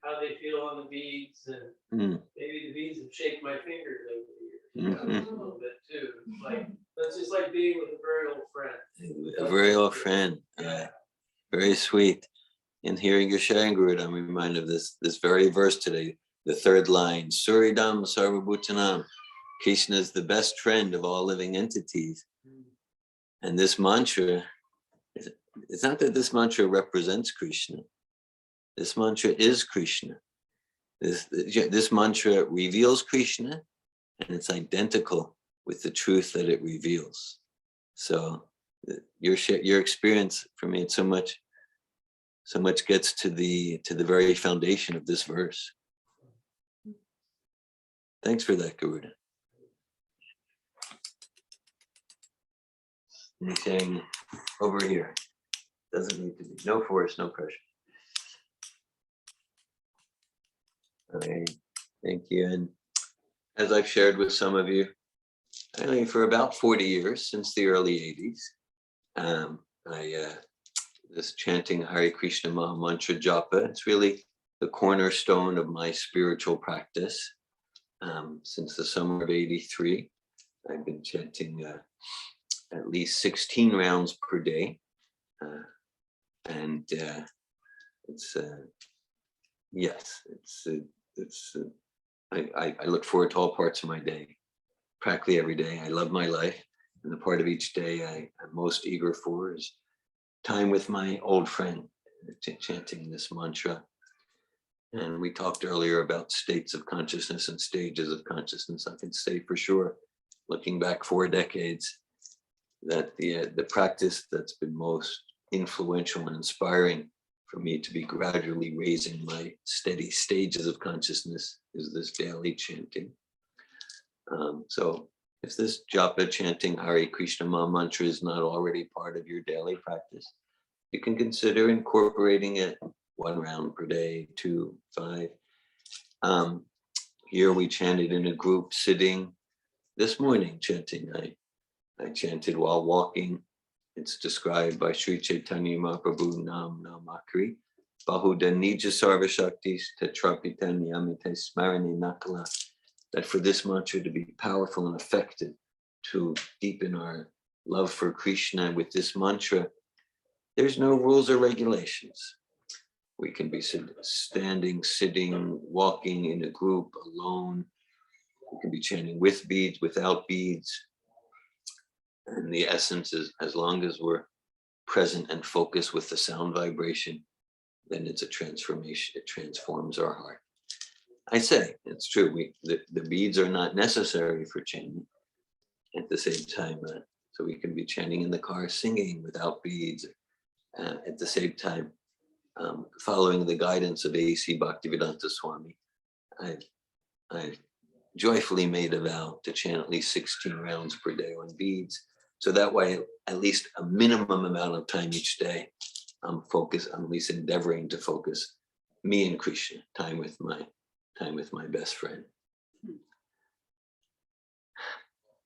how they feel on the beads, and maybe the beads have shaped my fingers over the years, a little bit too. Like, that's just like being with a very old friend. A very old friend. Yeah. Very sweet. In hearing your sharing, Guru, I'm reminded of this very verse today, the third line, Suridam Sarvabhutanam. Krishna is the best friend of all living entities. And this mantra, it's not that this mantra represents Krishna. This mantra is Krishna. This mantra reveals Krishna, and it's identical with the truth that it reveals. So your experience, for me, it's so much gets to the very foundation of this verse. Thanks for that, Garuda. Anything over here? Doesn't need to be. No force, no pressure. Okay, thank you. And as I've shared with some of you, I mean, for about 40 years, since the early 80s, this chanting Hare Krishna Maha Mantra Japa, it's really the cornerstone of my spiritual practice. Since the summer of '83, I've been chanting at least 16 rounds per day. I look forward to all parts of my day, practically every day. I love my life, and the part of each day I'm most eager for is time with my old friend, chanting this mantra. And we talked earlier about states of consciousness and stages of consciousness. I can say for sure, looking back 4 decades, that the practice that's been most influential and inspiring for me to be gradually raising my steady stages of consciousness is this daily chanting. So if this japa chanting Hare Krishna Maha Mantra is not already part of your daily practice, you can consider incorporating it 1 round per day, 2, 5. Here we chanted in a group sitting. This morning chanting, I chanted while walking. It's described by Sri Chaitanya Mahaprabhu Nam Namakri. Bahuda Nija Sarva Shaktis Tetrapitan Yamite Smarani Nakala. That for this mantra to be powerful and effective, to deepen our love for Krishna with this mantra, there's no rules or regulations. We can be standing, sitting, walking in a group, alone. We can be chanting with beads, without beads. And the essence is, as long as we're present and focused with the sound vibration, then it's a transformation. It transforms our heart. I say, it's true, the beads are not necessary for chanting. At the same time, so we can be chanting in the car, singing without beads. At the same time, following the guidance of A.C. Bhaktivedanta Swami, I've joyfully made a vow to chant at least 16 rounds per day on beads. So that way, at least a minimum amount of time each day, I'm focused, I'm at least endeavoring to focus me and Krishna, time with my best friend.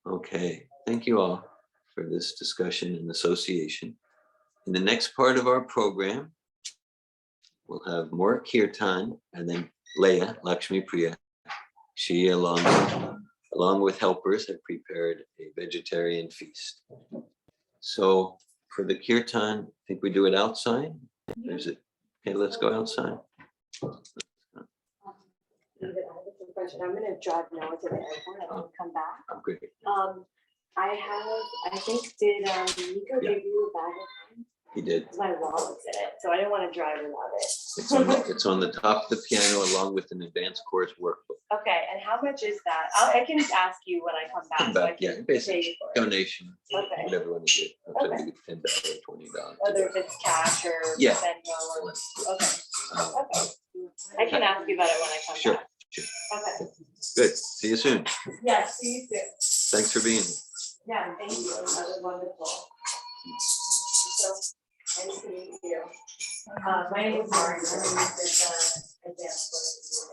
Okay, thank you all for this discussion and association. In the next part of our program, we'll have more kirtan, and then Leah, Lakshmi Priya, she along with helpers have prepared a vegetarian feast. So for the kirtan, I think we do it outside. There's it. Okay, let's go outside. David, I have a question. I'm gonna drive now to the airport and then come back. Oh, great. I think, did Nico give you a bag of mine? He did. My wallet's in it, so I didn't want to drive without it. It's on the top of the piano along with an advanced course workbook. Okay, and how much is that? I can ask you when I come back. Come so I back, yeah, can basic pay you for it. donation, Okay. whatever you want to do. Okay. Maybe $10, $20. Whether if it's cash or Yeah. Venmo or, okay, Uh, okay. I can ask you about it when I come Sure, back. sure. Okay, Good. See you soon. yeah, see you soon. Thanks for being here. Yeah, thank you, that was wonderful. So, nice to meet you. My name is Mark, I'm the advanced